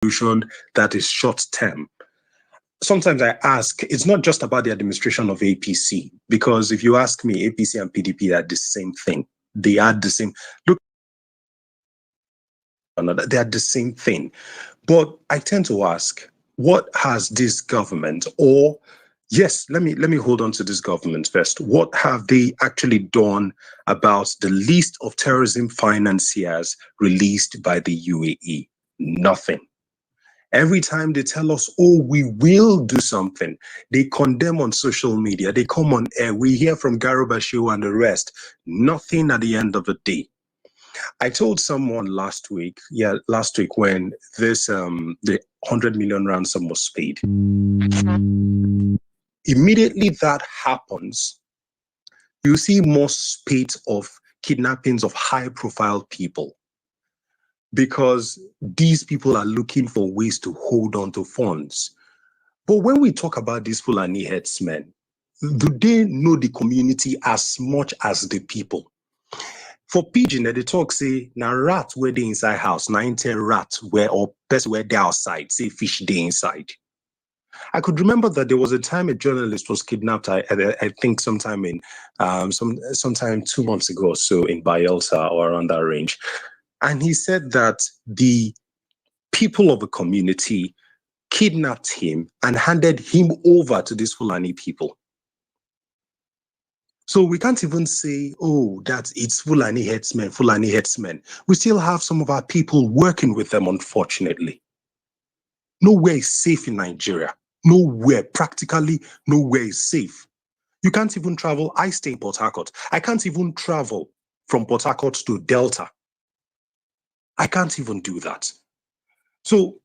solution that is short term. Sometimes I ask, it's not just about the administration of APC, because if you ask me, APC and PDP are the same thing. They are the same. Look, they are the same thing. But I tend to ask, what has this government, or yes, let me hold on to this government first. What have they actually done about the list of terrorism financiers released by the UAE? Nothing. Every time they tell us, oh, we will do something, they condemn on social media, they come on air, we hear from Garubashu and the rest, nothing at the end of the day. I told someone last week when this the 100 million ransom was paid. Immediately that happens, you see more spate of kidnappings of high-profile people, because these people are looking for ways to hold on to funds. But when we talk about these Fulani headsmen, do they know the community as much as the people? For pidgin, they talk say, na rat where they inside house, 90 rat where or best where they outside, say fish they inside. I could remember that there was a time a journalist was kidnapped. I think sometime in sometime 2 months ago or so in Bayelsa or around that range. And he said that the people of the community kidnapped him and handed him over to these Fulani people. So we can't even say, oh, that it's Fulani headsmen. We still have some of our people working with them, unfortunately. Nowhere is safe in Nigeria. Nowhere, practically nowhere is safe. You can't even travel. I stay in Port Harcourt. I can't even travel from Port Harcourt to Delta. I can't even do that. So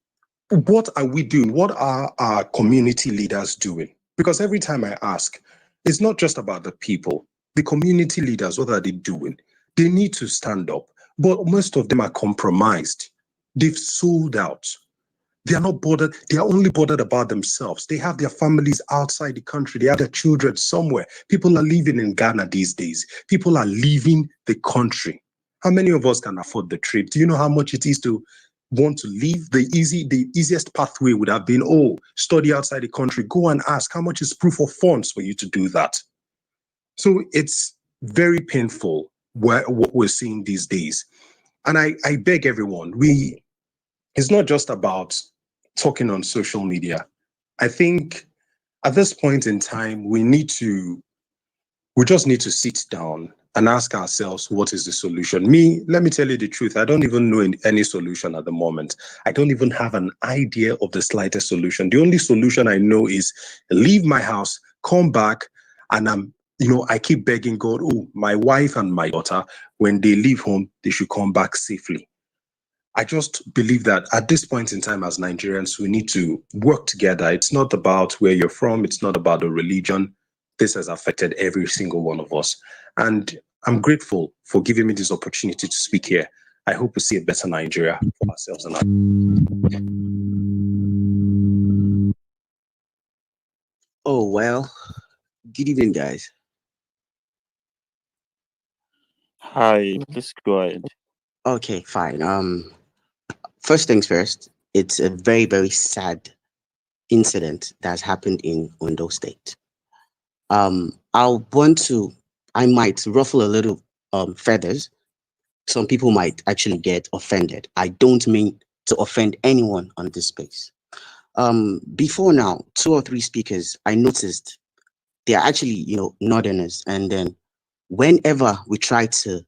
what are we doing? What are our community leaders doing? Because every time I ask, it's not just about the people. The community leaders, what are they doing? They need to stand up, but most of them are compromised. They've sold out. They are not bothered. They are only bothered about themselves. They have their families outside the country. They have their children somewhere. People are living in Ghana these days. People are leaving the country. How many of us can afford the trip? Do you know how much it is to want to leave? The easiest pathway would have been, oh, study outside the country. Go and ask how much is proof of funds for you to do that. So it's very painful what we're seeing these days. And I beg everyone, it's not just about talking on social media. I think at this point in time, we just need to sit down and ask ourselves, what is the solution? Let me tell you the truth. I don't even know any solution at the moment. I don't even have an idea of the slightest solution. The only solution I know is leave my house, come back, and I keep begging God, oh, my wife and my daughter, when they leave home, they should come back safely. I just believe that at this point in time as Nigerians, we need to work together. It's not about where you're from. It's not about the religion. This has affected every single one of us. And I'm grateful for giving me this opportunity to speak here. I hope we see a better Nigeria for ourselves and our... Oh, well, good evening, guys. Hi, please go ahead. Okay, fine. First things first, it's a very, very sad incident that's happened in Ondo State. I might ruffle a little feathers. Some people might actually get offended. I don't mean to offend anyone on this space. Before now, 2 or 3 speakers, I noticed they are actually, northerners. And then whenever we try to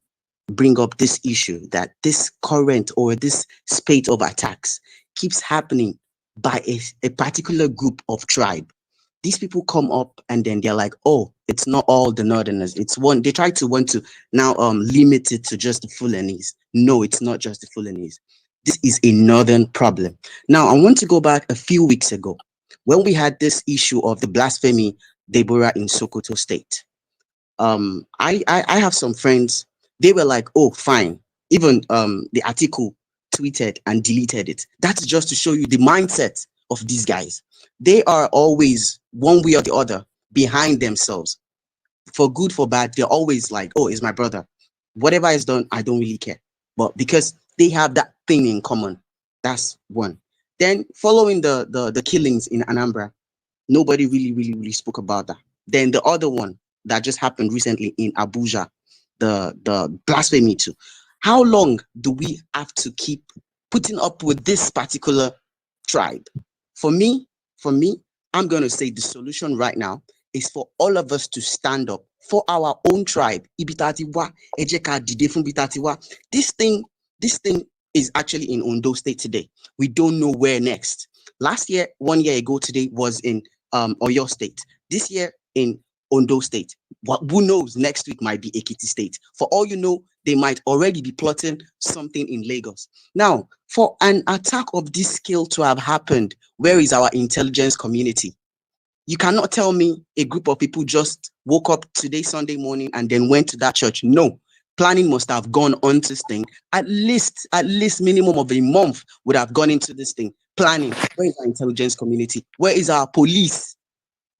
bring up this issue that this current or this spate of attacks keeps happening by a particular group of tribe, these people come up and then they're like, oh, it's not all the northerners. It's one. They try to want to now limit it to just the Fulanese. No, it's not just the Fulanese. This is a northern problem. Now, I want to go back a few weeks ago when we had this issue of the blasphemy Deborah in Sokoto State. I have some friends. They were like, oh, fine. Even the article tweeted and deleted it. That's just to show you the mindset of these guys. They are always one way or the other behind themselves. For good, for bad, they're always like, oh, it's my brother. Whatever is done, I don't really care. But because they have that thing in common, that's one. Then following the killings in Anambra, nobody really spoke about that. Then the other one that just happened recently in Abuja, the blasphemy too. How long do we have to keep putting up with this particular tribe? For me, I'm going to say the solution right now is for all of us to stand up for our own tribe. This thing is actually in Ondo State today. We don't know where next. Last year, 1 year ago today, was in Oyo State. This year in Ondo State. Who knows, next week might be Ekiti State. For all you know, they might already be plotting something in Lagos. Now, for an attack of this scale to have happened, where is our intelligence community? You cannot tell me a group of people just woke up today, Sunday morning, and then went to that church. No. Planning must have gone on to this thing. At least minimum of a month would have gone into this thing. Planning. Where is our intelligence community? Where is our police?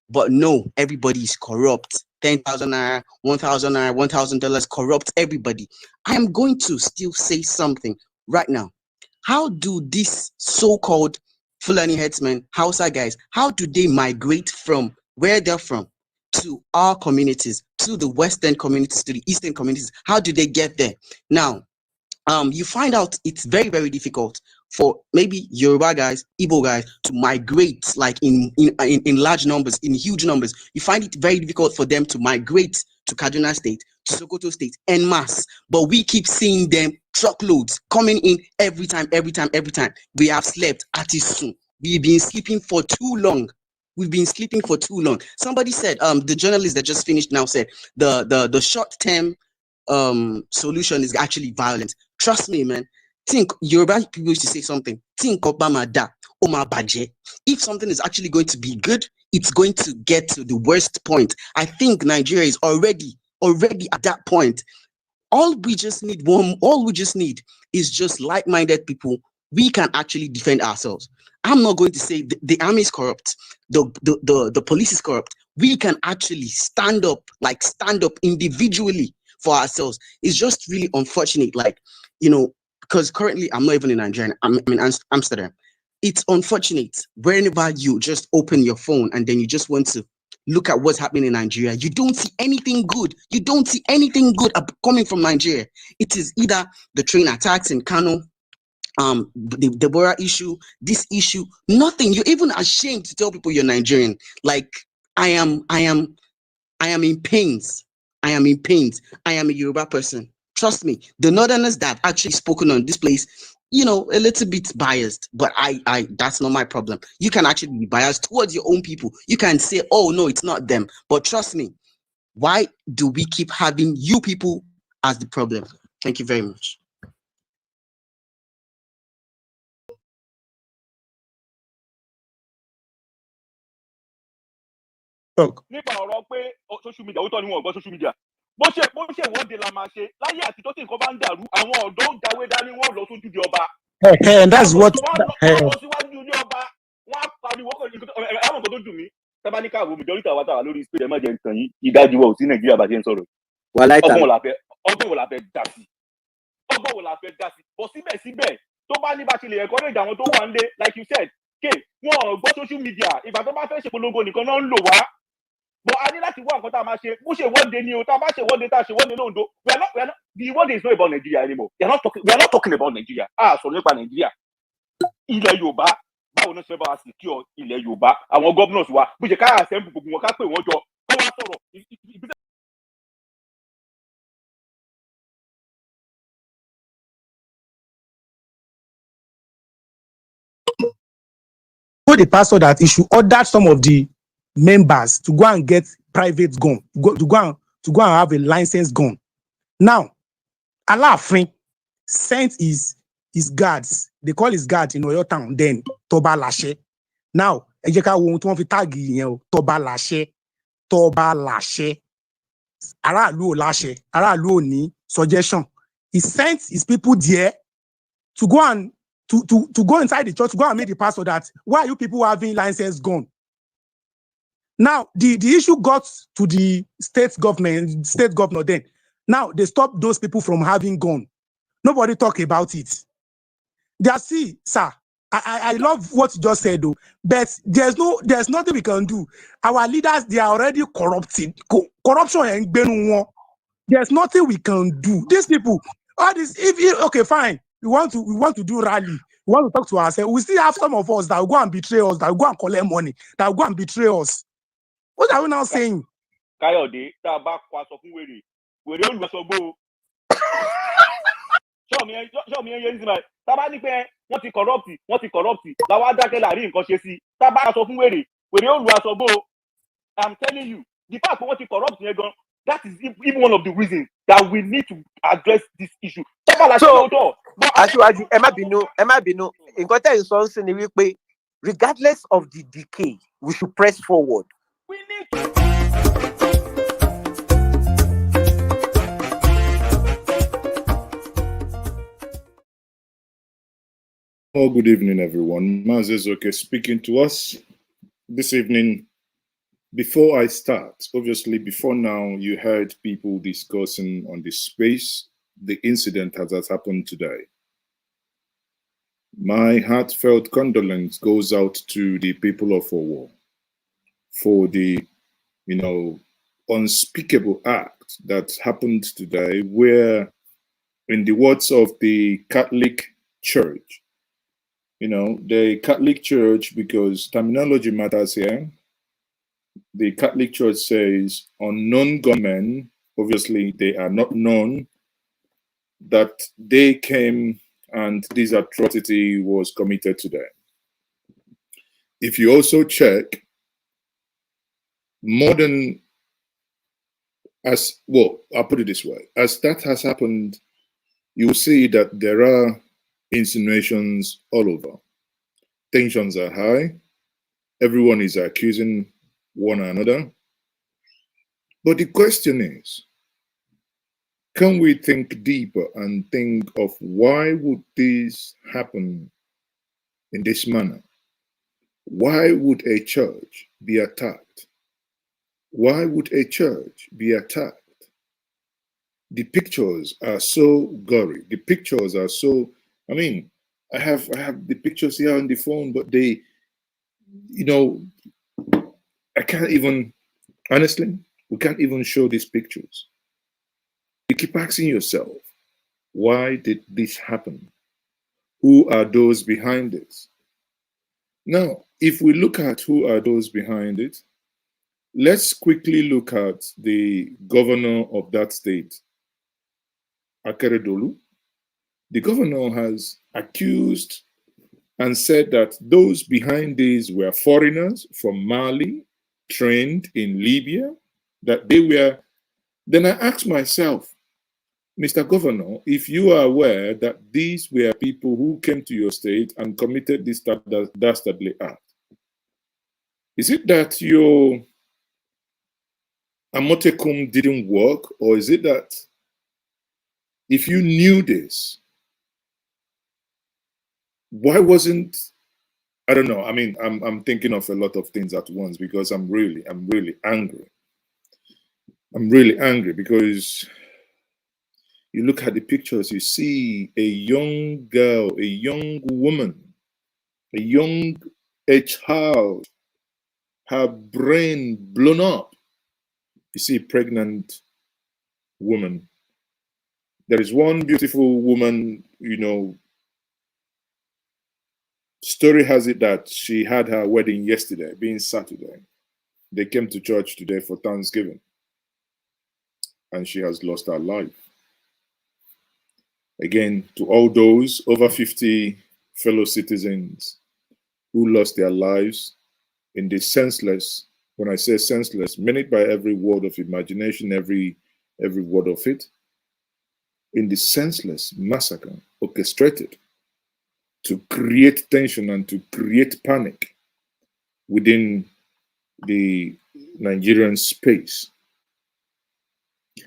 But no, everybody is corrupt. 10,000 naira, 1,000 naira, $1,000 corrupt everybody. I am going to still say something right now. How do these so-called Fulani headsmen, Hausa guys, how do they migrate from where they're from to our communities, to the Western communities, to the Eastern communities? How do they get there? Now, you find out it's very difficult for maybe Yoruba guys, Igbo guys to migrate like in large numbers, in huge numbers. You find it very difficult for them to migrate to Kaduna State, to Sokoto State, en masse. But we keep seeing them truckloads coming in every time. We have slept at it soon. We've been sleeping for too long. Somebody said, the journalist that just finished now said, the short-term solution is actually violence. Trust me, man. Think, Yoruba people used to say something. Think Obama da, Oma Baje. If something is actually going to be good, it's going to get to the worst point. I think Nigeria is already at that point. All we just need is just like-minded people. We can actually defend ourselves. I'm not going to say the army is corrupt, the police is corrupt. We can actually stand up individually for ourselves. It's just really unfortunate, because currently I'm not even in Nigeria. I'm in Amsterdam. It's unfortunate whenever you just open your phone and then you just want to look at what's happening in Nigeria. You don't see anything good. Coming from Nigeria. It is either the train attacks in Kano, the Deborah issue, this issue, nothing. You're even ashamed to tell people you're Nigerian. Like, I am in pains. I am a Yoruba person. Trust me, the Northerners that have actually spoken on this place, a little bit biased, but I that's not my problem. You can actually be biased towards your own people. You can say, oh no, it's not them. But trust me, why do we keep having you people as the problem? Thank you very much. Nípa ọ̀rọ̀ pé social media ó tọ́ ni wọn ò gbọ́ social media bó ṣe ìwọ́de la máa ṣe láyé àtijọ́ tí nǹkan bá ń dàrú àwọn ọ̀dọ́ ń jáwé dání wọ́n lọ sójú di ọba. And that's what. wọ́n lọ síwájú ilé ọba wọ́n á pariwo kò ní àwọn nǹkan tó dùn mí tábánikà wo majority àwa táwa lórí space ẹ̀ má jẹ́ nǹkan yìí ìdájú wa ò sí Nàìjíríà bá ṣe ń sọ̀rọ̀. ọgbọ́n wo la fẹ́ dá sí bọ̀ síbẹ̀síbẹ̀ tó bá ní bá ṣe lè encourage àwọn tó wà ń lé like you said wọn ò gbọ́ social media ìgbà tó bá fẹ́ ṣe polongo nìkan náà ń lò wá. But I need to work on that. Bó ṣe wọ́de ni o, tá a bá ṣe wọ́de tá a ṣe wọ́de lóńdó. We are not. The word is not about Nigeria anymore. We are not talking about Nigeria. Sọ nípa Nigeria. Ilẹ̀ Yorùbá, báwo ni ṣe bá wa secure ilẹ̀ Yorùbá? Àwọn governors wa, bó ṣe ká assemble gbogbo wọn ká pè wọ́n jọ, kó wá sọ̀rọ̀. The pastor that issue ordered some of the members to go and get private gun, to go and have a licensed gun. Now, Alaafin sent his guards. They call his guards in Oyo town. Then Toba Lashe. Now, ejeka wo ohun tí wọ́n fi tag yẹn o, Toba Lashe. Aráàlú ò láṣẹ. Aráàlú ò ní suggestion. He sent his people there to go and to go inside the church, to go and meet the pastor that why are you people having licensed gun? Now, the issue got to the state governor then. Now, they stopped those people from having gun. Nobody talk about it. They are, see, sir, I love what you just said, though. But there's nothing we can do. Our leaders, they are already corrupted. Corruption and there's nothing we can do. These people, all this. Okay, fine. We want to do rally. We want to talk to ourselves. We still have some of us that will go and betray us. That will go and collect money. That will go and betray us. What are we now saying? Kayode, tabak kwaso fun were. Were olùwàsọgbó. Show me yen zima. Taba ni pé wọ́n ti corrupt. La wa dákẹ́ la rí nǹkan ṣe sí. Taba kwaso fun were. Were olùwàsọgbó. I'm telling you, the fact that wọ́n ti corrupt yẹn gan, that is even one of the reasons that we need to address this issue. So, Asiwaju, ẹ má bínú. Nǹkan tẹ́ ń sọ ń sìn ni wípé, regardless of the decay, we should press forward. We need to. Oh, good evening, everyone. Mazezoke speaking to us this evening. Before I start, obviously, before now, you heard people discussing on the space the incident that has happened today. My heartfelt condolence goes out to the people of Owo for the, unspeakable act that happened today, where, in the words of the Catholic Church, the Catholic Church, because terminology matters here, the Catholic Church says unknown gunmen, obviously they are not known, that they came and this atrocity was committed today. If you also check, more than, I'll put it this way, as that has happened, you will see that there are insinuations all over. Tensions are high. Everyone is accusing one another. But the question is, can we think deeper and think of why would this happen in this manner? Why would a church be attacked? Why would a church be attacked? The pictures are so gory. The pictures are so, I have the pictures here on the phone, but they, I can't even, honestly, we can't even show these pictures. You keep asking yourself, why did this happen? Who are those behind this? Now, if we look at who are those behind it, let's quickly look at the governor of that state, Akeredolu. The governor has accused and said that those behind these were foreigners from Mali, trained in Libya, that they were. Then I asked myself, Mr. Governor, if you are aware that these were people who came to your state and committed this dastardly act, is it that your Amotekum didn't work, or is it that if you knew this, why wasn't, I don't know, I'm thinking of a lot of things at once because I'm really angry. I'm really angry because you look at the pictures, you see a young girl, a young woman, a child, her brain blown up. You see a pregnant woman. There is one beautiful woman, story has it that she had her wedding yesterday, being Saturday. They came to church today for Thanksgiving. And she has lost her life. Again, to all those over 50 fellow citizens who lost their lives in this senseless, when I say senseless, mean it by every word of imagination, every word of it, in this senseless massacre orchestrated to create tension and to create panic within the Nigerian space.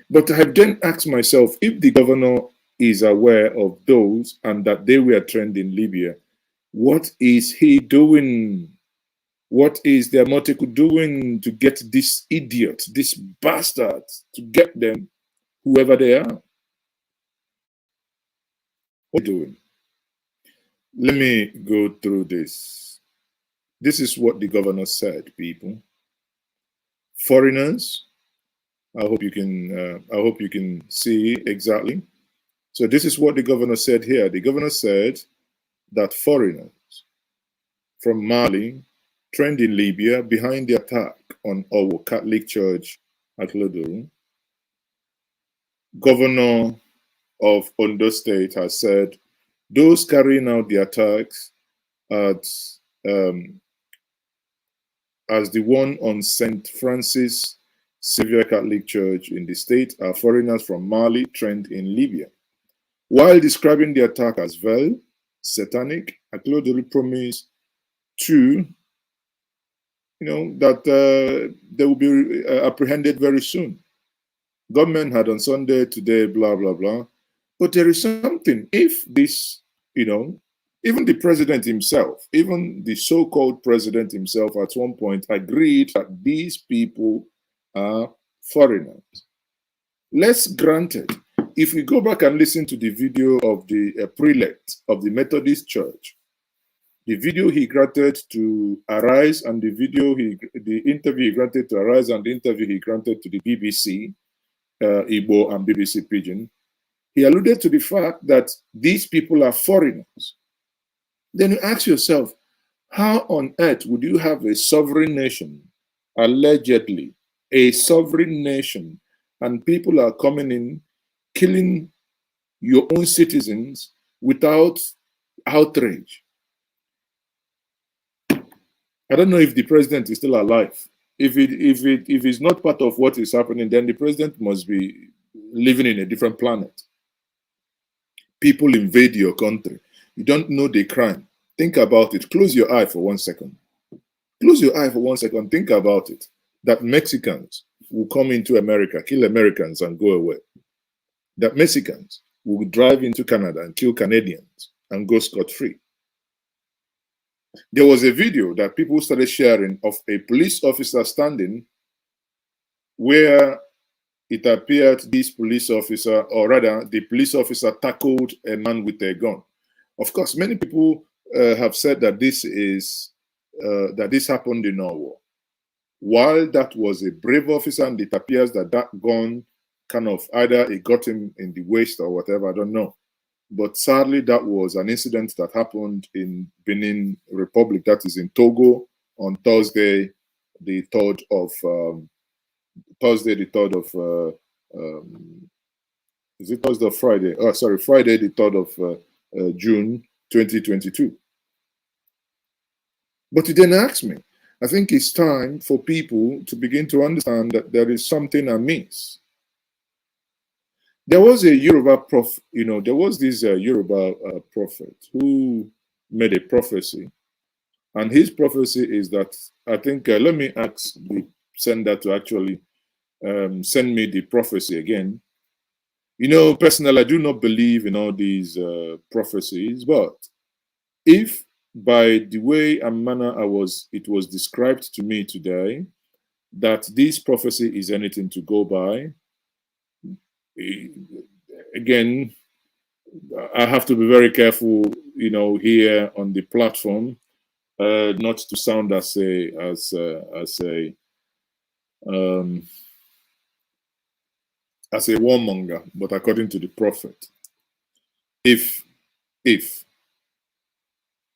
But I then asked myself, if the governor is aware of those and that they were trained in Libya, what is he doing? What is the Amoteku doing to get this idiot, this bastard, to get them, whoever they are? What are they doing? Let me go through this. This is what the governor said, people. Foreigners, I hope you can see exactly. So this is what the governor said here. The governor said that foreigners from Mali trained in Libya behind the attack on Owo Catholic Church at Odudua. Governor of Ondo State has said those carrying out the attacks at as the one on St. Francis Xavier Catholic Church in the state are foreigners from Mali trained in Libya. While describing the attack as vile, satanic, Aklodori promised to, that they will be apprehended very soon. Gunmen had on Sunday, today, blah, blah, blah. But there is something, if this, even the president himself, even the so-called president himself at one point agreed that these people are foreigners. Let's grant it. If we go back and listen to the video of the prelate of the Methodist Church, the video he granted to Arise and the interview he granted to Arise and the interview he granted to the BBC, Igbo and BBC Pidgin, he alluded to the fact that these people are foreigners. Then you ask yourself, how on earth would you have a sovereign nation, allegedly a sovereign nation, and people are coming in, killing your own citizens without outrage? I don't know if the president is still alive. If it's not part of what is happening, then the president must be living in a different planet. People invade your country. You don't know the crime. Think about it. Close your eye for 1 second. Close your eye for 1 second. Think about it. That Mexicans will come into America, kill Americans and go away. That Mexicans will drive into Canada and kill Canadians and go scot-free. There was a video that people started sharing of a police officer standing where it appeared this police officer, or rather the police officer, tackled a man with a gun. Of course, many people have said that this happened in Norway. While that was a brave officer, and it appears that that gun kind of either it got him in the waist or whatever, I don't know. But sadly, that was an incident that happened in Benin Republic, that is in Togo, on Thursday, the 3rd of is it Thursday or Friday? Oh, sorry, Friday, the 3rd of June, 2022. But you didn't ask me. I think it's time for people to begin to understand that there is something amiss. There was a Yoruba there was this Yoruba prophet who made a prophecy. And his prophecy is that, I think, let me ask the sender to actually send me the prophecy again. Personally, I do not believe in all these prophecies, but if by the way and manner it was described to me today, that this prophecy is anything to go by, again, I have to be very careful, here on the platform, not to sound as a warmonger, but according to the prophet, if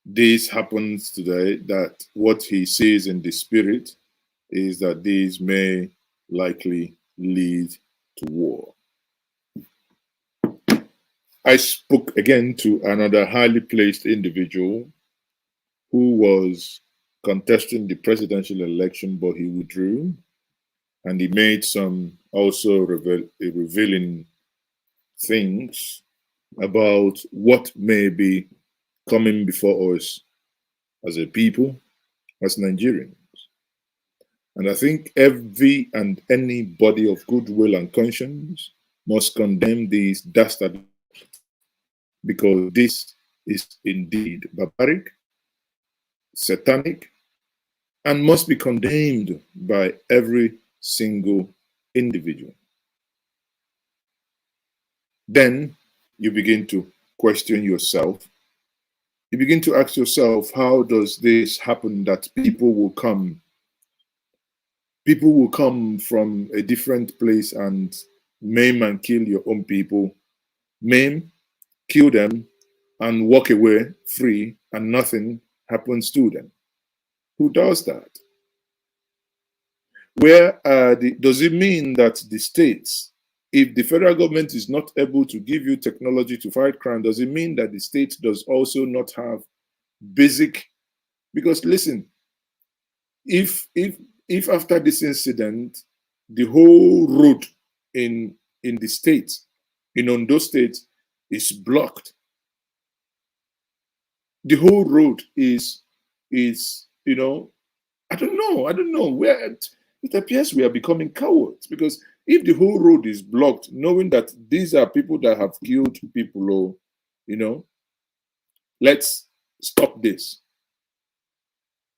this happens today, that what he sees in the spirit is that these may likely lead to war. I spoke again to another highly placed individual who was contesting the presidential election, but he withdrew, and he made some also revealing things about what may be coming before us as a people, as Nigerians. And I think every and any body of goodwill and conscience must condemn these dastardly, because this is indeed barbaric, satanic, and must be condemned by every single individual. Then you begin to question yourself you begin to ask yourself, how does this happen that people will come from a different place and maim and kill your own people, maim, kill them, and walk away free, and nothing happens to them? Who does that? Where does it mean that the states, if the federal government is not able to give you technology to fight crime, does it mean that the state does also not have basic? Because listen, if after this incident, the whole road in the state, in Ondo State, is blocked, the whole road is you know, I don't know where it appears we are becoming cowards, because if the whole road is blocked, knowing that these are people that have killed people, or, you know, let's stop this.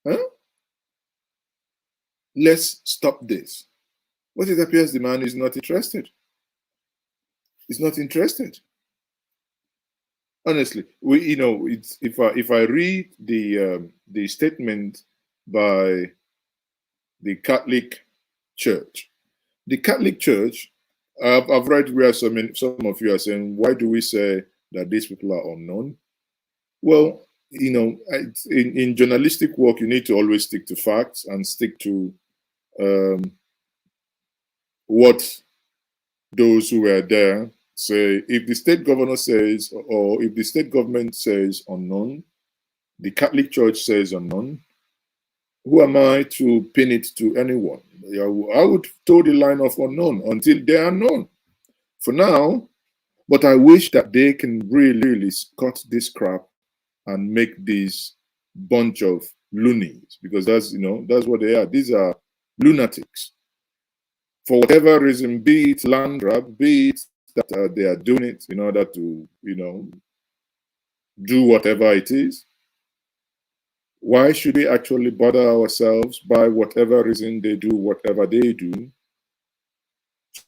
Huh? Let's stop this. But it appears the man is not interested. He's not interested. Honestly, it's, if I read the statement by the Catholic Church, I've read where some of you are saying, why do we say that these people are unknown? Well, in journalistic work, you need to always stick to facts and stick to what those who were there say. If the state governor says, or if the state government says unknown, the Catholic Church says unknown, who am I to pin it to anyone? I would toe the line of unknown until they are known. For now, but I wish that they can really cut this crap and make this bunch of loonies, because that's what they are. These are lunatics. For whatever reason, be it land grab, be it that they are doing it in order to, do whatever it is. Why should we actually bother ourselves by whatever reason they do whatever they do?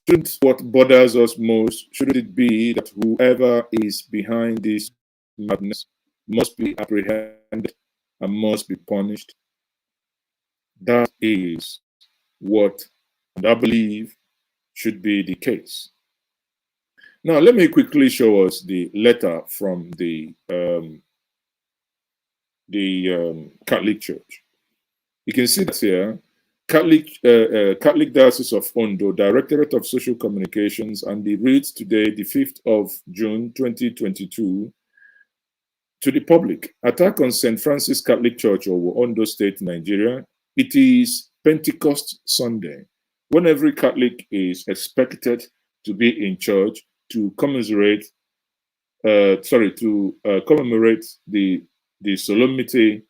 Shouldn't what bothers us most, should it be that whoever is behind this madness must be apprehended and must be punished? That is what I believe should be the case. Now, let me quickly show us the letter from the Catholic Church. You can see that here, Catholic Diocese of Ondo, Directorate of Social Communications, and it reads today, the 5th of June, 2022, to the public. Attack on St. Francis Catholic Church, or Ondo State, Nigeria. It is Pentecost Sunday, when every Catholic is expected to be in church to commemorate the solemnity.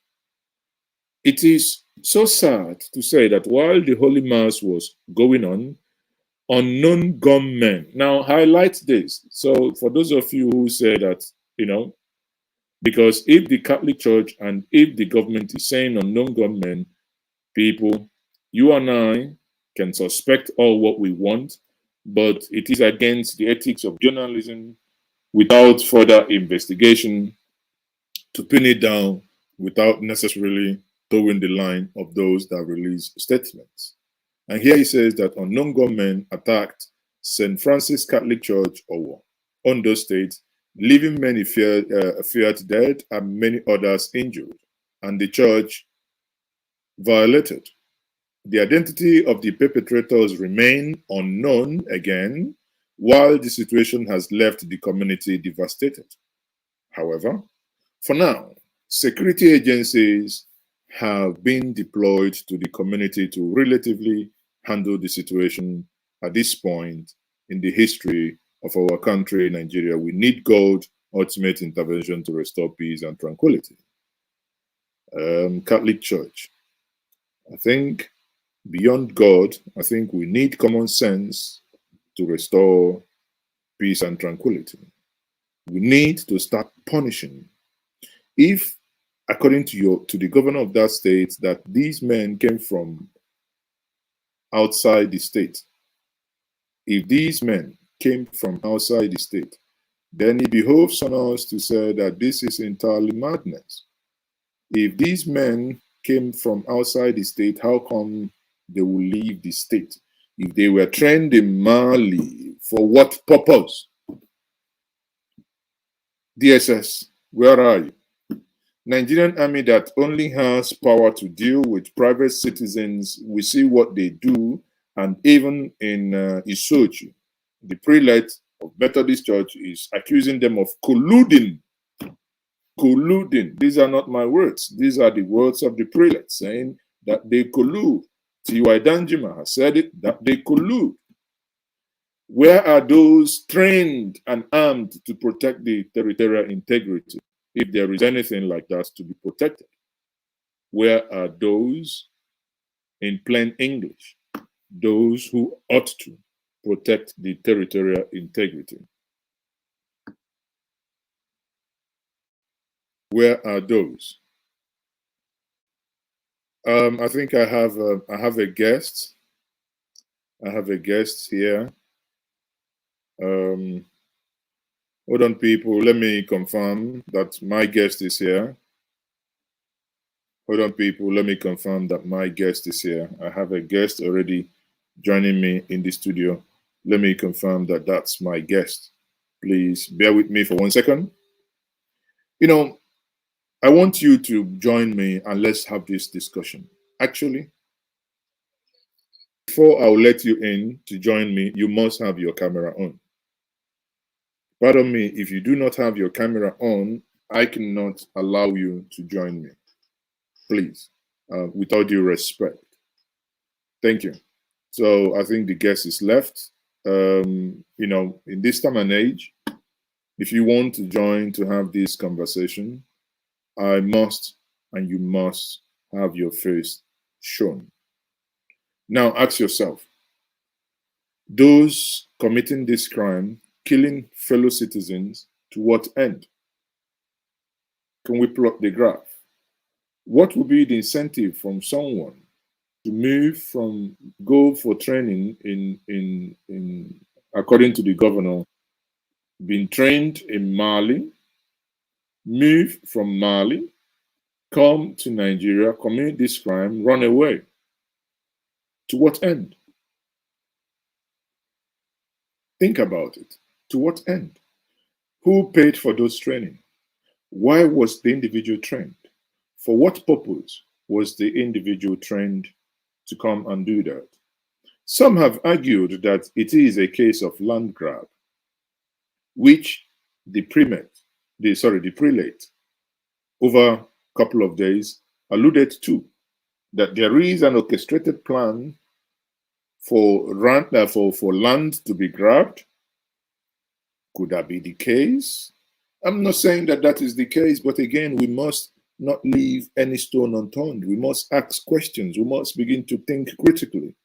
It is so sad to say that while the Holy Mass was going on, unknown gunmen. Now, highlight this. So, for those of you who say that, because if the Catholic Church and if the government is saying unknown gunmen, people, you and I can suspect all what we want, but it is against the ethics of journalism without further investigation to pin it down without necessarily towing the line of those that release statements. And here he says that unknown gunmen attacked St. Francis Catholic Church, or Ondo State, leaving many feared dead and many others injured, and the church violated. The identity of the perpetrators remain unknown again, while the situation has left the community devastated. However, for now, security agencies have been deployed to the community to relatively handle the situation at this point in the history of our country, Nigeria. We need God's ultimate intervention to restore peace and tranquility. Catholic Church, I think beyond God, I think we need common sense to restore peace and tranquility. We need to start punishing. If, according to the governor of that state, that these men came from outside the state, if these men came from outside the state, then it behoves on us to say that this is entirely madness. If these men came from outside the state, how come they will leave the state? If they were trained in Mali, for what purpose? DSS, where are you? Nigerian army that only has power to deal with private citizens, we see what they do, and even in Isochi, the prelate of Methodist Church is accusing them of colluding. Colluding. These are not my words. These are the words of the prelate saying that they collude. T.Y. Danjuma has said it, that they collude. Where are those trained and armed to protect the territorial integrity? If there is anything like that to be protected, where are those, in plain English, those who ought to protect the territorial integrity? Where are those? I think I have a guest. I have a guest here. Hold on, people. Let me confirm that my guest is here. Hold on, people. Let me confirm that my guest is here. I have a guest already joining me in the studio. Let me confirm that that's my guest. Please bear with me for 1 second. You know, I want you to join me and let's have this discussion. Actually, before I'll let you in to join me, you must have your camera on. Pardon me, if you do not have your camera on, I cannot allow you to join me. Please, with all due respect. Thank you. So I think the guest is left. You know, in this time and age, if you want to join to have this conversation, I must and you must have your face shown. Now ask yourself, those committing this crime, killing fellow citizens, to what end? Can we plot the graph? What would be the incentive from someone to go for training in according to the governor, being trained in Mali, move from Mali, come to Nigeria, commit this crime, run away? To what end? Think about it. To what end? Who paid for those training? Why was the individual trained? For what purpose was the individual trained to come and do that? Some have argued that it is a case of land grab, which the prelate, over a couple of days alluded to, that there is an orchestrated plan for land to be grabbed. Could that be the case? I'm not saying that that is the case, but again, we must not leave any stone unturned. We must ask questions. We must begin to think critically.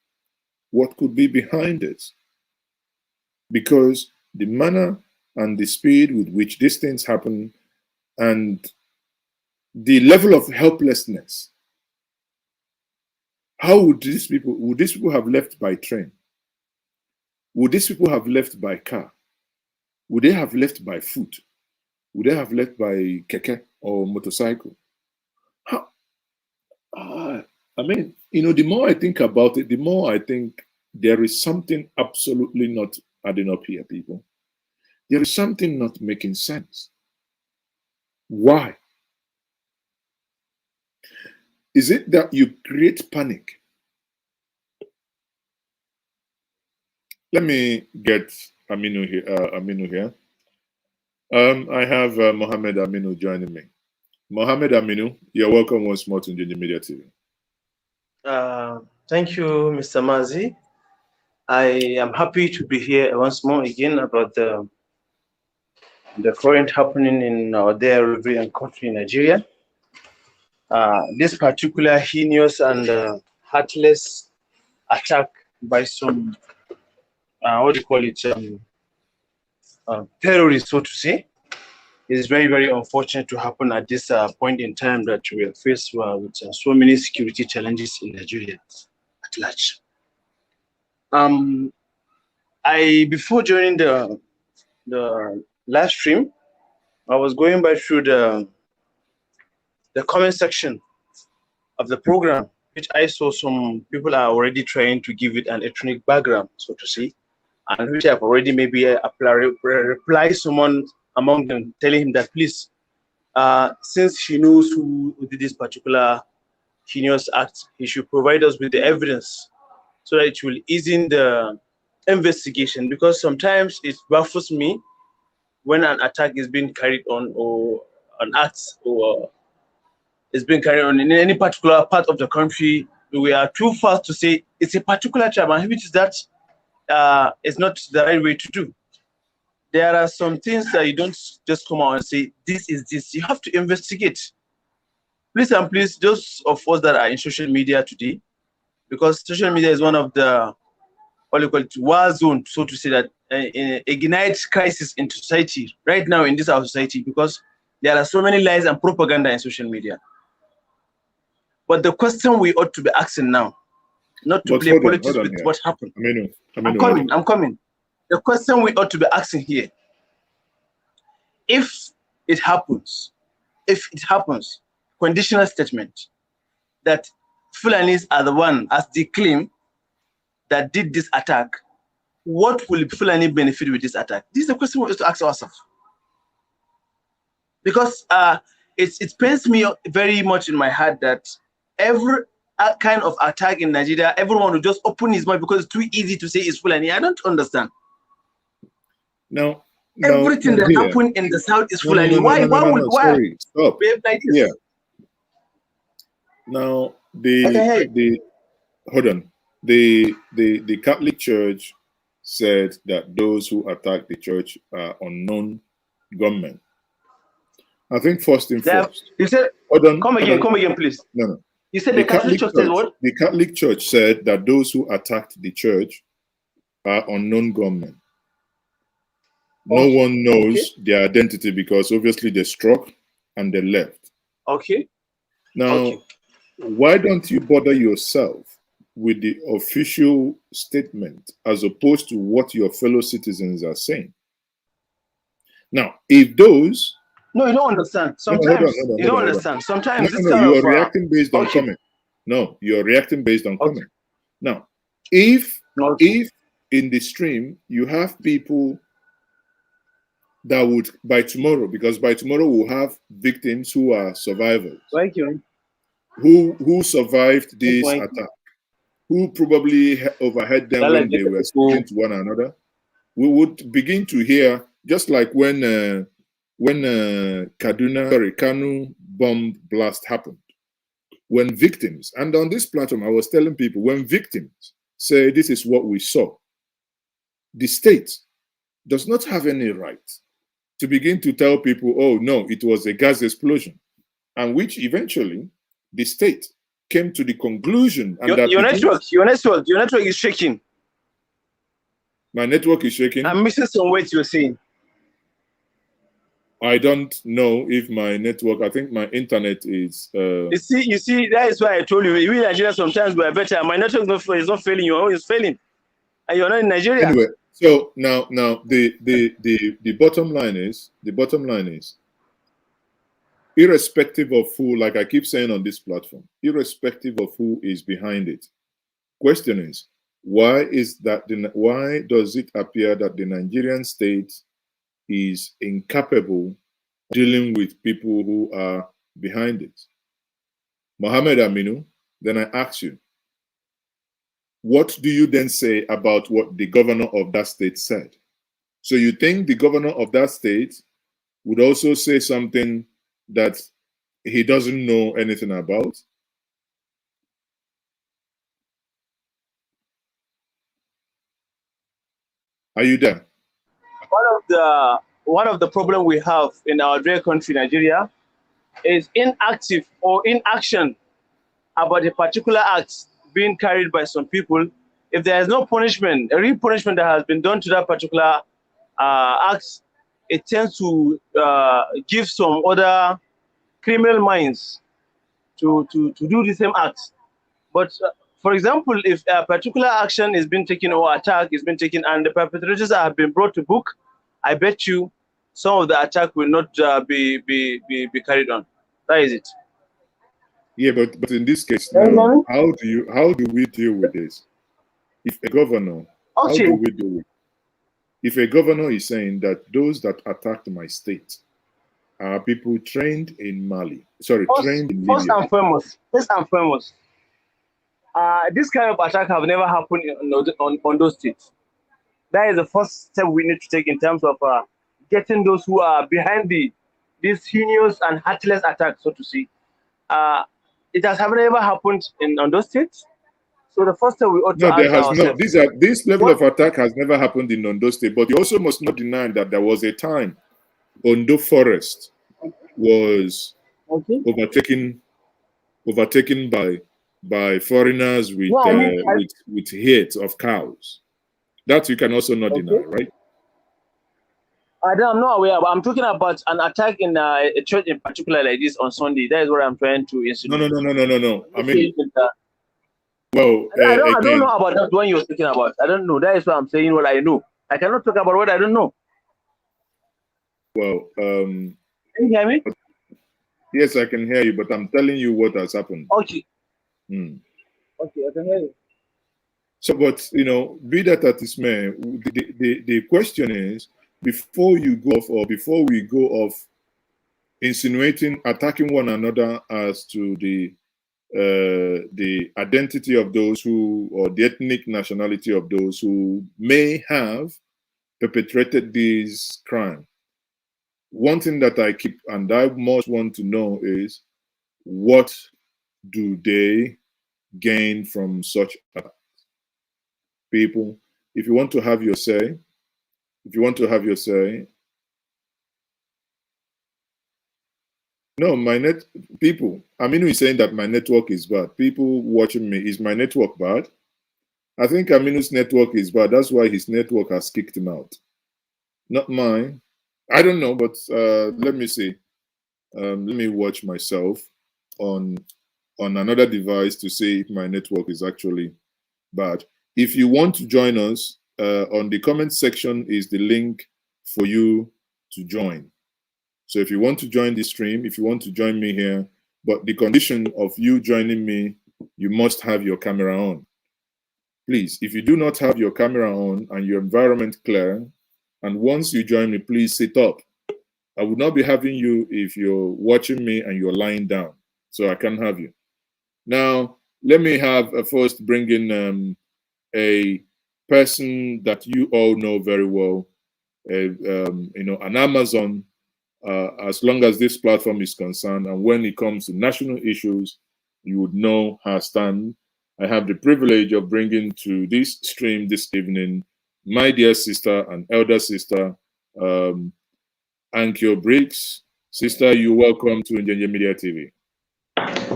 What could be behind it? Because the manner and the speed with which these things happen and the level of helplessness, how would these people have left by train? Would these people have left by car? Would they have left by foot? Would they have left by keke or motorcycle? How? I mean, you know, the more I think about it, the more I think there is something absolutely not adding up here, people. There is something not making sense. Why? Is it that you create panic? Let me get Aminu here. I have Mohammed Aminu joining me. Mohammed Aminu, you're welcome once more to Njenje Media TV. Thank you, Mr. Mazi. I am happy to be here once more again about the current happening in our dear reverend country, Nigeria. This particular heinous and heartless attack by some, what do you call it, terrorists, so to say, is very, very unfortunate to happen at this point in time that we are faced with so many security challenges in Nigeria at large. Before joining the live stream, I was going by through the comment section of the program, which I saw some people are already trying to give it an ethnic background, so to say, and which I've already maybe reply someone among them, telling him that please, since she knows who did this particular heinous act, he should provide us with the evidence so that it will ease in the investigation, because sometimes it baffles me when an attack is being carried on, or an act or is being carried on in any particular part of the country. We are too fast to say it's a particular tribe, and which is that is not the right way to do. There are some things that you don't just come out and say, this is this. You have to investigate. Please and please, those of us that are in social media today, because social media is one of the, what you call it, war zone, so to say, that ignites crisis in society right now in this our society, because there are so many lies and propaganda in social media. But the question we ought to be asking now, not to play politics with what happened. I'm coming. The question we ought to be asking here, if it happens, conditional statement, that Fulanis are the one, as they claim, that did this attack, what will Fulani benefit with this attack? This is the question we ought to ask ourselves. Because it pains me very much in my heart that every kind of attack in Nigeria, everyone will just open his mouth because it's too easy to say it's Fulani. I don't understand. No. Everything that happened in the south is Fulani. Why sorry, stop. Behave like this? Yeah. Now hold on. The Catholic Church said that those who attacked the church are unknown gunmen. I think first and foremost. You said, come again, please. No. You said the Catholic Church said what? The Catholic Church said that those who attacked the church are unknown gunmen. No one knows their identity because obviously they struck and they left. Okay. Now, why don't you bother yourself with the official statement as opposed to what your fellow citizens are saying? Now, if those... No, you don't understand. Sometimes you don't understand. Sometimes you are reacting based on comment. No, you're reacting based on comment. Now, if in the stream you have people that would, by tomorrow, because by tomorrow we'll have victims who are survivors. Thank you. Who survived this attack, who probably overheard them when they were speaking to one another. We would begin to hear, just like when Kanu bomb blast happened. When victims, and on this platform, I was telling people, when victims say this is what we saw, the state does not have any right to begin to tell people, oh no, it was a gas explosion, and which eventually the state came to the conclusion. And your network is shaking. My network is shaking. I'm missing some words you're saying. I don't know if my network, I think my internet is... You see, that is why I told you, we in Nigeria sometimes we are better. My network is not failing, your own is failing. And you're not in Nigeria. Anyway, so now the bottom line is, irrespective of who, like I keep saying on this platform, irrespective of who is behind it, question is, why does it appear that the Nigerian state is incapable of dealing with people who are behind it? Mohammed Aminu, then I ask you, what do you then say about what the governor of that state said? So you think the governor of that state would also say something that he doesn't know anything about? Are you there? One of the problem we have in our dear country, Nigeria, is inactive or inaction about a particular act being carried by some people. If there is no punishment, a real punishment that has been done to that particular act, it tends to give some other criminal minds to do the same act. But for example, if a particular action is being taken or attack is being taken and the perpetrators have been brought to book, I bet you some of the attack will not be carried on. That is it. Yeah, but in this case now, how do we deal with this? If a governor, how do we deal with it? If a governor is saying that those that attacked my state are people trained in Mali, trained in Libya. First and foremost, this kind of attack have never happened on those states. That is the first step we need to take in terms of getting those who are behind these heinous and heartless attacks, so to say. It has never happened on those states. So the first step we ought to ask ourselves. No, this level of attack has never happened in Ondo State, but you also must not deny that there was a time Ondo Forest was overtaken by foreigners with hate of cows. That you can also not deny, right? I'm not aware, but I'm talking about an attack in a church in particular like this on Sunday. That is what I'm trying to insinuate. No. I mean, well, I don't know about that one you're speaking about. I don't know. That is why I'm saying what I know. I cannot talk about what I don't know. Well, can you hear me? Yes, I can hear you, but I'm telling you what has happened. Okay. Okay, I can hear you. So, but be that as it may, the question is, before you go off, or before we go off insinuating, attacking one another as to the identity of those who, or the ethnic nationality of those who may have perpetrated this crime. One thing that I keep and I most want to know is, what do they gain from such attacks? People, if you want to have your say, no, people, Aminu is saying that my network is bad. People watching me, is my network bad? I think Aminu's network is bad. That's why his network has kicked him out. Not mine. I don't know, but let me see. Let me watch myself on another device to see if my network is actually bad. If you want to join us, on the comment section is the link for you to join. So if you want to join the stream, if you want to join me here, but the condition of you joining me, you must have your camera on. Please, if you do not have your camera on and your environment clear, and once you join me, please sit up. I would not be having you if you're watching me and you're lying down. So I can't have you. Now, let me have first bring in a person that you all know very well, an Amazon, as long as this platform is concerned, and when it comes to national issues, you would know her stand. I have the privilege of bringing to this stream this evening my dear sister and elder sister, Ankyo Briggs. Sister, you're welcome to Njenje Media TV.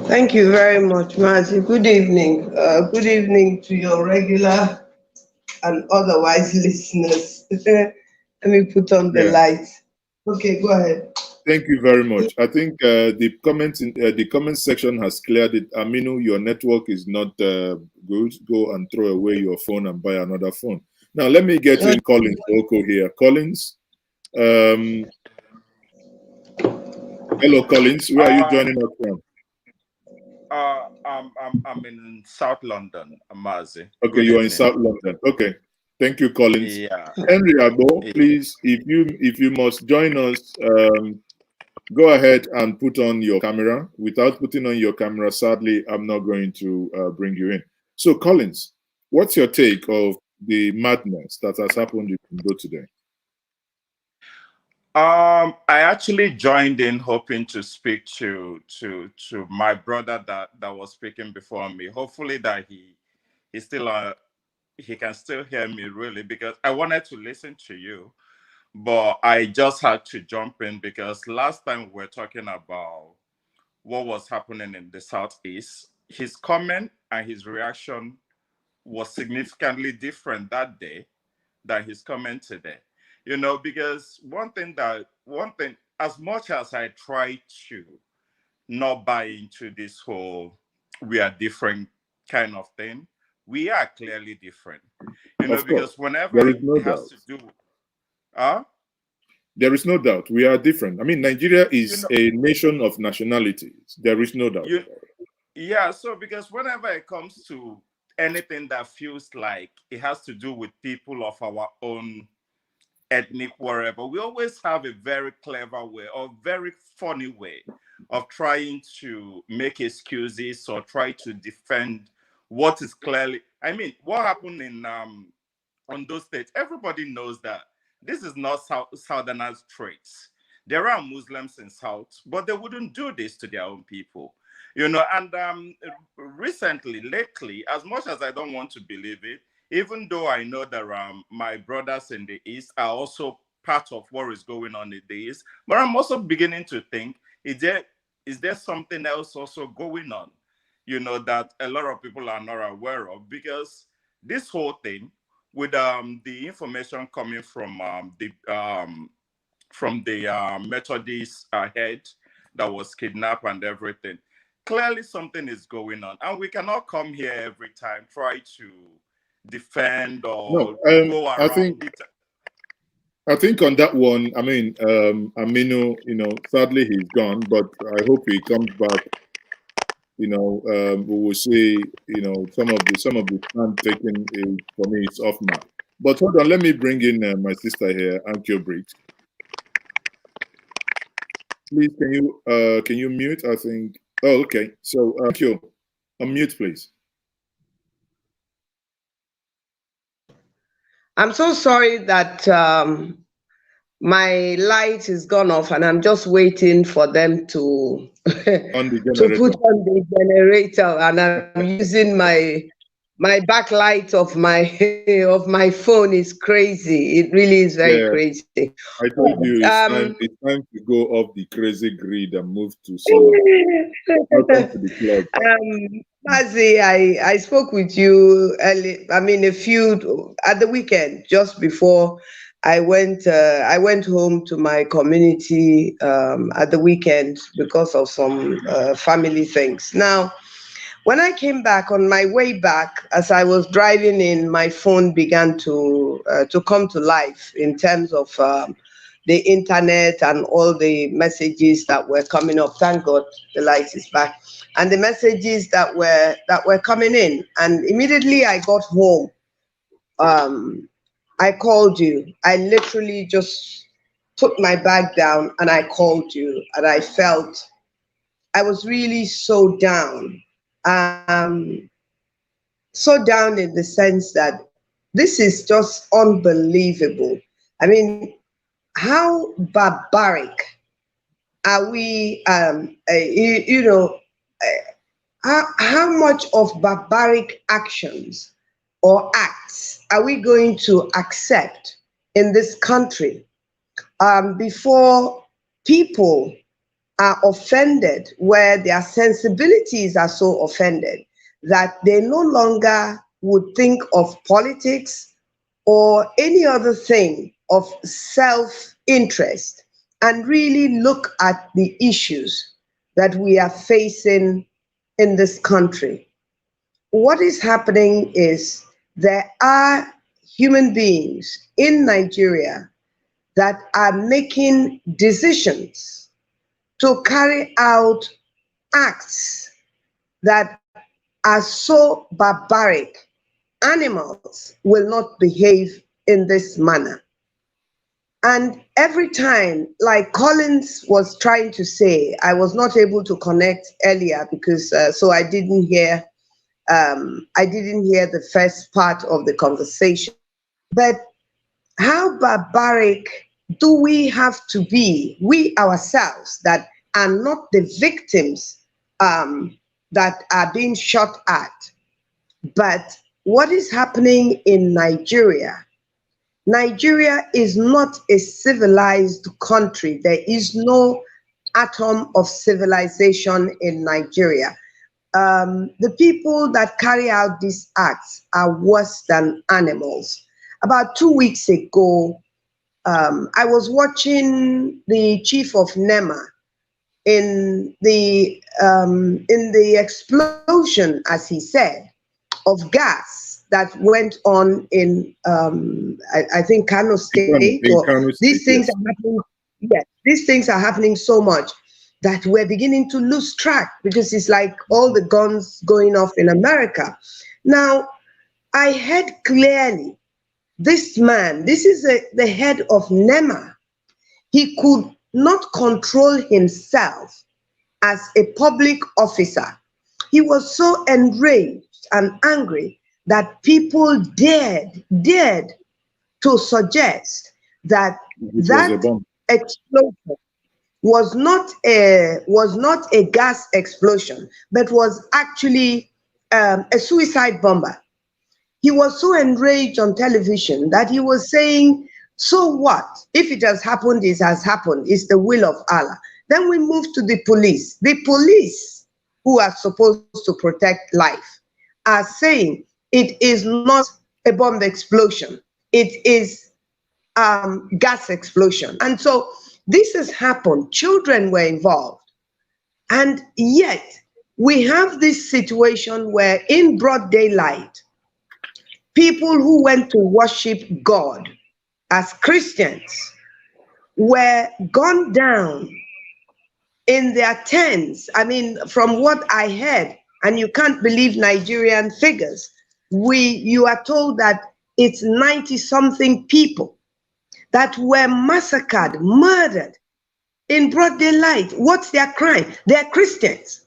Thank you very much, Mazi. Good evening. Good evening to your regular and otherwise listeners. Let me put on the lights. Okay, go ahead. Thank you very much. I think the comments in the comment section has cleared it. Aminu, your network is not good. Go and throw away your phone and buy another phone. Now let me get in Collins Oko here. Collins, hello Collins. Where are you joining us from? I'm in South London, Amazi. Okay, you are in South London. Okay, thank you, Collins. Yeah. Henry Abo, please, if you must join us, go ahead and put on your camera. Without putting on your camera, sadly, I'm not going to bring you in. So, Collins, what's your take of the madness that has happened in Igbo today? I actually joined in hoping to speak to my brother that was speaking before me. Hopefully that he still he can still hear me, really, because I wanted to listen to you, but I just had to jump in because last time we were talking about what was happening in the Southeast, his comment and his reaction was significantly different that day than his comment today. Because one thing, as much as I try to not buy into this whole we are different kind of thing, we are clearly different. Because whenever it has to do, There is no doubt. We are different. I mean, Nigeria is a nation of nationalities. There is no doubt. Yeah, so because whenever it comes to anything that feels like it has to do with people of our own ethnic wherever, we always have a very clever way or very funny way of trying to make excuses or try to defend what is clearly, I mean, what happened in on those states, everybody knows that this is not Southerners' traits. There are Muslims in South, but they wouldn't do this to their own people. And lately, as much as I don't want to believe it, even though I know that my brothers in the East are also part of what is going on in the East, but I'm also beginning to think, is there something else also going on, that a lot of people are not aware of? Because this whole thing, with the information coming from the Methodist head that was kidnapped and everything, clearly something is going on, and we cannot come here every time try to defend or go around it. I think on that one, I mean, Aminu, sadly he's gone, but I hope he comes back. We will see, some of the stand taken is, for me, it's off now. But hold on, let me bring in my sister here, Ankyo Briggs. Please, can you mute? I think. Oh, okay. So, Ankyo, unmute, please. I'm so sorry that my light is gone off, and I'm just waiting for them to to put on the generator, and I'm using my backlight of my phone is crazy. It really is very crazy. I told you it's time to go off the crazy grid and move to solar. Welcome to the club. Mazi, I spoke with you early. I mean, at the weekend, just before I went home to my community at the weekend because of some family things. Now, when I came back, on my way back, as I was driving in, my phone began to come to life in terms of the internet and all the messages that were coming up. Thank God the light is back. And the messages that were coming in. And immediately I got home, I called you. I literally just put my bag down and I called you, and I felt I was really so down. So down in the sense that this is just unbelievable. I mean, how barbaric are we? How much of barbaric actions or acts are we going to accept in this country before people are offended, where their sensibilities are so offended that they no longer would think of politics or any other thing of self-interest and really look at the issues that we are facing in this country? What is happening is there are human beings in Nigeria that are making decisions to carry out acts that are so barbaric. Animals will not behave in this manner. And every time, like Collins was trying to say, I was not able to connect earlier because so I didn't hear the first part of the conversation. But how barbaric do we have to be, we ourselves, that are not the victims that are being shot at? But what is happening in Nigeria? Nigeria is not a civilized country. There is no atom of civilization in Nigeria. The people that carry out these acts are worse than animals. About 2 weeks ago, I was watching the chief of NEMA in the explosion, as he said, of gas that went on in, I think, Kano State. Kano State, these things are happening Yes, these things are happening so much that we're beginning to lose track because it's like all the guns going off in America. Now, I heard clearly this man, this is the head of NEMA. He could not control himself as a public officer. He was so enraged and angry that people dared to suggest that that explosion was not a gas explosion, but was actually a suicide bomber. He was so enraged on television that he was saying, so what? If it has happened, it has happened. It's the will of Allah. Then we move to the police. The police, who are supposed to protect life, are saying it is not a bomb explosion. It is gas explosion. And so this has happened. Children were involved. And yet we have this situation where in broad daylight, people who went to worship God as Christians were gunned down in their tents. I mean, from what I heard, and you can't believe Nigerian figures, you are told that it's 90-something people that were massacred, murdered in broad daylight. What's their crime? They're Christians.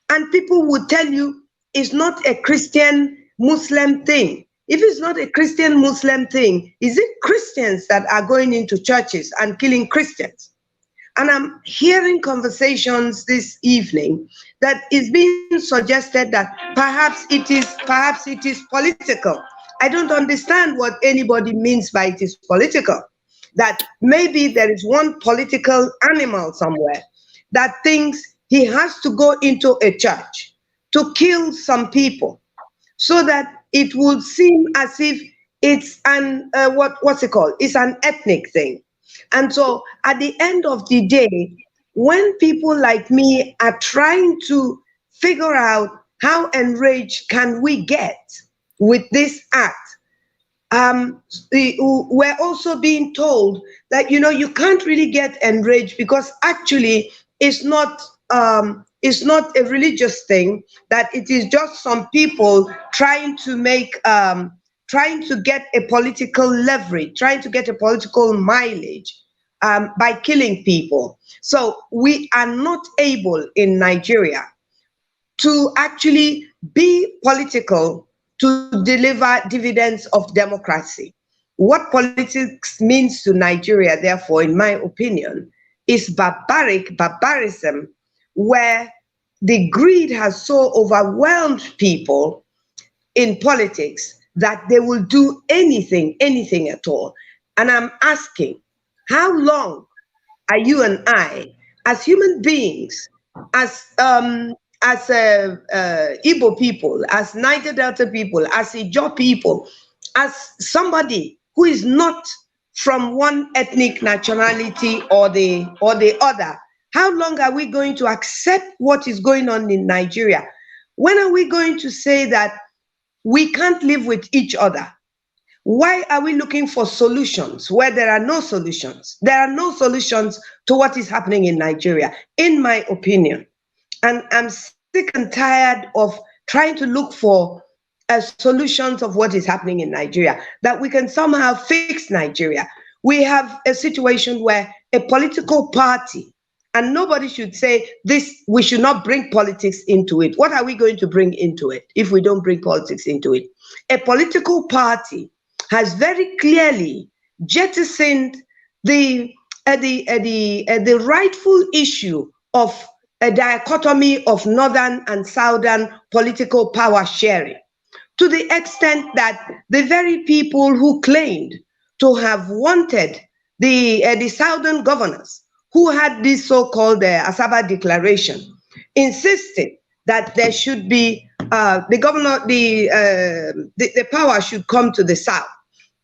And people would tell you it's not a Christian Muslim thing. If it's not a Christian Muslim thing, is it Christians that are going into churches and killing Christians? And I'm hearing conversations this evening that is being suggested that perhaps it is political. I don't understand what anybody means by it is political. That maybe there is one political animal somewhere that thinks he has to go into a church to kill some people so that it would seem as if it's an what's it called? It's an ethnic thing. And so at the end of the day, when people like me are trying to figure out how enraged can we get with this act, we're also being told that, you know, you can't really get enraged because actually it's not a religious thing, that it is just some people trying to get a political leverage, trying to get a political mileage by killing people. So we are not able in Nigeria to actually be political to deliver dividends of democracy. What politics means to Nigeria, therefore, in my opinion, is barbarism, where the greed has so overwhelmed people in politics that they will do anything at all. And I'm asking, how long are you and I, as human beings, as Igbo people, as Niger Delta people, as Ijaw people, as somebody who is not from one ethnic nationality or the other, how long are we going to accept what is going on in Nigeria? When are we going to say that we can't live with each other? Why are we looking for solutions where there are no solutions? There are no solutions to what is happening in Nigeria, in my opinion. And I'm sick and tired of trying to look for solutions of what is happening in Nigeria, that we can somehow fix Nigeria. We have a situation where a political party, and nobody should say this, we should not bring politics into it. What are we going to bring into it if we don't bring politics into it? A political party has very clearly jettisoned the rightful issue of a dichotomy of northern and southern political power sharing, to the extent that the very people who claimed to have wanted the southern governors, who had this so-called Asaba Declaration, insisted that there should be the power should come to the south,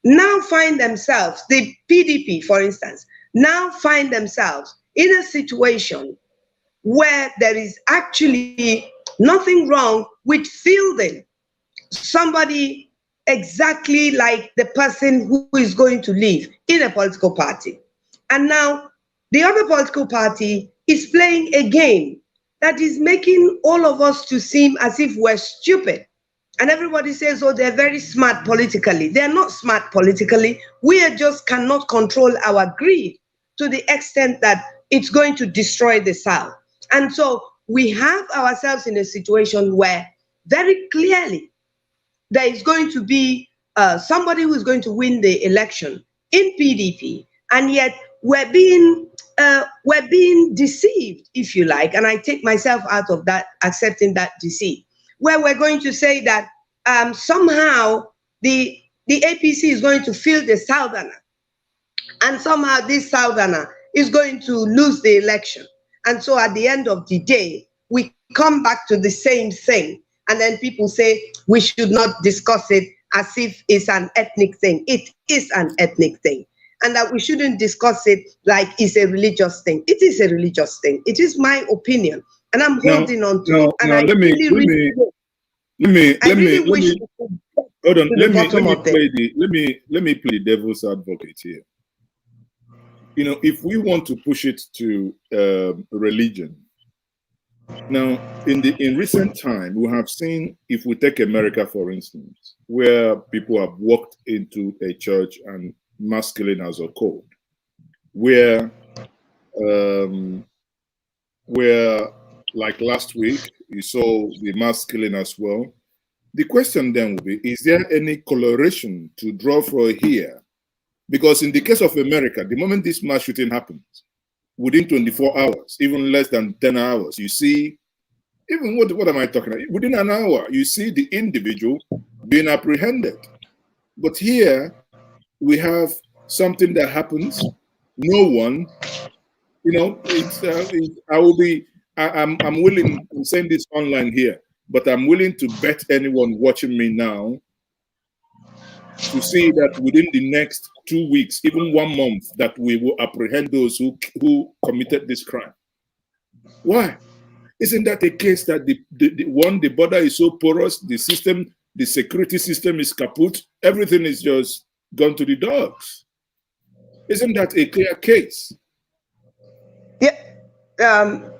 now find themselves, the PDP, for instance, now find themselves in a situation where there is actually nothing wrong with fielding somebody exactly like the person who is going to leave in a political party. And now The other political party is playing a game that is making all of us to seem as if we're stupid. And everybody says, oh, they're very smart politically. They're not smart politically. We just cannot control our greed to the extent that it's going to destroy the South. And so we have ourselves in a situation where very clearly there is going to be somebody who is going to win the election in PDP, and yet we're being deceived, if you like, and I take myself out of that, accepting that deceit, where we're going to say that somehow the APC is going to fill the Southerner, and somehow this Southerner is going to lose the election. And so at the end of the day, we come back to the same thing. And then people say we should not discuss it as if it's an ethnic thing. It is an ethnic thing. And that we shouldn't discuss it like it's a religious thing. It is a religious thing. It is my opinion. And I'm holding on to it. And let me play devil's advocate here. You know, if we want to push it to religion, now in recent time we have seen, if we take America for instance, where people have walked into a church and mass killing has occurred, where like last week you saw the mass killing as well. The question then will be, is there any correlation to draw for here? Because in the case of America, the moment this mass shooting happens, within 24 hours, even less than 10 hours, you see, even what am I talking about? Within an hour, you see the individual being apprehended. But here, we have something that happens, no one, you know, I'm willing to send this online here, but I'm willing to bet anyone watching me now to see that within the next 2 weeks, even 1 month, that we will apprehend those who committed this crime. Why? Isn't that a case that the border is so porous, the system, the security system is kaput, everything is just gone to the dogs? Isn't that a clear case? Yeah,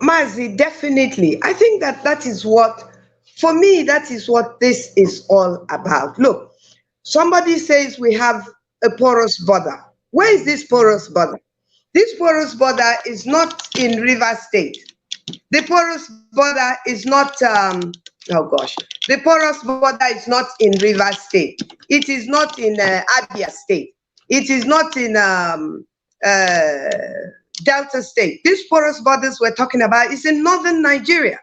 Mazi, definitely. I think that is what, for me, that is what this is all about. Look, somebody says we have a porous border. Where is this porous border? This porous border is not in River State. The porous border is not, the porous border is not in River State. It is not in Abia State. It is not in Delta State. These porous borders we're talking about is in northern Nigeria.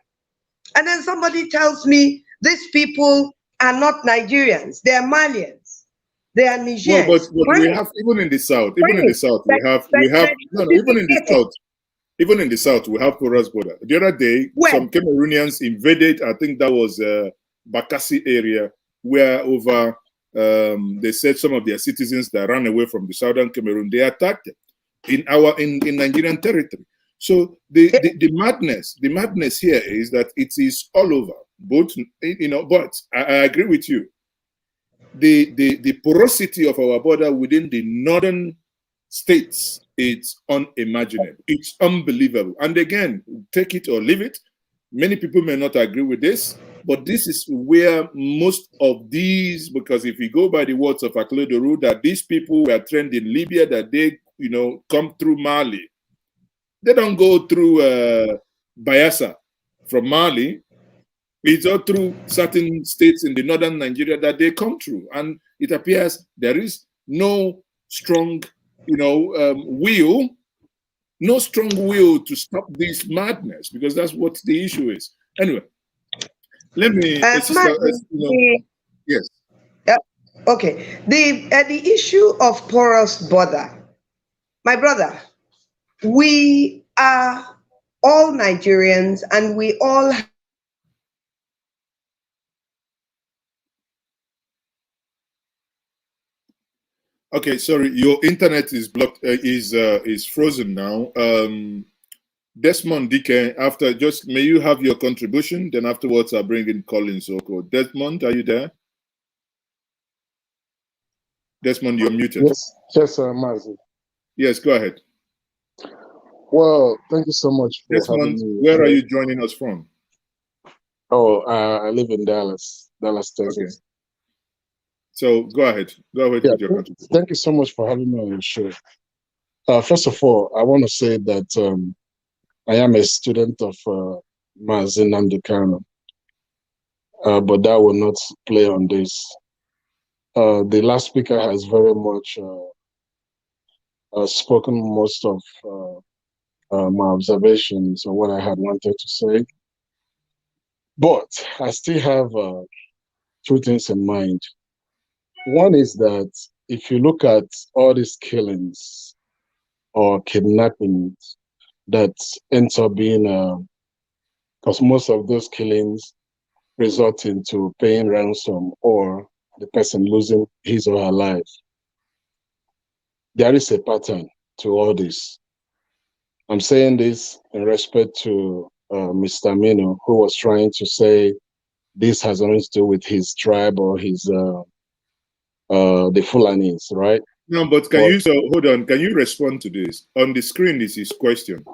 And then somebody tells me these people are not Nigerians, they are Malians. They are Nigerians. Well, but we have, even in the south, even in the south, we have porous border. The other day, some Cameroonians invaded, I think that was Bakassi area, where over, they said some of their citizens that ran away from the southern Cameroon, they attacked them in Nigerian territory. So the madness here is that it is all over, both, you know, but I agree with you. The porosity of our border within the northern states, it's unimaginable. It's unbelievable. And again, take it or leave it. Many people may not agree with this, but this is where most of these, because if you go by the words of Aklodoru, that these people were trained in Libya, that they, you know, come through Mali. They don't go through Bayelsa from Mali. It's all through certain states in the northern Nigeria that they come through. And it appears there is no strong, you know, no strong will to stop this madness, because that's what the issue is. Anyway, let me, yes. Okay, the issue of porous border, my brother, we are all Nigerians and we all Okay, sorry, your internet is blocked, is frozen now. Desmond DK, after, just may you have your contribution, then afterwards I'll bring in Colin Soko. Desmond, are you there? Desmond, you're muted. Yes, Mazi. Yes, go ahead. Well, thank you so much for having Desmond, me. where are you joining us from? Oh, I live in Dallas, Texas. Okay. So go ahead. Go ahead with your contribution. Thank you so much for having me on your show. First of all, I want to say that I am a student of Mazi Nnamdi Kanu, but that will not play on this. The last speaker has very much spoken most of my observations or what I had wanted to say. But I still have two things in mind. One is that if you look at all these killings or kidnappings that ends up being, because most of those killings result into paying ransom or the person losing his or her life. There is a pattern to all this. I'm saying this in respect to Mr. Mino, who was trying to say this has nothing to do with his tribe or his the Fulanis, right? No, but hold on, can you respond to this? On the screen is his question.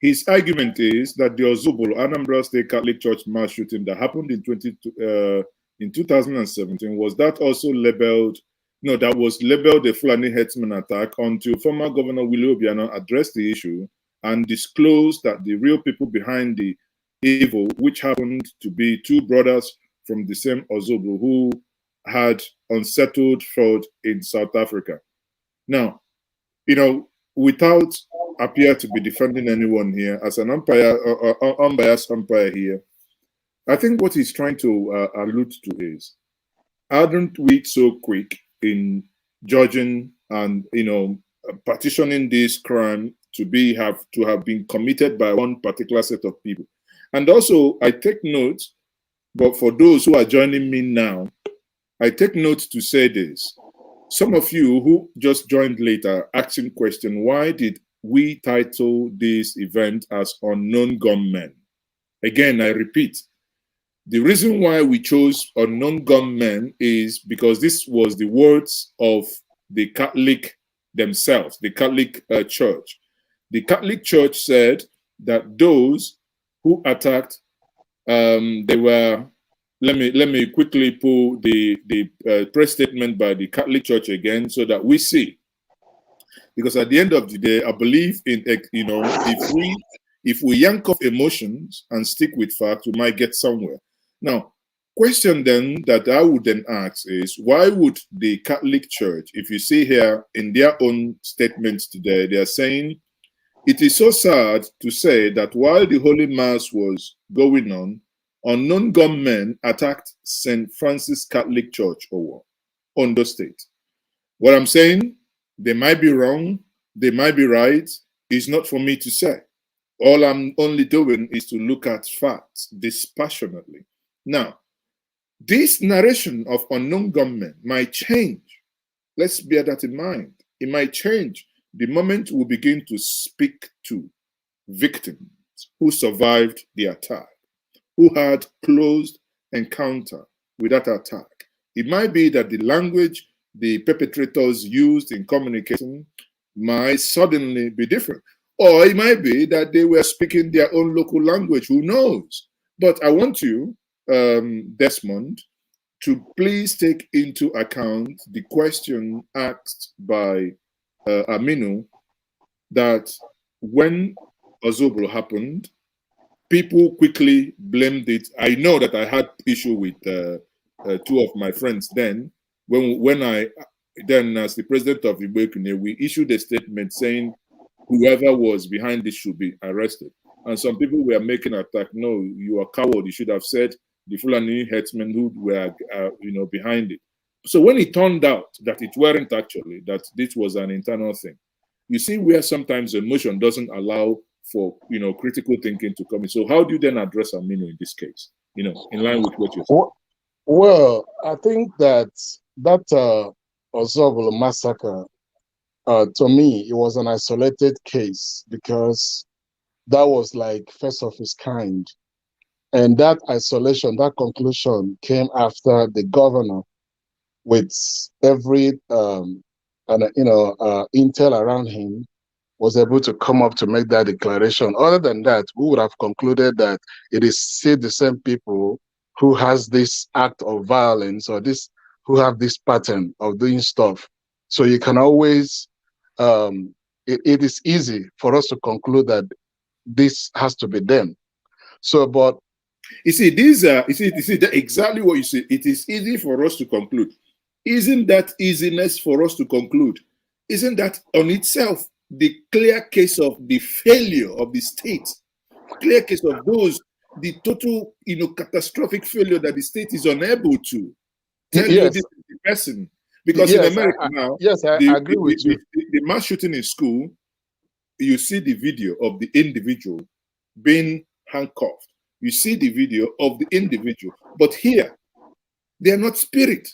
His argument is that the Ozubulu Anambra State Catholic Church mass shooting that happened in 2017 was that also labeled, no, that was labeled a Fulani herdsman attack until former Governor Willie Obiano addressed the issue and disclosed that the real people behind the evil, which happened to be two brothers from the same Ozubulu who had unsettled fraud in South Africa. Now, without appear to be defending anyone here, as an umpire, unbiased umpire here, I think what he's trying to allude to is, aren't we so quick in judging and partitioning this crime to have been committed by one particular set of people? And also, I take note, but for those who are joining me now, I take note to say this. Some of you who just joined later asking question, why did we title this event as Unknown Gunmen? Again, I repeat, the reason why we chose Unknown Gunmen is because this was the words of the Catholic themselves, the Catholic Church. The Catholic Church said that those who attacked, they were. Let me quickly pull the press statement by the Catholic Church again, so that we see. Because at the end of the day, I believe in if we yank off emotions and stick with facts, we might get somewhere. Now, question then that I would then ask is, why would the Catholic Church, if you see here in their own statements today, they are saying it is so sad to say that while the Holy Mass was going on, unknown gunmen attacked St. Francis Catholic Church, Ondo State. What I'm saying, they might be wrong, they might be right, it's not for me to say. All I'm only doing is to look at facts dispassionately. Now, this narration of unknown gunmen might change. Let's bear that in mind. It might change the moment we begin to speak to victims who survived the attack, who had close encounter with that attack. It might be that the language the perpetrators used in communicating might suddenly be different. Or it might be that they were speaking their own local language, who knows? But I want you, Desmond, to please take into account the question asked by Aminu, that when Ozubulu happened, people quickly blamed it. I know that I had issue with two of my friends then. When I then, as the president of Igbo, we issued a statement saying whoever was behind this should be arrested. And some people were making an attack. No, you are coward. You should have said the Fulani herdsmen who were, behind it. So when it turned out that it weren't actually, that this was an internal thing, you see where sometimes emotion doesn't allow for critical thinking to come in. So how do you then address Aminu in this case? In line with what you're saying. Well, I think that Ozubulu massacre, to me, it was an isolated case because that was like first of its kind. And that isolation, that conclusion came after the governor, with every intel around him, was able to come up to make that declaration. Other than that, we would have concluded that it is still the same people who has this act of violence or who have this pattern of doing stuff. So you can always, it is easy for us to conclude that this has to be them. So, but you see, exactly what you say. It is easy for us to conclude. Isn't that easiness for us to conclude? Isn't that on itself the clear case of the failure of the state? Clear case of the total, catastrophic failure that the state is unable to tell you this is the person. Because in America now, I agree with you. The mass shooting in school, you see the video of the individual being handcuffed. You see the video of the individual. But here, they are not spirit.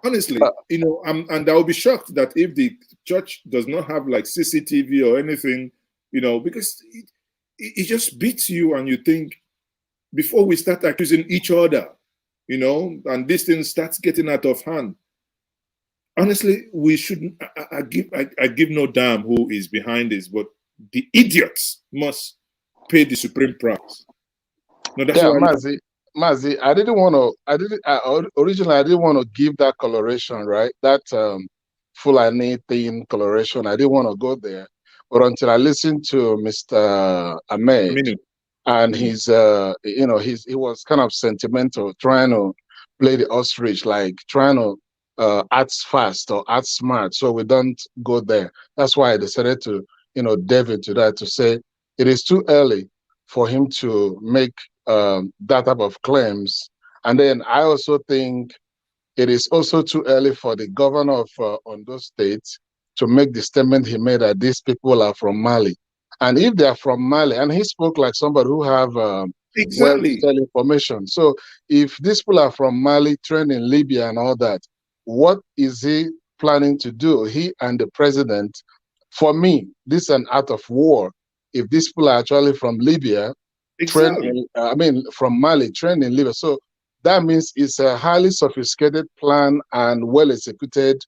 Honestly, and I will be shocked that if the church does not have like CCTV or anything, because it just beats you and you think, before we start accusing each other, and this thing starts getting out of hand. Honestly, we shouldn't. I give no damn who is behind this, but the idiots must pay the supreme price. No, that's Mazi, originally I didn't want to give that coloration, right? That Fulani thing coloration. I didn't want to go there, but until I listened to Mr. Ahmed, and he was kind of sentimental, trying to play the ostrich, like trying to act fast or act smart, so we don't go there. That's why I decided to, delve into that, to say it is too early for him to make that type of claims. And then I also think it is also too early for the governor of Ondo State to make the statement he made that these people are from Mali. And if they are from Mali, and he spoke like somebody who have well-detailed information. So if these people are from Mali, trained in Libya and all that, what is he planning to do, he and the president? For me, this is an act of war. If these people are actually from Libya, from Mali, trained in Libya. So that means it's a highly sophisticated plan and well-executed,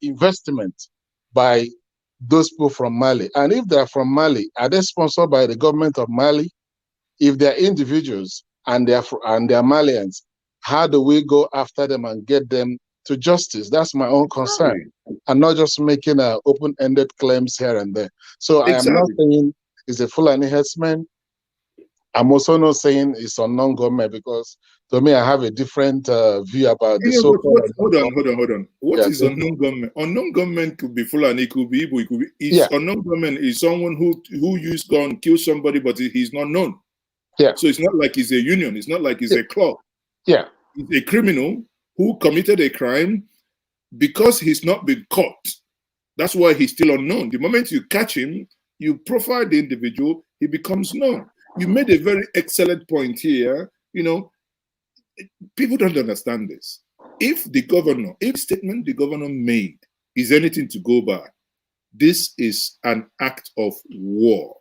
investment by those people from Mali. And if they're from Mali, are they sponsored by the government of Mali? If they're individuals and they're Malians, how do we go after them and get them to justice? That's my own concern. I'm not just making open-ended claims here and there. So I am not saying it's a Fulani herdsman. I'm also not saying it's unknown government, because to me, I have a different view about the so-called. Hold on. What is unknown government? Unknown government could be Fulani, it could be Igbo, it could be. Unknown government is someone who used gun, kill somebody, but he's not known. Yeah. So it's not like he's a union. It's not like he's a club. Yeah. He's a criminal who committed a crime because he's not been caught. That's why he's still unknown. The moment you catch him, you profile the individual, he becomes known. You made a very excellent point here. People don't understand this. If the statement the governor made is anything to go by, this is an act of war.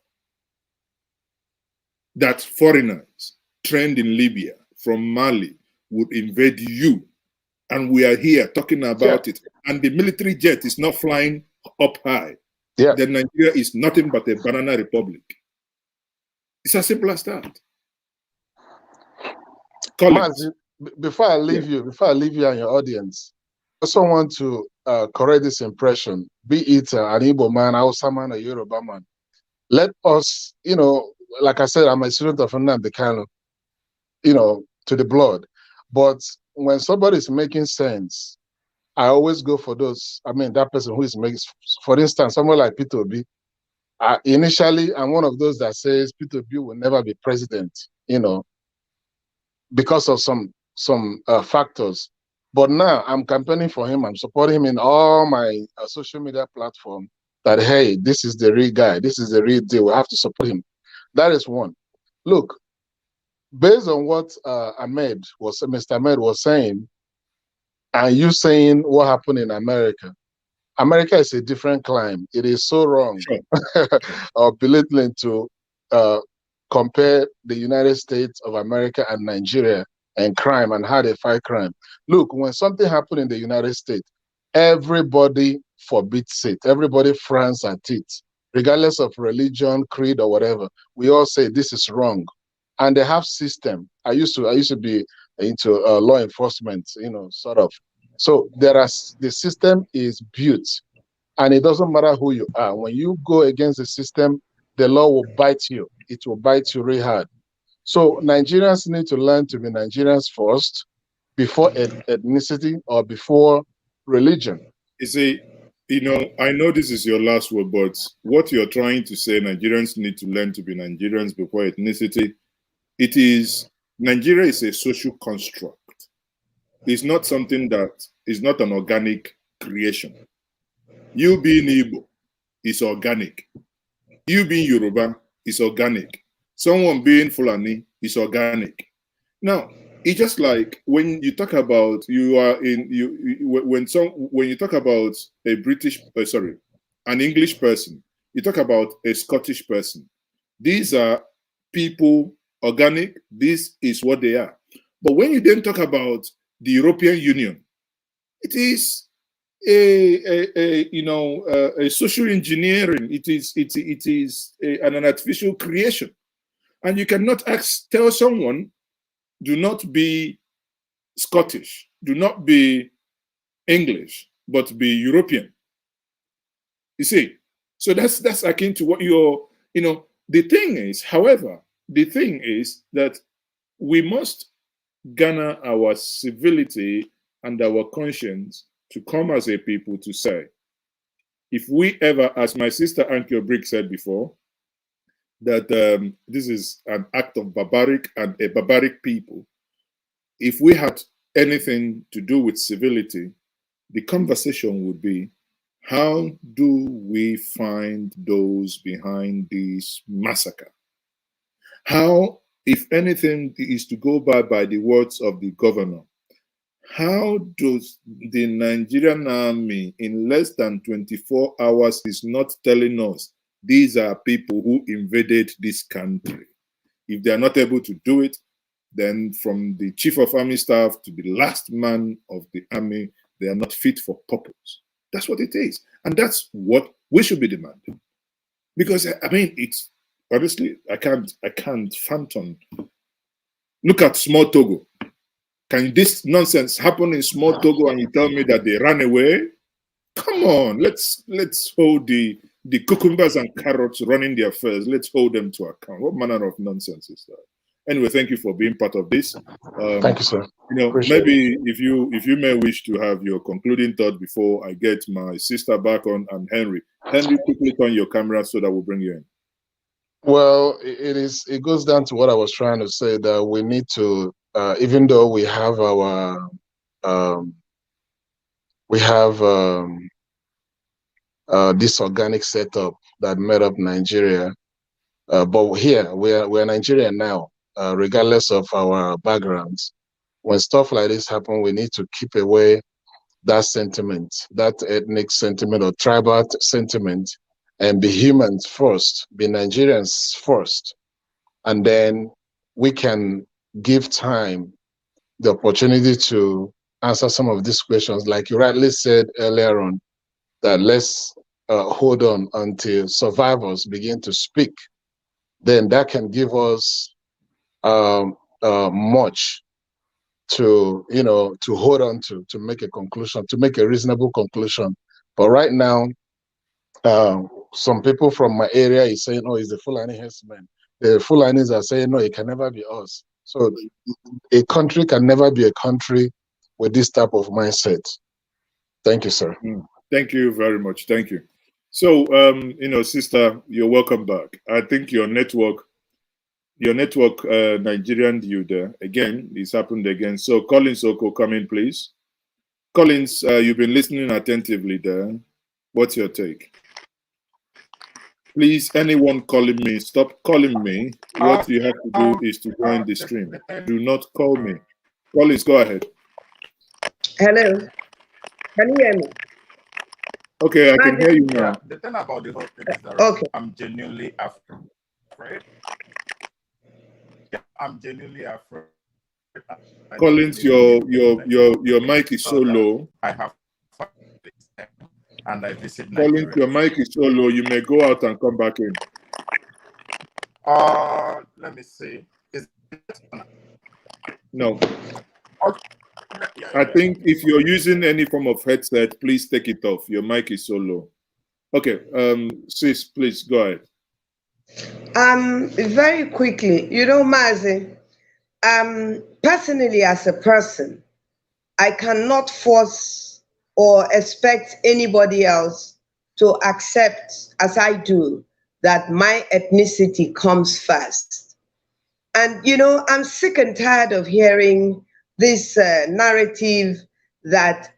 That foreigners trained in Libya from Mali would invade you. And we are here talking about it. And the military jet is not flying up high. Yeah. Then Nigeria is nothing but a banana republic. It's as simple as that. Mazi, before I leave you and your audience, I also want to correct this impression, be it an Igbo man, Hausa man, or Yoruba man. Let us, like I said, I'm a student of Nnamdi Kanu, to the blood. But when somebody is making sense, I always go for those. That person who is making, for instance, someone like Peter Obi. Initially, I'm one of those that says Peter Obi will never be president, because of some factors. But now I'm campaigning for him. I'm supporting him in all my social media platforms. That, hey, this is the real guy. This is the real deal. We have to support him. That is one. Look, based on what Mr. Ahmed was saying, and you saying what happened in America. America is a different climb. It is so wrong or belittling to compare the United States of America and Nigeria and crime and how they fight crime. Look, when something happened in the United States, everybody forbids it. Everybody frowns at it, regardless of religion, creed, or whatever. We all say this is wrong, and they have system. I used to be into law enforcement, sort of. So the system is built, and it doesn't matter who you are. When you go against the system, the law will bite you. It will bite you really hard. So Nigerians need to learn to be Nigerians first, before ethnicity or before religion. You see, I know this is your last word, but what you're trying to say, Nigerians need to learn to be Nigerians before ethnicity. Nigeria is a social construct. It's not something that is not an organic creation. You being Igbo is organic. You being Yoruba is organic. Someone being Fulani is organic. Now, it's just like when you talk about when you talk about an English person, you talk about a Scottish person. These are people, organic. This is what they are. But when you then talk about the European Union, it is a social engineering. It is an artificial creation, and you cannot tell someone, do not be Scottish, do not be English, but be European. You see, so that's akin to what the thing is, however, the thing is that we must garner our civility and our conscience to come as a people to say, if we ever, as my sister Anki Obrick said before, that this is an act of barbaric and a barbaric people. If we had anything to do with civility, the conversation would be, how do we find those behind this massacre? How, if anything is to go by the words of the governor, how does the Nigerian army in less than 24 hours is not telling us these are people who invaded this country? If they are not able to do it, then from the chief of army staff to the last man of the army, they are not fit for purpose. That's what it is. And that's what we should be demanding. Because, I mean, it's, honestly, I can't phantom. Look at small Togo. Can this nonsense happen in small Togo and you tell me that they ran away? Come on, let's hold the cucumbers and carrots running their affairs. Let's hold them to account. What manner of nonsense is that? Anyway, thank you for being part of this. Thank you, sir. Appreciate maybe if you may wish to have your concluding thought before I get my sister back on, and Henry. Henry, quickly turn your camera so that we'll bring you in. Well, it goes down to what I was trying to say, that we need to, even though we have our this organic setup that made up Nigeria, but here we're Nigerian now, regardless of our backgrounds. When stuff like this happen, we need to keep away that sentiment, that ethnic sentiment or tribal sentiment, and be humans first, be Nigerians first. And then we can give time the opportunity to answer some of these questions. Like you rightly said earlier on, that let's hold on until survivors begin to speak. Then that can give us much to hold on to make a conclusion, to make a reasonable conclusion. But right now, some people from my area is saying, oh, it's the Fulani herdsmen. The Fulanis are saying, no, it can never be us. So a country can never be a country with this type of mindset. Thank you, sir. Thank you very much. Thank you. So, sister, you're welcome back. I think your network Nigerian you there again. It's happened again. So Collins Oko, come in, please. Collins, you've been listening attentively there. What's your take? Please, anyone calling me, stop calling me. What you have to do is to join the stream. Do not call me. Collins, go ahead. Hello. Can you hear me? Okay, I can hear you now. The thing about the whole thing is that I'm genuinely afraid. I'm genuinely afraid. Collins, your mic is so low. I have. and I visit Collins, Nigeria. your mic is so low. You may go out and come back in. Let me see. No. Okay. I think if you're using any form of headset, please take it off. Your mic is so low. Okay, sis, please go ahead. Very quickly, you know, Mazi, personally as a person, I cannot force or expect anybody else to accept, as I do, that my ethnicity comes first. And, you know, I'm sick and tired of hearing this narrative that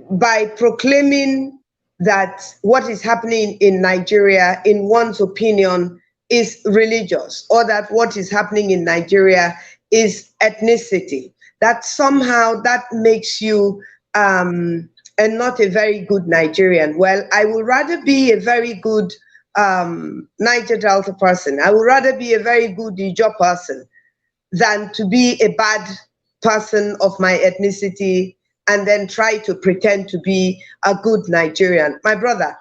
by proclaiming that what is happening in Nigeria, in one's opinion, is religious, or that what is happening in Nigeria is ethnicity, that somehow that makes you and not a very good Nigerian. Well, I would rather be a very good Niger Delta person. I would rather be a very good Igbo person than to be a bad person of my ethnicity and then try to pretend to be a good Nigerian. My brother,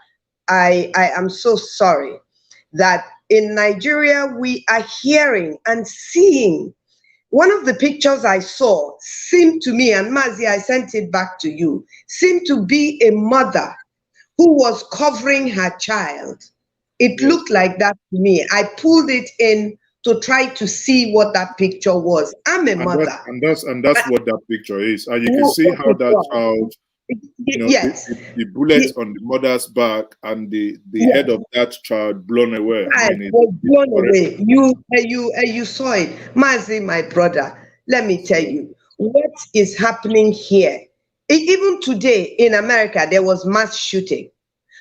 I am so sorry that in Nigeria we are hearing and seeing. One of the pictures I saw seemed to me, and Mazi, I sent it back to you, seemed to be a mother who was covering her child. It looked like that to me. I pulled it in to try to see what that picture was. I'm a mother. And that's what that picture is. And you can see how that child, you know, yes, the bullet on the mother's back and the head of that child blown away. I mean, was blown away. You saw it. Mazi, my brother, let me tell you, what is happening here, even today in America, there was mass shooting.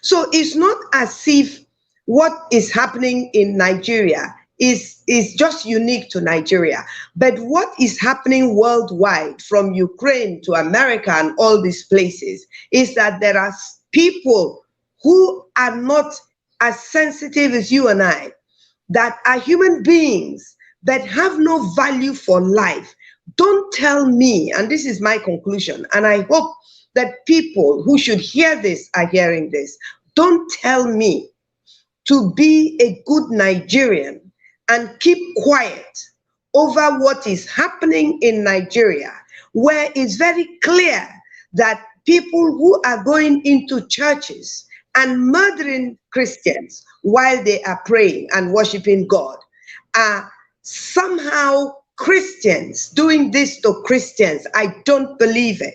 So it's not as if what is happening in Nigeria is just unique to Nigeria. But what is happening worldwide, from Ukraine to America and all these places, is that there are people who are not as sensitive as you and I, that are human beings that have no value for life. Don't tell me, and this is my conclusion, and I hope that people who should hear this are hearing this. Don't tell me to be a good Nigerian and keep quiet over what is happening in Nigeria, where it's very clear that people who are going into churches and murdering Christians while they are praying and worshiping God are somehow Christians doing this to Christians. I don't believe it.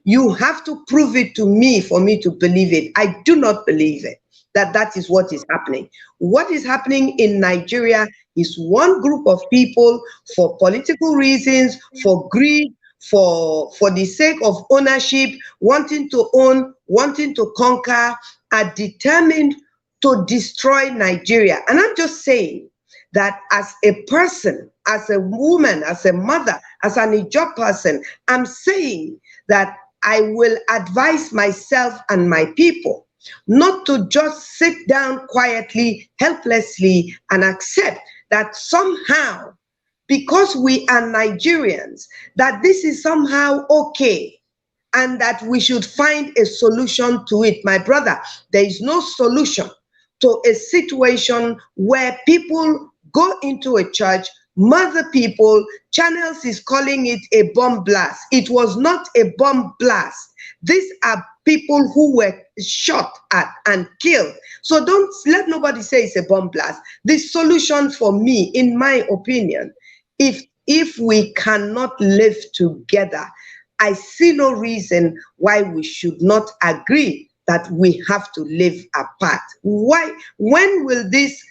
You have to prove it to me for me to believe it. I do not believe it, that is what is happening. What is happening in Nigeria is one group of people, for political reasons, for greed, for the sake of ownership, wanting to own, wanting to conquer, are determined to destroy Nigeria. And I'm just saying that as a person, as a woman, as a mother, as an Igbo person, I'm saying that I will advise myself and my people not to just sit down quietly, helplessly, and accept that somehow, because we are Nigerians, that this is somehow okay, and that we should find a solution to it. My brother, there is no solution to a situation where people go into a church, murder people. Channels is calling it a bomb blast. It was not a bomb blast. These are people who were shot at and killed. So don't let nobody say it's a bomb blast. The solution for me, in my opinion, if we cannot live together, I see no reason why we should not agree that we have to live apart. Why? When will this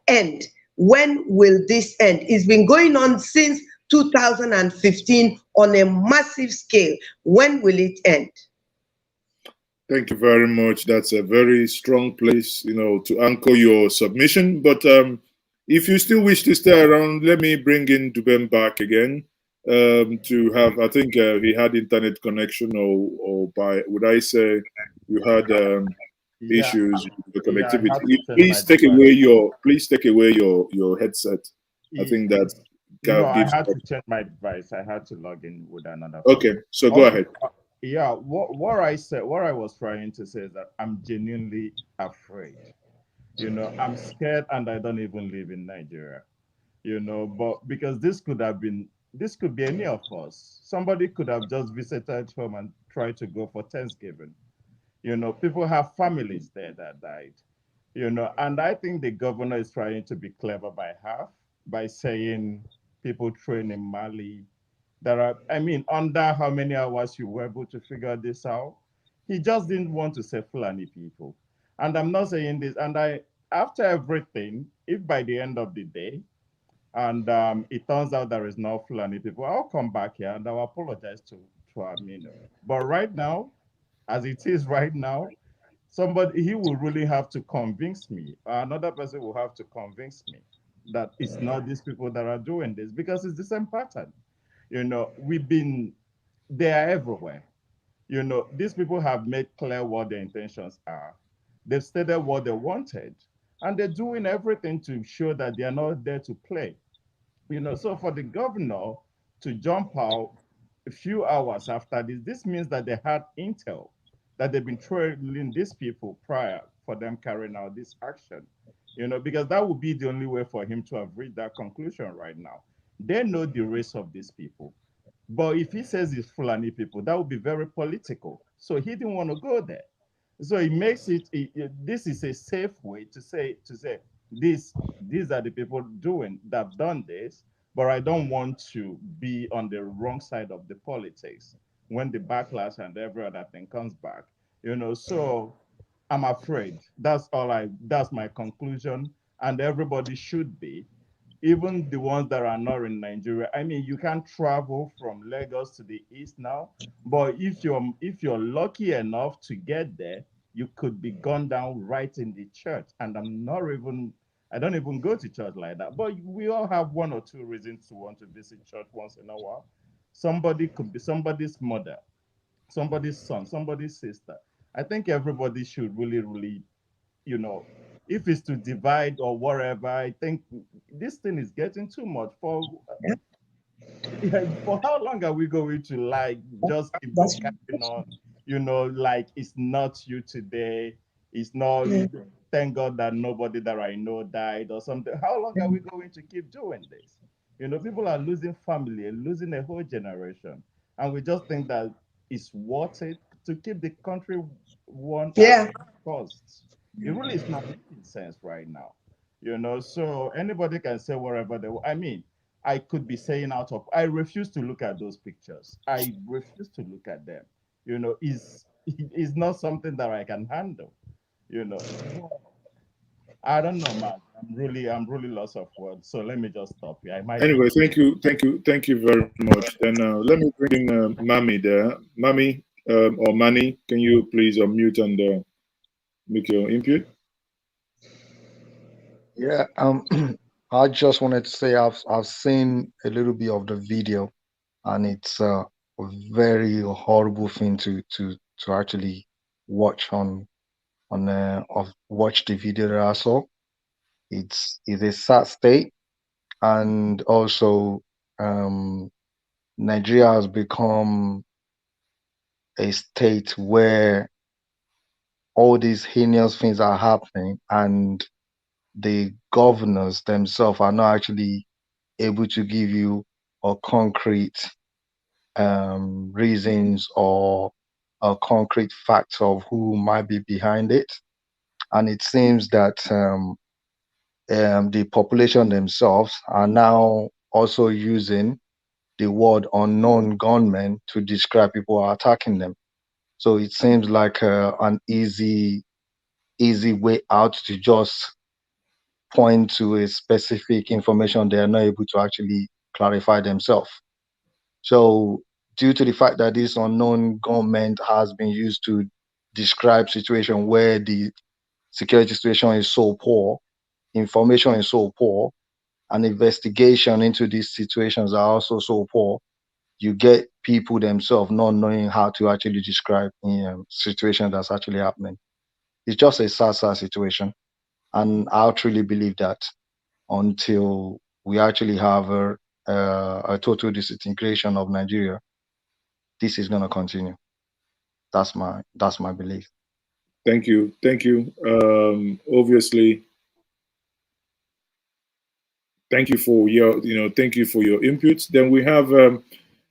end? When will this end? It's been going on since 2015 on a massive scale. When will it end? Thank you very much. That's a very strong place, you know, to anchor your submission. But if you still wish to stay around, let me bring in Dubem back again to have, I think he had internet connection, or by, would I say, you had issues with the connectivity. Please take away your headset. I think that I had to change my device. I had to log in with another phone. Okay, so go ahead. Yeah, what I said, what I was trying to say is that I'm genuinely afraid. I'm scared and I don't even live in Nigeria. But because this could be any of us. Somebody could have just visited home and tried to go for Thanksgiving. People have families there that died. And I think the governor is trying to be clever by half by saying people train in Mali. I mean, under how many hours you were able to figure this out? He just didn't want to say Fulani people. And I'm not saying this, after everything, if by the end of the day, and it turns out there is no Fulani people, I'll come back here and I'll apologize to Amino. But right now, as it is right now, he will really have to convince me. Another person will have to convince me that it's not these people that are doing this, because it's the same pattern. They are everywhere. These people have made clear what their intentions are. They've stated what they wanted, and they're doing everything to show that they are not there to play. So for the governor to jump out a few hours after this means that they had intel, that they've been trailing these people prior for them carrying out this action. Because that would be the only way for him to have reached that conclusion right now. They know the race of these people. But if he says it's Fulani people, that would be very political. So he didn't want to go there. So it makes this is a safe way to say these are the people that have done this, but I don't want to be on the wrong side of the politics when the backlash and every other thing comes back. So I'm afraid. That's my conclusion, and everybody should be, even the ones that are not in Nigeria. I mean, you can't travel from Lagos to the east now, but if you're lucky enough to get there, you could be gunned down right in the church. And I don't even go to church like that. But we all have one or two reasons to want to visit church once in a while. Somebody could be somebody's mother, somebody's son, somebody's sister. I think everybody should really, really, if it's to divide or whatever, I think this thing is getting too much. For how long are we going to just keep carrying on? Like it's not you today. It's not. Thank God that nobody that I know died or something. How long are we going to keep doing this? People are losing family, losing a whole generation, and we just think that it's worth it to keep the country one at cost. It really is not making sense right now. So anybody can say whatever they want. I mean, I could be saying I refuse to look at those pictures. I refuse to look at them. Is not something that I can handle. I don't know, man. I'm really lost of words. So let me just stop here. Anyway, thank you very much. And let me bring in Mami there. Mami or Mani, can you please unmute and make your input? Yeah, I just wanted to say I've seen a little bit of the video, and it's a very horrible thing to actually watch watch the video that I saw. It's a sad state, and also Nigeria has become a state where all these heinous things are happening, and the governors themselves are not actually able to give you a concrete reasons or a concrete facts of who might be behind it. And it seems that the population themselves are now also using the word unknown gunmen to describe people who are attacking them. So it seems like an easy way out to just point to a specific information they are not able to actually clarify themselves. So due to the fact that this unknown government has been used to describe situation where the security situation is so poor, information is so poor, and investigation into these situations are also so poor, you get people themselves not knowing how to actually describe situation that's actually happening. It's just a sad situation. And I truly believe that until we actually have a total disintegration of Nigeria, this is going to continue. That's my belief. Thank you. Obviously, thank you for your input. Then we have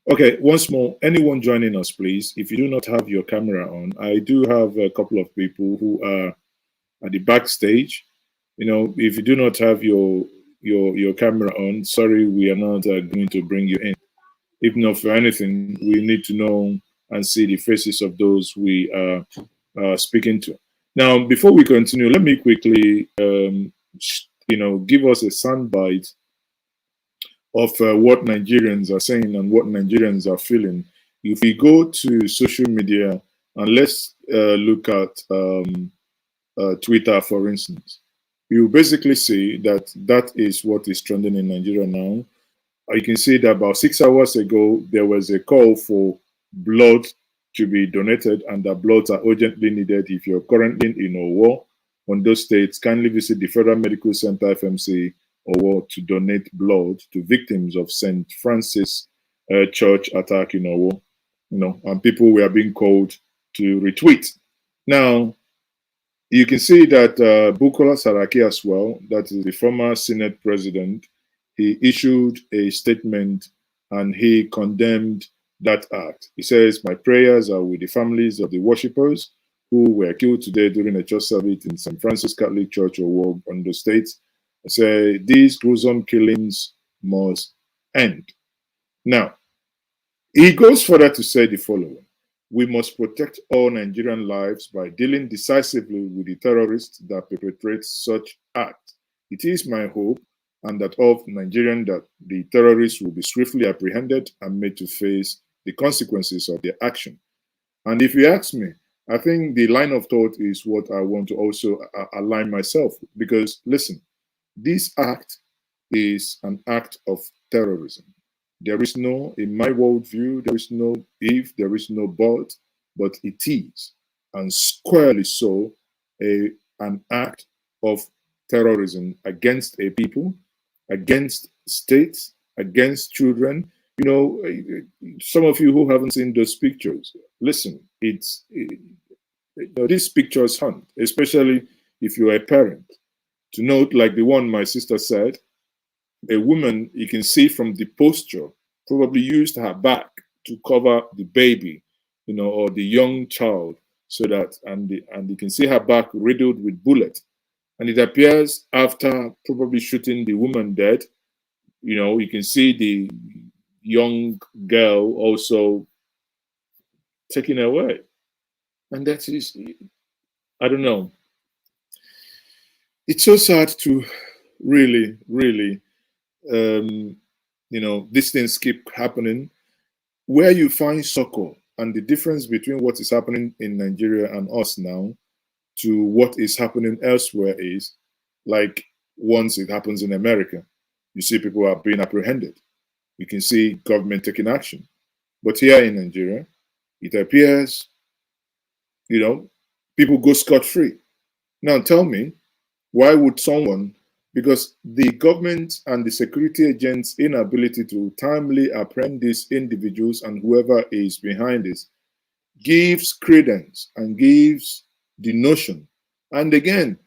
okay, once more, anyone joining us, please, if you do not have your camera on, I do have a couple of people who are at the backstage. If you do not have your camera on, sorry, we are not going to bring you in. If not for anything, we need to know and see the faces of those we are speaking to. Now, before we continue, let me quickly, give us a soundbite of what Nigerians are saying and what Nigerians are feeling. If we go to social media and let's look at Twitter, for instance, you basically see that is what is trending in Nigeria now. You can see that about 6 hours ago, there was a call for blood to be donated, and that bloods are urgently needed. If you're currently in Owo, on those states, kindly visit the Federal Medical Center, FMC, Owo, to donate blood to victims of St. Francis Church attack in Owo. And people were being called to retweet. Now, you can see that Bukola Saraki as well, that is the former Senate president, he issued a statement and he condemned that act. He says, "My prayers are with the families of the worshippers who were killed today during a church service in St. Francis Catholic Church or Ondo State. I say these gruesome killings must end." Now, he goes further to say the following: "We must protect all Nigerian lives by dealing decisively with the terrorists that perpetrate such acts. It is my hope and that of Nigerians that the terrorists will be swiftly apprehended and made to face the consequences of their action." And if you ask me, I think the line of thought is what I want to also align myself with. Because listen, this act is an act of terrorism. There is no, in my worldview, there is no if, there is no but it is, and squarely so, an act of terrorism against a people, against states, against children. Some of you who haven't seen those pictures, listen, these pictures hunt, especially if you're a parent. To note, like the one my sister said, a woman, you can see from the posture, probably used her back to cover the baby, or the young child, so that, and you can see her back riddled with bullets. And it appears after probably shooting the woman dead, you can see the young girl also taken away. And that is, I don't know. It's so sad to really, these things keep happening. Where you find succor and the difference between what is happening in Nigeria and us now to what is happening elsewhere is, like, once it happens in America, you see people are being apprehended. You can see government taking action. But here in Nigeria, it appears, people go scot-free. Now tell me, why would someone, because the government and the security agents' inability to timely apprehend these individuals and whoever is behind this gives credence and gives the notion. And again,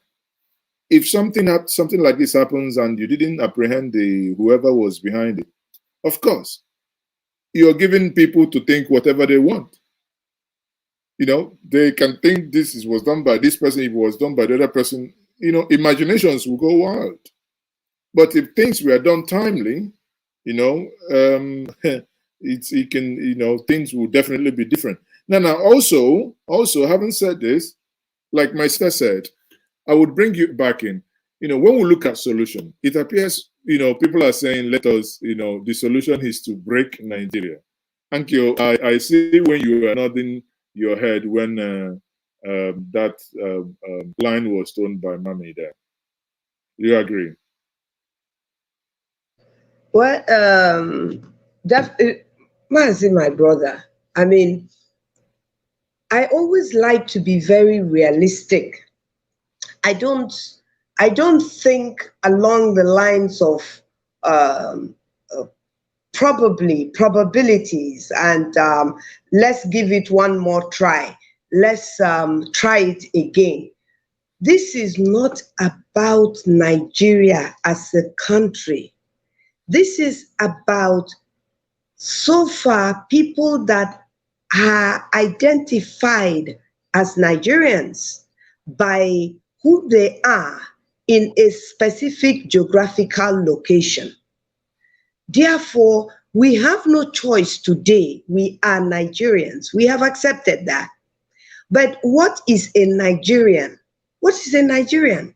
if something like this happens and you didn't apprehend whoever was behind it, of course, you're giving people to think whatever they want. They can think was done by this person, if it was done by the other person, imaginations will go wild. But if things were done timely, things will definitely be different. Now, also, having said this, like my sister said, I would bring you back in. When we look at solution, it appears, people are saying, let us, the solution is to break Nigeria. Thank you. I see when you were nodding your head when that line was thrown by Mami there. Do you agree? Well, Mazi, my brother, I mean, I always like to be very realistic. I don't think along the lines of probabilities and let's give it one more try. let's try it again. This is not about Nigeria as a country. This is about, so far, people that are identified as Nigerians by who they are in a specific geographical location. Therefore, we have no choice today. We are Nigerians. We have accepted that. But what is a Nigerian? What is a Nigerian?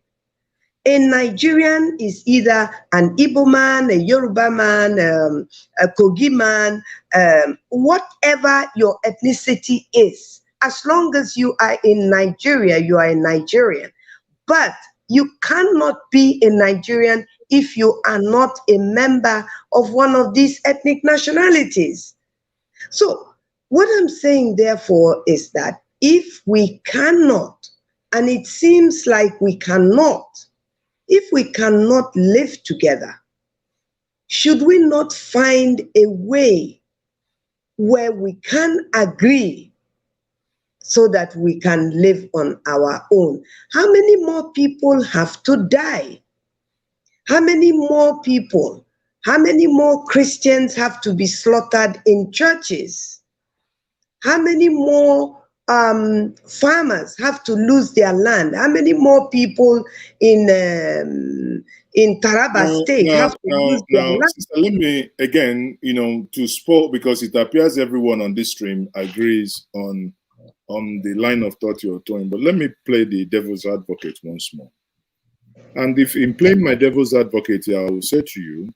A Nigerian is either an Igbo man, a Yoruba man, a Kogi man, whatever your ethnicity is. As long as you are in Nigeria, you are a Nigerian. But you cannot be a Nigerian if you are not a member of one of these ethnic nationalities. So what I'm saying, therefore, is that if we cannot, and it seems like we cannot, if we cannot live together, should we not find a way where we can agree so that we can live on our own? How many more people have to die? How many more people, how many more Christians have to be slaughtered in churches? How many more farmers have to lose their land? How many more people in Taraba State have to lose their land? Sister, let me again, to spoil, because it appears everyone on this stream agrees on the line of thought you're throwing. But let me play the devil's advocate once more. And if in playing my devil's advocate here, I will say to you,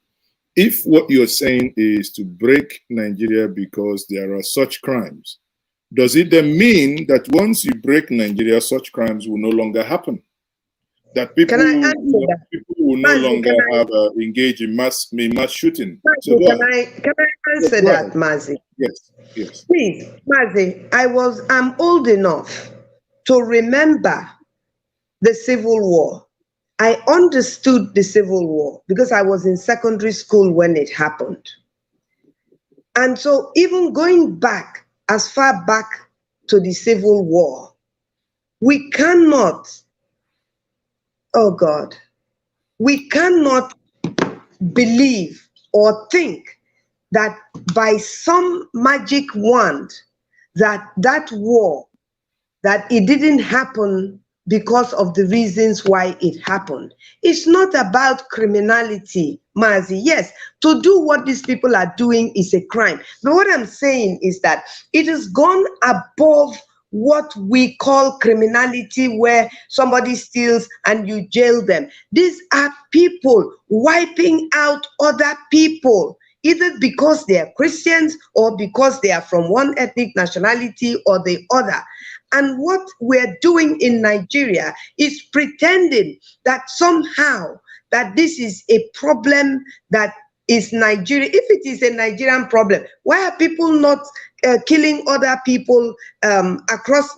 if what you're saying is to break Nigeria because there are such crimes, does it then mean that once you break Nigeria, such crimes will no longer happen? That people, people will no longer have engage in mass shooting. So can I answer that, Mazi? Yes, yes. Please, Mazi, I'm old enough to remember the Civil War. I understood the Civil War because I was in secondary school when it happened. And so even going back as far back to the Civil War, we cannot, oh God, we cannot believe or think that by some magic wand that war, that it didn't happen because of the reasons why it happened. It's not about criminality, Mazi. Yes, to do what these people are doing is a crime. But what I'm saying is that it has gone above what we call criminality, where somebody steals and you jail them. These are people wiping out other people, either because they are Christians or because they are from one ethnic nationality or the other. And what we're doing in Nigeria is pretending that somehow that this is a problem that is Nigeria. If it is a Nigerian problem, why are people not killing other people across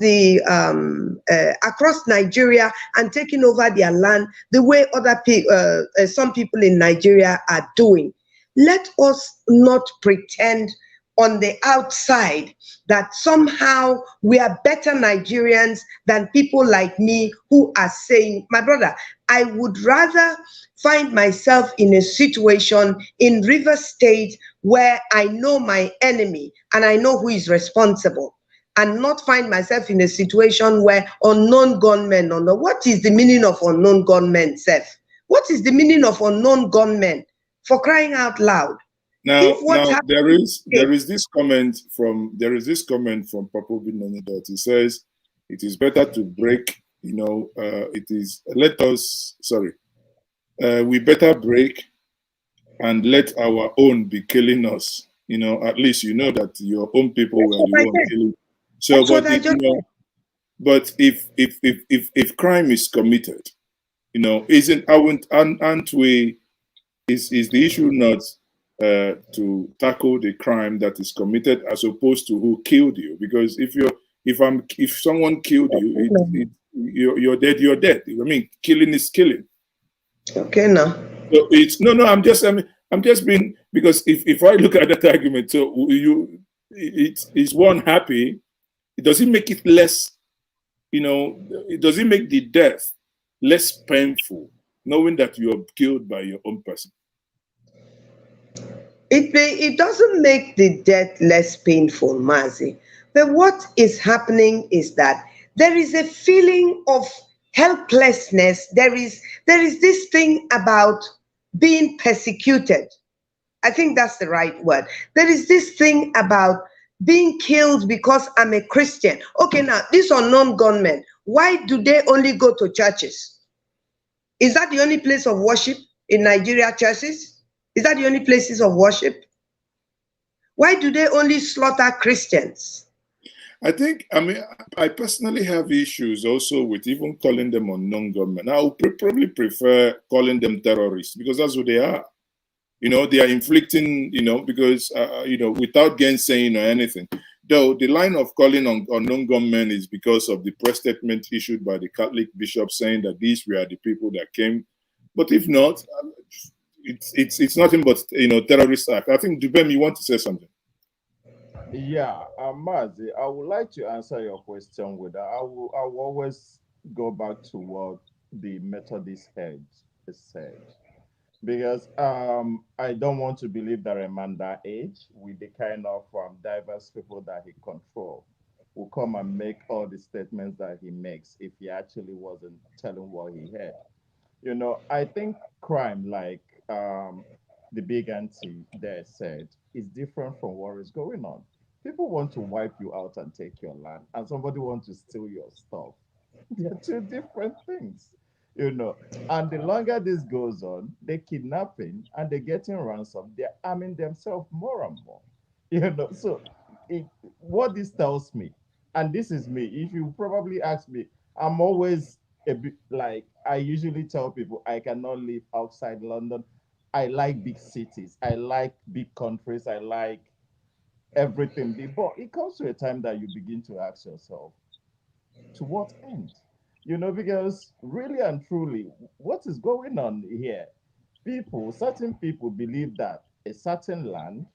Nigeria and taking over their land the way other people, some people in Nigeria are doing? Let us not pretend on the outside that somehow we are better Nigerians than people like me who are saying, my brother, I would rather find myself in a situation in River State where I know my enemy and I know who is responsible, and not find myself in a situation where unknown gunmen, what is the meaning of unknown gunmen, Seth? What is the meaning of unknown gunmen, for crying out loud? Now there is this comment from Papa Binani that he says it is better to break, we better break and let our own be killing us. At least that your own people were the one killing. So, but if crime is committed, aren't we? Is the issue not to tackle the crime that is committed as opposed to who killed you? Because if someone killed you, you're dead. You're dead. I mean, killing is killing. Okay, now. So I'm just being, because if I look at that argument, so is one happy Does it make it less, does it make the death less painful, knowing that you are killed by your own person? It doesn't make the death less painful, Mazi. But what is happening is that there is a feeling of helplessness. There is this thing about being persecuted. I think that's the right word. There is this thing about being killed because I'm a Christian. Okay, now, these unknown gunmen, why do they only go to churches? Is that the only place of worship in Nigeria, churches? Is that the only places of worship? Why do they only slaughter Christians? I think, I personally have issues also with even calling them unknown gunmen. I would probably prefer calling them terrorists, because that's what they are. They are inflicting, because, without gainsaying or anything. Though the line of calling on unknown gunmen is because of the press statement issued by the Catholic bishop saying that these were the people that came. But if not, it's nothing but, terrorist act. I think, Dubem, you want to say something? Yeah, Mazi, I would like to answer your question with that. I will always go back to what the Methodist head said. Because I don't want to believe that a man that age, with the kind of diverse people that he controls, will come and make all the statements that he makes if he actually wasn't telling what he had. I think crime, like the big auntie there said, is different from what is going on. People want to wipe you out and take your land, and somebody wants to steal your stuff. They're two different things. And the longer this goes on, they're kidnapping and they're getting ransom, they're arming themselves more and more. So what this tells me, and this is me, if you probably ask me, I'm always a bit like, I usually tell people I cannot live outside London. I like big cities, I like big countries, I like everything big, but it comes to a time that you begin to ask yourself, to what end? Because really and truly, what is going on here? Certain people believe that a certain land,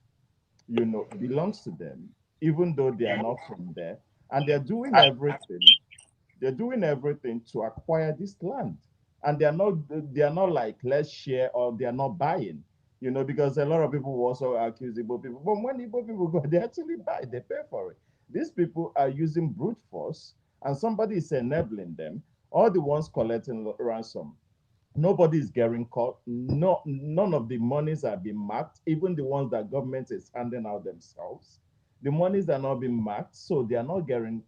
belongs to them, even though they are not from there, and they're doing everything. They're doing everything to acquire this land, and they are not like, let's share, or they are not buying. Because a lot of people will also accuse Igbo people, but when Igbo people go, they actually buy, they pay for it. These people are using brute force, and somebody is enabling them. All the ones collecting ransom, nobody is getting caught. None of the monies are being marked, even the ones that government is handing out themselves. The monies are not being marked, so they are not getting,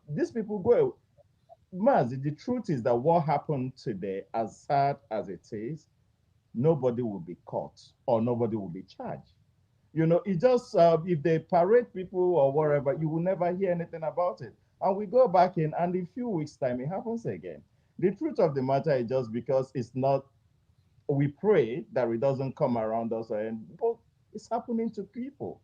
these people go. Mazi, the truth is that what happened today, as sad as it is, nobody will be caught or nobody will be charged. It just, if they parade people or whatever, you will never hear anything about it. And we go back in, and in a few weeks' time, it happens again. The truth of the matter is just because it's not, we pray that it doesn't come around us, but it's happening to people.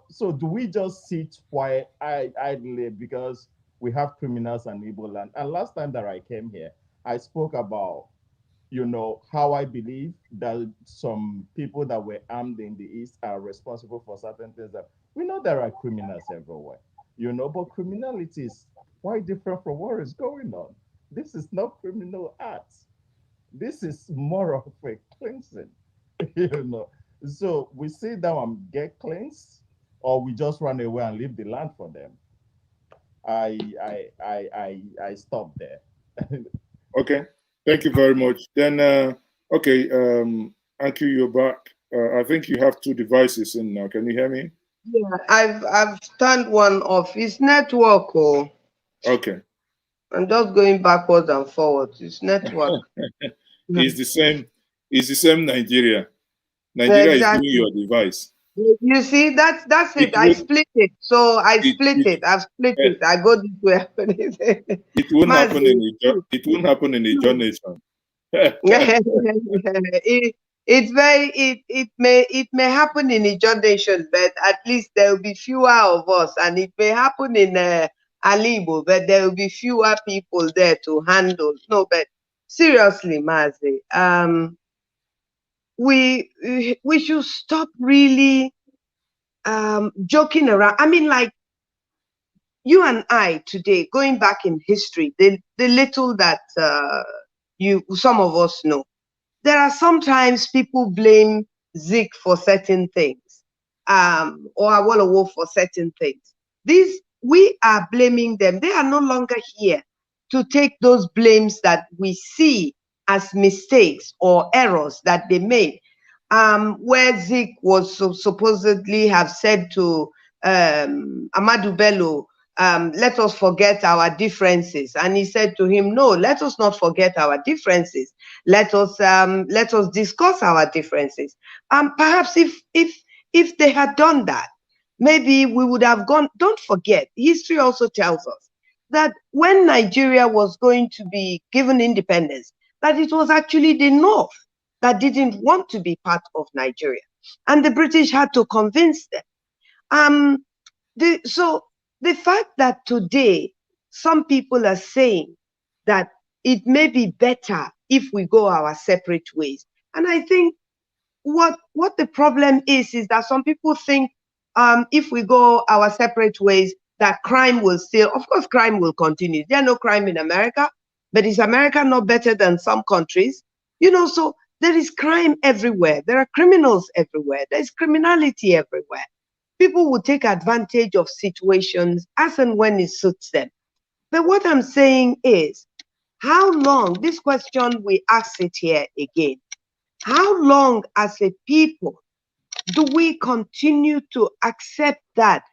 So do we just sit quiet, idly, because we have criminals and Igbo land? And last time that I came here, I spoke about how I believe that some people that were armed in the East are responsible for certain things. That we know there are criminals everywhere, but criminality is quite different from what is going on. This is not criminal acts. This is more of a cleansing, So we sit down and get cleansed, or we just run away and leave the land for them. I stop there. Okay. Thank you very much. Then, okay, Anki, you're back. I think you have two devices in now. Can you hear me? Yeah, I've turned one off. It's network. Oh. Okay. I'm just going backwards and forwards. It's network. It's the same. It's the same Nigeria. Nigeria Exactly. is doing your device. You see, that's it. I split it. So I split it. I've split it. I go this way. It won't happen in a, it won't happen in a nation. It may happen in Ijaw nation, but at least there will be fewer of us, and it may happen in Alibo, but there will be fewer people there to handle. No, but seriously, Mazi, we should stop really joking around. I mean, like, you and I today, going back in history, the little that some of us know, there are sometimes people blame Zik for certain things, or Awolowo for certain things. We are blaming them. They are no longer here to take those blames that we see as mistakes or errors that they made. Where Zik was supposedly have said to Amadu Bello, let us forget our differences. And he said to him, no, let us not forget our differences. Let us discuss our differences. Perhaps if they had done that, maybe we would have gone. Don't forget, history also tells us that when Nigeria was going to be given independence, that it was actually the North that didn't want to be part of Nigeria. And the British had to convince them. So the fact that today some people are saying that it may be better if we go our separate ways. And I think what the problem is that some people think if we go our separate ways, that crime will still, of course, crime will continue. There's no crime in America, but is America not better than some countries? You know, so there is crime everywhere. There are criminals everywhere. There's criminality everywhere. People will take advantage of situations as and when it suits them. But what I'm saying is, how long, this question we ask it here again, how long as a people do we continue to accept that?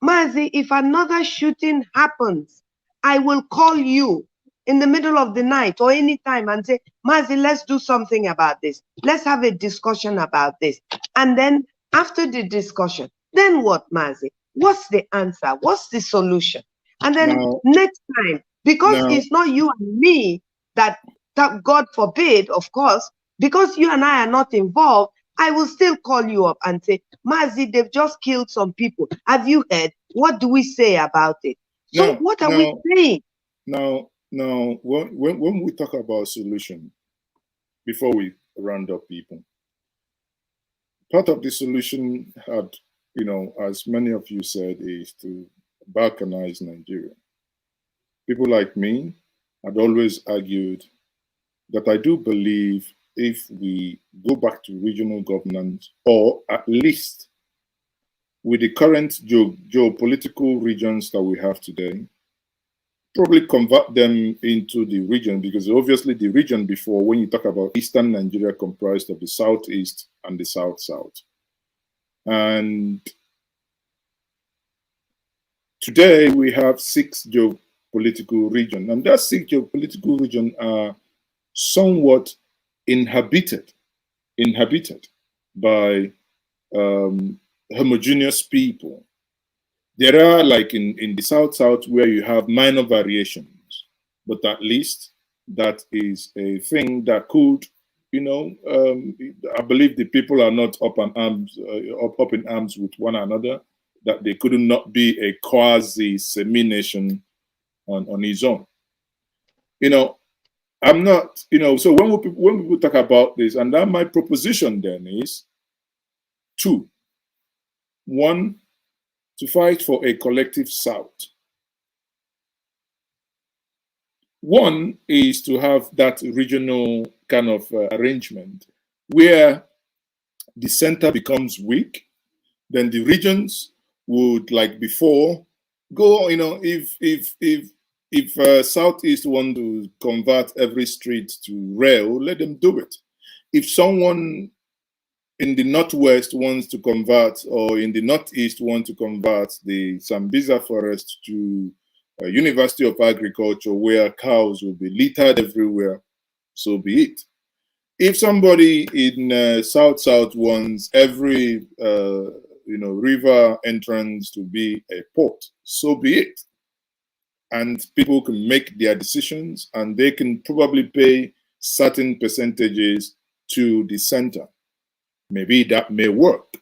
Mazi, if another shooting happens, I will call you in the middle of the night or anytime and say, Mazi, let's do something about this. Let's have a discussion about this. And then after the discussion, then what, Mazi? What's the answer? What's the solution? And then next time, because it's not you and me that God forbid, of course, because you and I are not involved, I will still call you up and say, Mazi, they've just killed some people. Have you heard? What do we say about it? So what are we saying? Now, when we talk about solution, before we round up people, part of the solution had, you know, as many of you said, is to balkanize Nigeria. People like me had always argued that I do believe if we go back to regional governance, or at least with the current geopolitical regions that we have today, probably convert them into the region, because obviously the region before, when you talk about Eastern Nigeria, comprised of the Southeast and the South-South. And today we have 6 geopolitical regions, and that 6 geopolitical regions are somewhat inhabited by homogeneous people. There are, like in the South-South, where you have minor variations, but at least that is a thing that could, you know, I believe the people are not up in arms with one another, that they could not be a quasi-semi-nation on its own. You know, I'm not, you know, so when people talk about this, and that my proposition then is 2. 1, to fight for a collective South. 1 is to have that regional kind of arrangement where the center becomes weak, then the regions would, like before, go, you know, if Southeast want to convert every street to rail, let them do it. If someone in the Northwest wants to convert, or in the Northeast want to convert the Sambisa forest to a University of Agriculture where cows will be littered everywhere, so be it. If somebody in South-South wants every you know, river entrance to be a port, so be it. And people can make their decisions, and they can probably pay certain percentages to the center. Maybe that may work.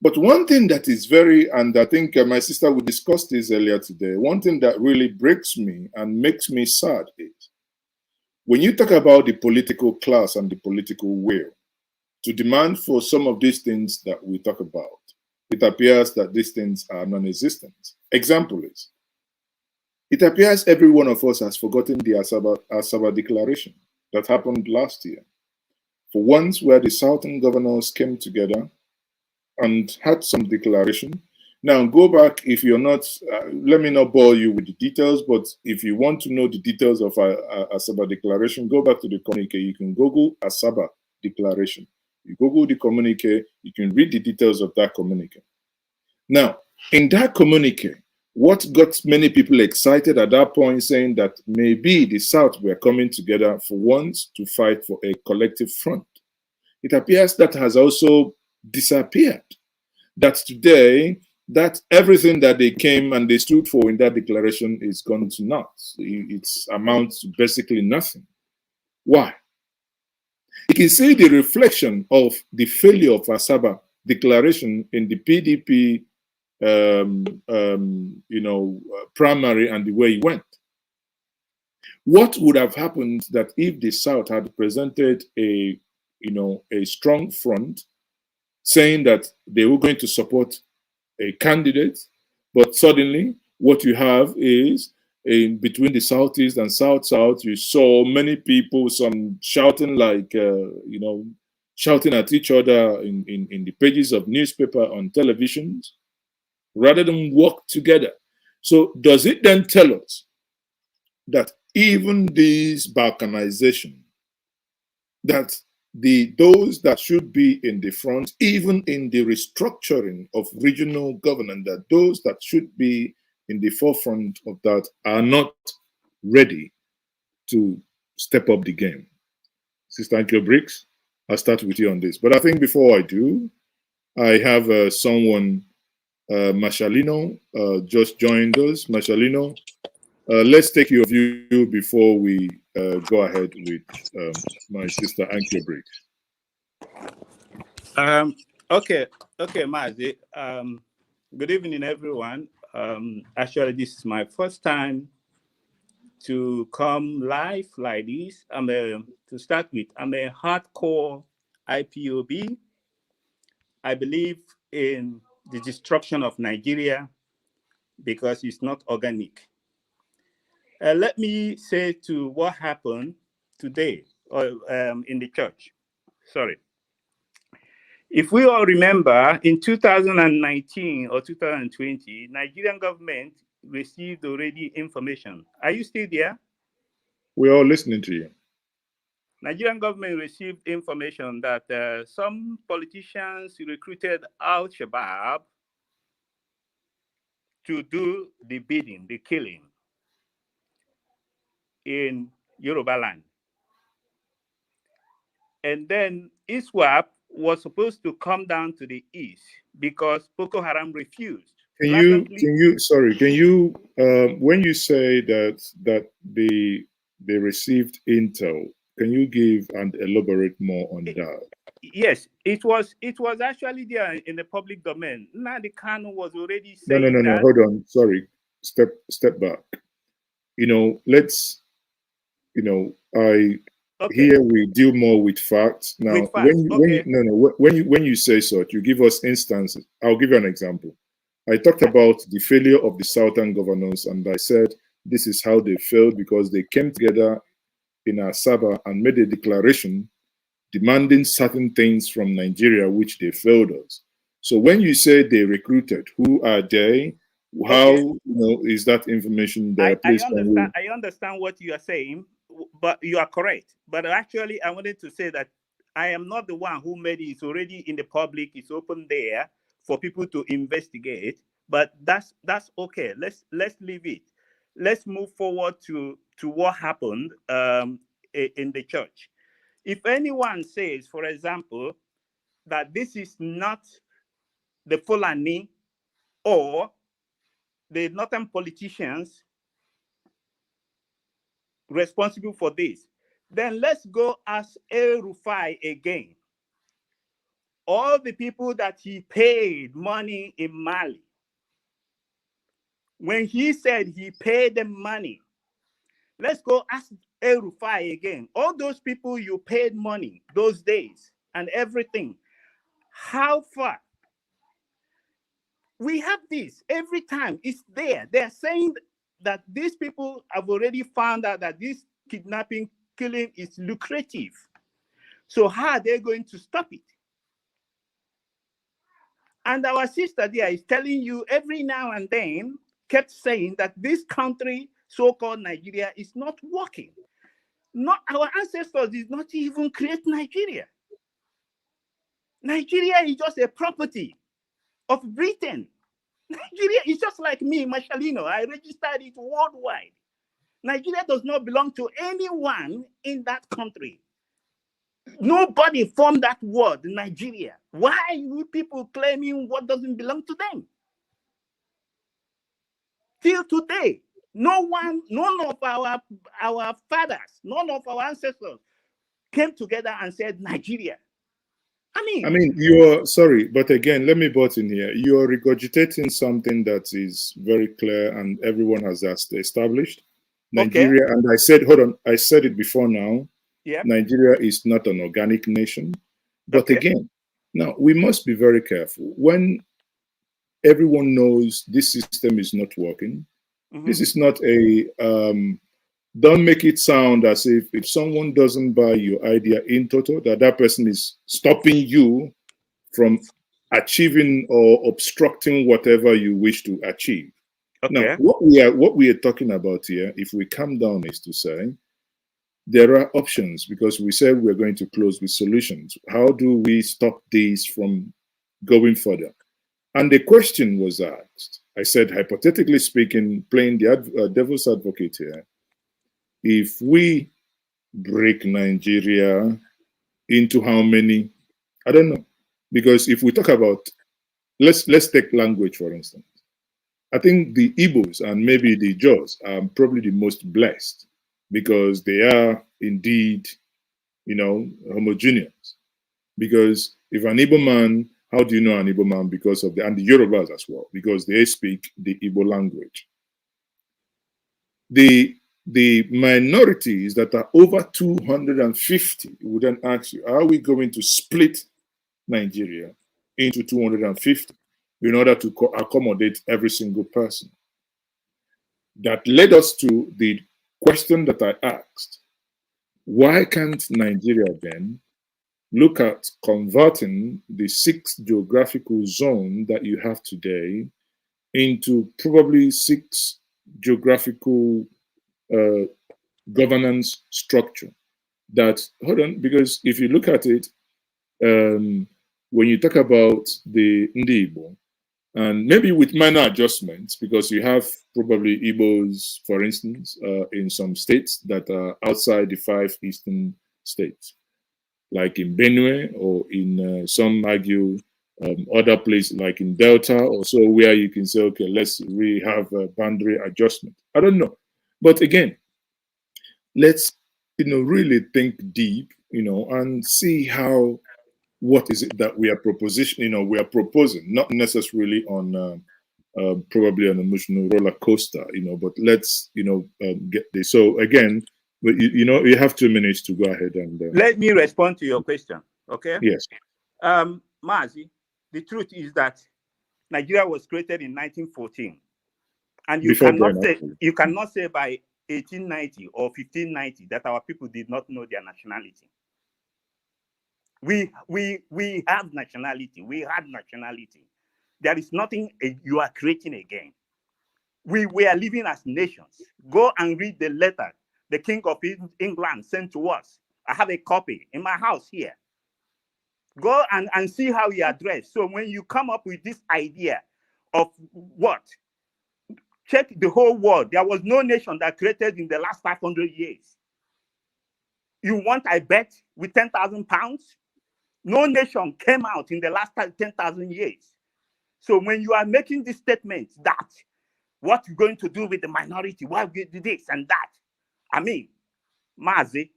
But one thing that is very, and I think my sister will discuss this earlier today, one thing that really breaks me and makes me sad is when you talk about the political class and the political will to demand for some of these things that we talk about, it appears that these things are non-existent. Example is, It appears every one of us has forgotten the Asaba Declaration that happened last year. For once, where the Southern governors came together and had some declaration. Now, go back if you're not, let me not bore you with the details, but if you want to know the details of Asaba Declaration, go back to the communique. You can Google Asaba Declaration. You Google the communique, you can read the details of that communique. Now, in that communique, what got many people excited at that point, saying that maybe the South were coming together for once to fight for a collective front. It appears that has also disappeared. That today, that everything that they came and they stood for in that declaration is gone to naught. It amounts to basically nothing. Why? You can see the reflection of the failure of Asaba Declaration in the PDP primary and the way it went. What would have happened that if the South had presented a strong front saying that they were going to support a candidate, but suddenly what you have is in between the Southeast and South-South, you saw many people, some shouting like, shouting at each other in the pages of newspaper on televisions, rather than work together. So does it then tell us that even this balkanization, that those that should be in the front, even in the restructuring of regional governance, that those that should be in the forefront of that are not ready to step up the game? Sister Ankyo Briggs, I'll start with you on this. But I think before I do, I have someone, Mashalino, just joined us. Mashalino, let's take your view before we go ahead with my sister Ankyo Briggs. Okay, Mazi. Good evening, everyone. Actually, this is my first time to come live like this. To start with, I'm a hardcore IPOB. I believe in the destruction of Nigeria because it's not organic. Let me say to what happened today in the church. Sorry. If we all remember, in 2019 or 2020, Nigerian government received already information. Are you still there? We're all listening to you. Nigerian government received information that some politicians recruited Al-Shabaab to do the bidding, the killing in Yoruba land. And then ISWAP was supposed to come down to the east because Boko Haram refused. Can you when you say that they received intel, can you give and elaborate more on that? Yes, it was actually there in the public domain. Nnamdi Kanu was already saying No, hold on. Sorry. Step back. Here we deal more with facts. Now, when you say such, you give us instances. I'll give you an example. I talked about the failure of the Southern governors, and I said this is how they failed because they came together in Asaba and made a declaration demanding certain things from Nigeria, which they failed us. So when you say they recruited, who are they? How is that information there? I understand what you are saying, but you are correct. But actually, I wanted to say that I am not the one who made it. It's already in the public. It's open there for people to investigate. But that's okay. Let's leave it. Let's move forward to what happened in the church. If anyone says, for example, that this is not the Fulani or the northern politicians responsible for this, then let's go ask El Rufai again. All the people that he paid money in Mali, when he said he paid them money, let's go ask El Rufai again. All those people you paid money those days and everything, how far? We have this every time. It's there. They're saying that these people have already found out that this kidnapping, killing is lucrative. So how are they going to stop it? And our sister there is telling you every now and then, kept saying that this country, so-called Nigeria, is not working. Not our ancestors did not even create Nigeria. Nigeria is just a property of Britain. Nigeria is just like me, Marshallino. I registered it worldwide. Nigeria does not belong to anyone in that country. Nobody formed that word, Nigeria. Why would people claiming what doesn't belong to them? Till today, none of our fathers, none of our ancestors came together and said Nigeria. I mean, you're sorry, but again, let me butt in here. You're regurgitating something that is very clear and everyone has established. Nigeria, okay. And I said, hold on, I said it before now. Yep. Nigeria is not an organic nation. But okay. Again, now we must be very careful. When everyone knows this system is not working, this is not a, don't make it sound as if someone doesn't buy your idea in total, that person is stopping you from achieving or obstructing whatever you wish to achieve. Okay. Now, what we are talking about here, if we come down, is to say there are options, because we said we're going to close with solutions. How do we stop these from going further? And the question was asked. I said, hypothetically speaking, playing the devil's advocate here, if we break Nigeria into how many? I don't know. Because if we talk about, let's take language, for instance. I think the Igbos and maybe the Jaws are probably the most blessed, because they are indeed, homogeneous. Because if an Igbo man, how do you know an Igbo man? Because of and the Yorubas as well, because they speak the Igbo language. The minorities that are over 250 would then ask you, are we going to split Nigeria into 250 in order to accommodate every single person? That led us to the question that I asked. Why can't Nigeria then look at converting the 6 geographical zone that you have today into probably 6 geographical governance structure? That, hold on, because if you look at it, when you talk about the Igbo, and maybe with minor adjustments, because you have probably Igbos, for instance, in some states that are outside the 5 eastern states, like in Benue, or in some argue other places like in Delta, or so, where you can say, okay, we have a boundary adjustment. I don't know. But again, let's really think deep, and see what is it that we are proposing, not necessarily on probably an emotional roller coaster, but let's get this. So again, you have 2 minutes to go ahead and let me respond to your question. Okay. Yes. Mazi, the truth is that Nigeria was created in 1914, and you cannot say by 1890 or 1590 that our people did not know their nationality. We have nationality. We had nationality. There is nothing you are creating again. We were living as nations. Go and read the letter the King of England sent to us. I have a copy in my house here. Go and see how he addressed. So when you come up with this idea of what? Check the whole world. There was no nation that created in the last 500 years. You want, I bet, with 10,000 pounds? No nation came out in the last 10,000 years. So when you are making this statement that what you're going to do with the minority, why we do this and that, I mean, Mazi,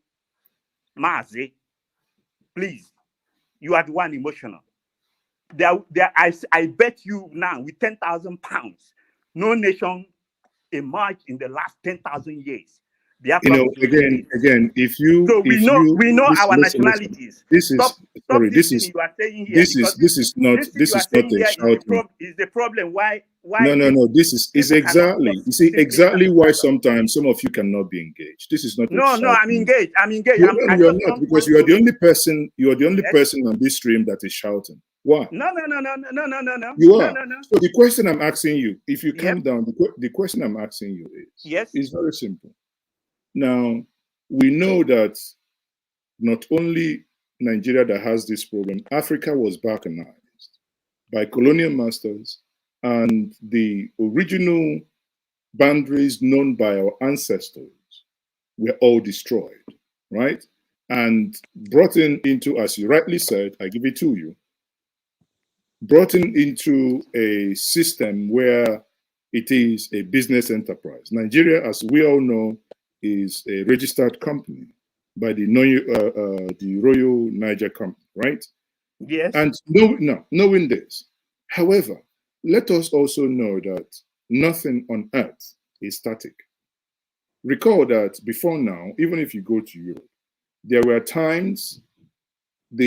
please, you are the one emotional. I bet you now with 10,000 pounds, no nation emerged in the last 10,000 years. Again, if you so we know our nationalities. This is not a shout. Is the problem why why No. This is people cannot exactly, just you see, simply exactly stand why up. sometimes some of you cannot be engaged. This is not a No, I'm shouting. engaged. I'm engaged. No, I you're just not, don't because want you are to. the only person, you are the only Yes. person on this stream that is shouting. Why? No. You are. No. So the question I'm asking you, if you Yep. calm down, the question I'm asking you Yes. is very simple. Now, we know that not only Nigeria that has this problem, Africa was balkanized by colonial masters, and the original boundaries known by our ancestors were all destroyed, right? And brought into, as you rightly said, I give it to you, brought into a system where it is a business enterprise. Nigeria, as we all know, is a registered company by the Royal Niger Company, right? Yes. And knowing this, however, let us also know that nothing on earth is static. Recall that before now, even if you go to Europe, there were times what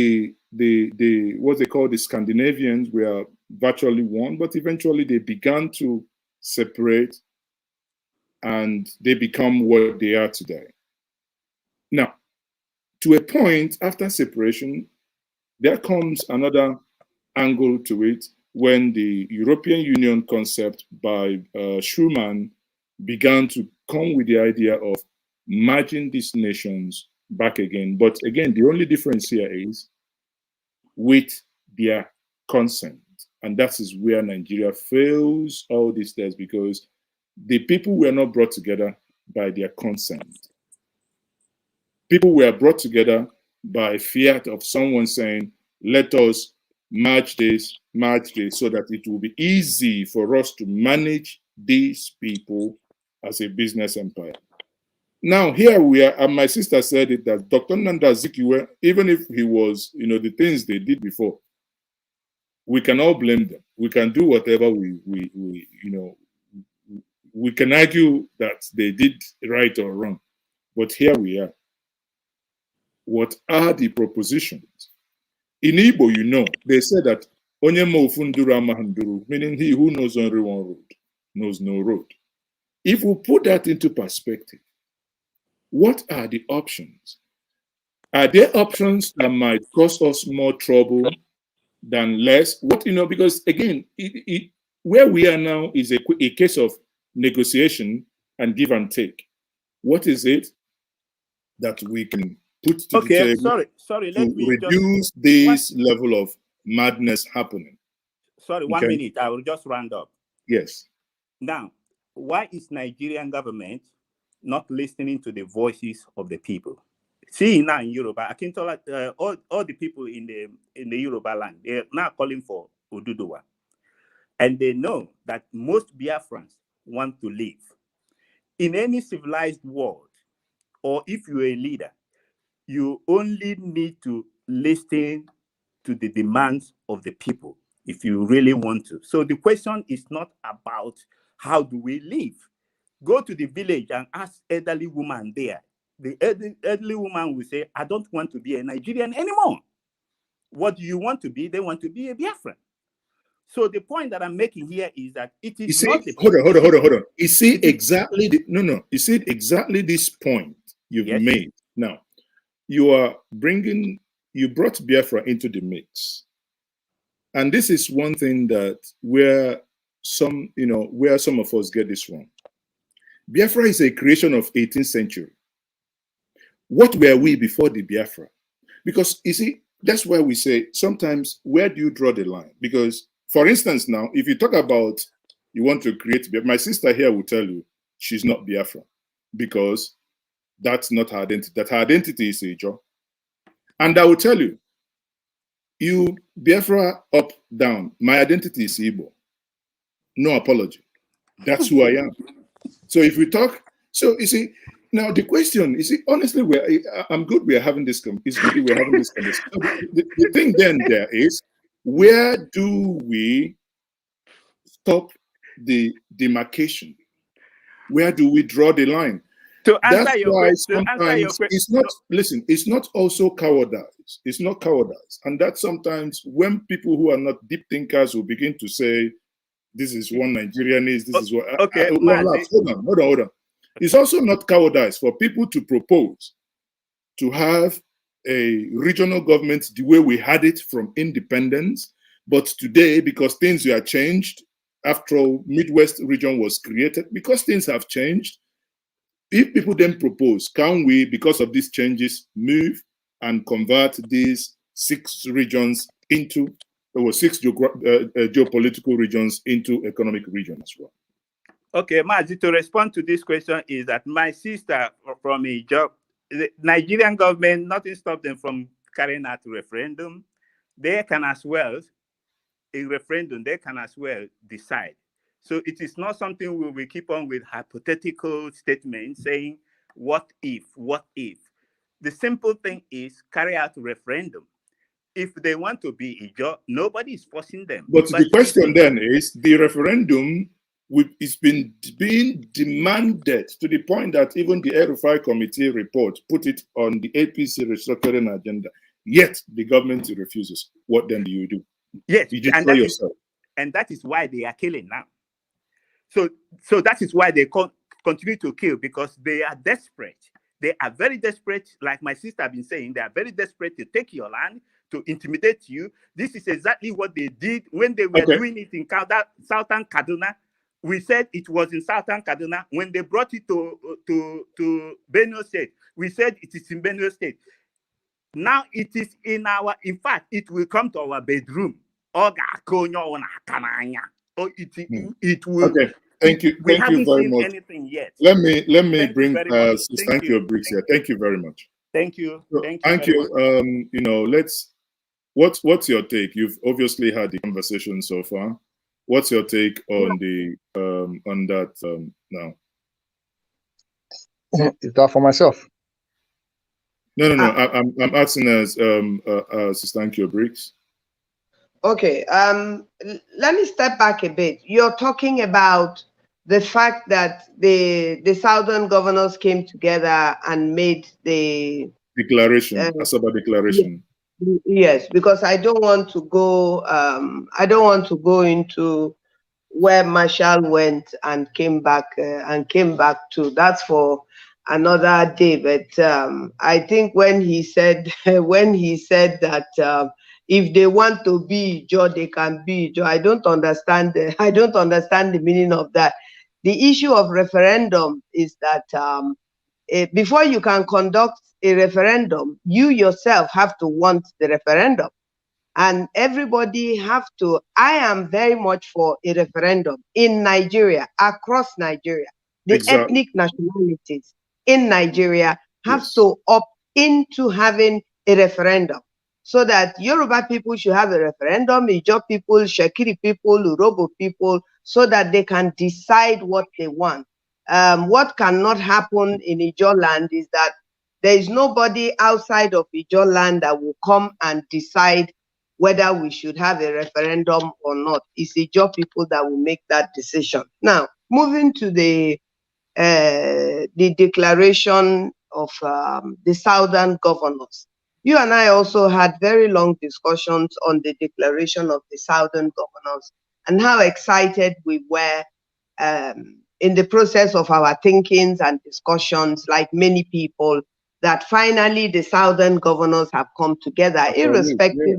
they call the Scandinavians were virtually one, but eventually they began to separate and they become what they are today. Now, to a point after separation, there comes another angle to it when the European Union concept by Schuman began to come with the idea of merging these nations back again. But again, the only difference here is with their consent. And that is where Nigeria fails all these days, because the people were not brought together by their consent. People were brought together by fiat of someone saying, let us merge this, so that it will be easy for us to manage these people as a business empire. Now, here we are, and my sister said it, that Dr. Nanda Azikiwe, even if he was, the things they did before, we can all blame them. We can do whatever we can argue that they did right or wrong. But here we are. What are the propositions? In Igbo, they say that onye ma ofu nduru amaghị nduru, meaning he who knows only one road knows no road. If we put that into perspective, what are the options? Are there options that might cause us more trouble than less? Because again, where we are now is a case of negotiation and give and take. What is it that we can put to the table sorry, to reduce this level of madness happening? Sorry, 1 minute. I will just round up. Yes. Now, why is Nigerian government not listening to the voices of the people? See, now in Yoruba, I can tell all the people in the Yoruba land, they're now calling for Odudua. And they know that most Biafrans want to live. In any civilized world, or if you're a leader, you only need to listen to the demands of the people if you really want to. So the question is not about how do we live. Go to the village and ask elderly woman there. The elderly woman will say, I don't want to be a Nigerian anymore. What do you want to be? They want to be a Biafran. So the point that I'm making here is that it is not the hold on. You see exactly you see exactly this point you've made. Now, you brought Biafra into the mix. And this is one thing that where some of us get this wrong. Biafra is a creation of 18th century. What were we before the Biafra? Because you see, that's why we say sometimes, where do you draw the line? Because, for instance, now, if you talk about you want to create Biafra, my sister here will tell you she's not Biafra because that's not her identity. That her identity is Ijo. And I will tell you, Biafra up, down, my identity is Igbo. No apology. That's who I am. So if we talk, so you see, now the question, you see, honestly, I'm good we're having this, it's good we're having this conversation. So the thing then there is, where do we stop the demarcation? Where do we draw the line? That's why sometimes it's not, listen, it's not also cowardice. It's not cowardice. And that sometimes when people who are not deep thinkers will begin to say, this is one Nigerian is, this is what. Okay, hold on. It's also not cowardice for people to propose to have a regional government the way we had it from independence, but today, because things were changed after Midwest region was created, because things have changed, if people then propose, can we, because of these changes, move and convert these 6 regions into, or 6 geopolitical regions into economic regions as well? Okay, Mazi, to respond to this question is that my sister from a job, the Nigerian government, nothing stopped them from carrying out a referendum. They can as well, a referendum, they can as well decide. So it is not something we will keep on with hypothetical statements saying, what if? The simple thing is carry out a referendum. If they want to be a job, nobody is forcing them. But the question then is, the referendum it's been being demanded to the point that even the Arewa committee report put it on the APC restructuring agenda, yet the government refuses. What then do you do? Yes, you destroy yourself. And that is why they are killing now. So that is why they continue to kill, because they are desperate. They are very desperate, like my sister has been saying, they are very desperate to take your land, to intimidate you. This is exactly what they did when they were doing it in Southern Kaduna. We said it was in Southern Kaduna. When they brought it to Benue State, we said it is in Benue State. Now it is in fact, it will come to our bedroom. It will. Okay, thank you. We Thank you haven't very seen much. anything yet. Let me bring Thank you. Briggs here. Thank you very much. Thank you. So, Thank you. You know, what's your take? You've obviously had the conversation so far. What's your take on the on that now? Is that for myself? No. I'm asking as Sister Briggs. Okay. Let me step back a bit. You're talking about the fact that the Southern governors came together and made the declaration, Asaba declaration. Yes, because I don't want to go. I don't want to go into where Marshall went and came back to. That's for another day. But I think when he said that if they want to be Joe, they can be Joe. I don't understand the meaning of that. The issue of referendum is that before you can conduct a referendum, you yourself have to want the referendum. And everybody have to. I am very much for a referendum in Nigeria, across Nigeria. The ethnic nationalities in Nigeria have to opt into having a referendum, so that Yoruba people should have a referendum, Ijaw people, Shekiri people, Urobo people, so that they can decide what they want. What cannot happen in Ijaw land is that there is nobody outside of Ijaw land that will come and decide whether we should have a referendum or not. It's Ijaw people that will make that decision. Now, moving to the declaration of the Southern governors. You and I also had very long discussions on the declaration of the Southern governors and how excited we were in the process of our thinkings and discussions, like many people, that finally the Southern governors have come together, irrespective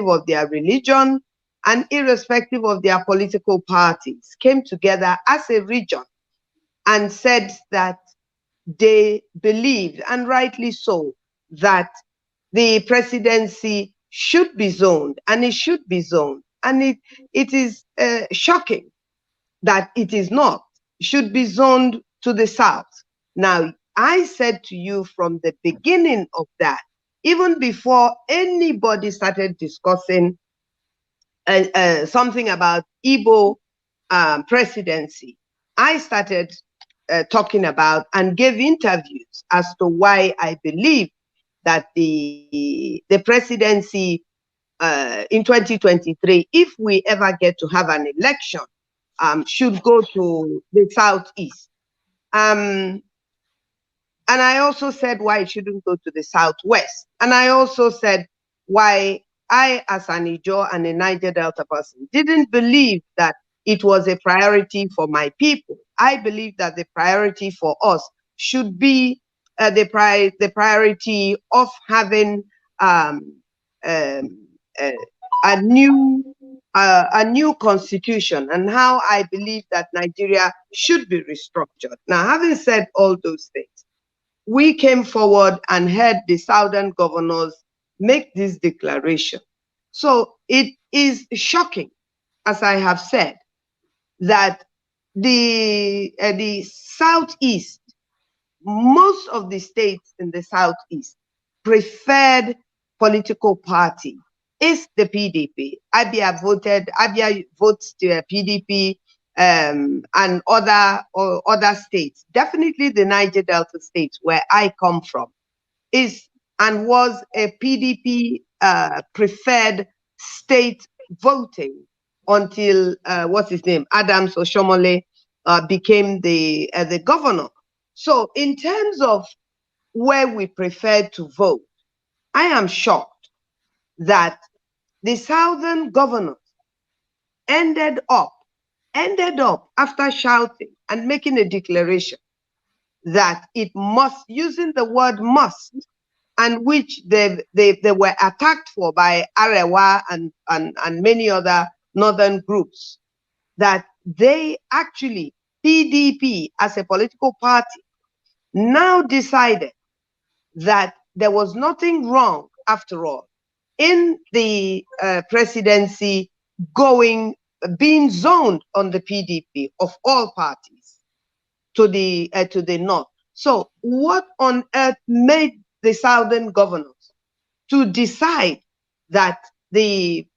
of their religion and irrespective of their political parties, came together as a region and said that they believed, and rightly so, that the presidency should be zoned, and it should be zoned. And it is shocking that it is not. It should be zoned to the south. Now, I said to you from the beginning of that, even before anybody started discussing something about Igbo presidency, I started talking about and gave interviews as to why I believe that the presidency in 2023, if we ever get to have an election, should go to the southeast. And I also said why it shouldn't go to the southwest. And I also said why I, as an Ijo and a Niger Delta person, didn't believe that it was a priority for my people. I believe that the priority for us should be the priority of having a new constitution, and how I believe that Nigeria should be restructured. Now, having said all those things, we came forward and heard the southern governors make this declaration. So it is shocking, as I have said, that the Southeast, most of the states in the Southeast, preferred political party is the PDP. Abia votes to PDP, and other states. Definitely the Niger Delta states, where I come from, is and was a PDP preferred state voting until what's his name, Adams Oshomole, became the governor. So in terms of where we prefer to vote, I am shocked that the southern governors ended up after shouting and making a declaration that it must, using the word must, and which they were attacked for by Arewa and many other northern groups, that they actually, PDP as a political party, now decided that there was nothing wrong after all in the presidency being zoned on the PDP of all parties to the north. So what on earth made the southern governors to decide that the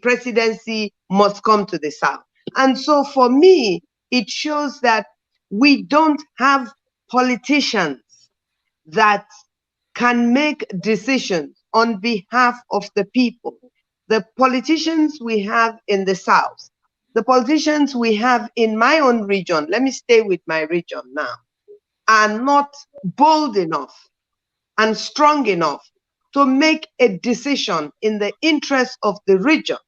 presidency must come to the south? And so for me, it shows that we don't have politicians that can make decisions on behalf of the people. The politicians we have in the south, the politicians we have in my own region, let me stay with my region now, are not bold enough and strong enough to make a decision in the interest of the region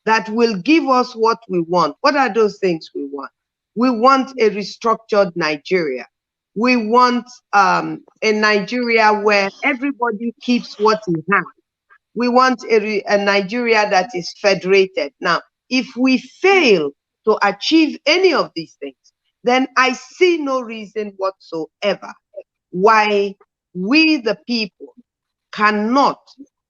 that will give us what we want. What are those things we want? We want a restructured Nigeria. We want a Nigeria where everybody keeps what he has. We want a Nigeria that is federated. Now, if we fail to achieve any of these things, then I see no reason whatsoever why we, the people, cannot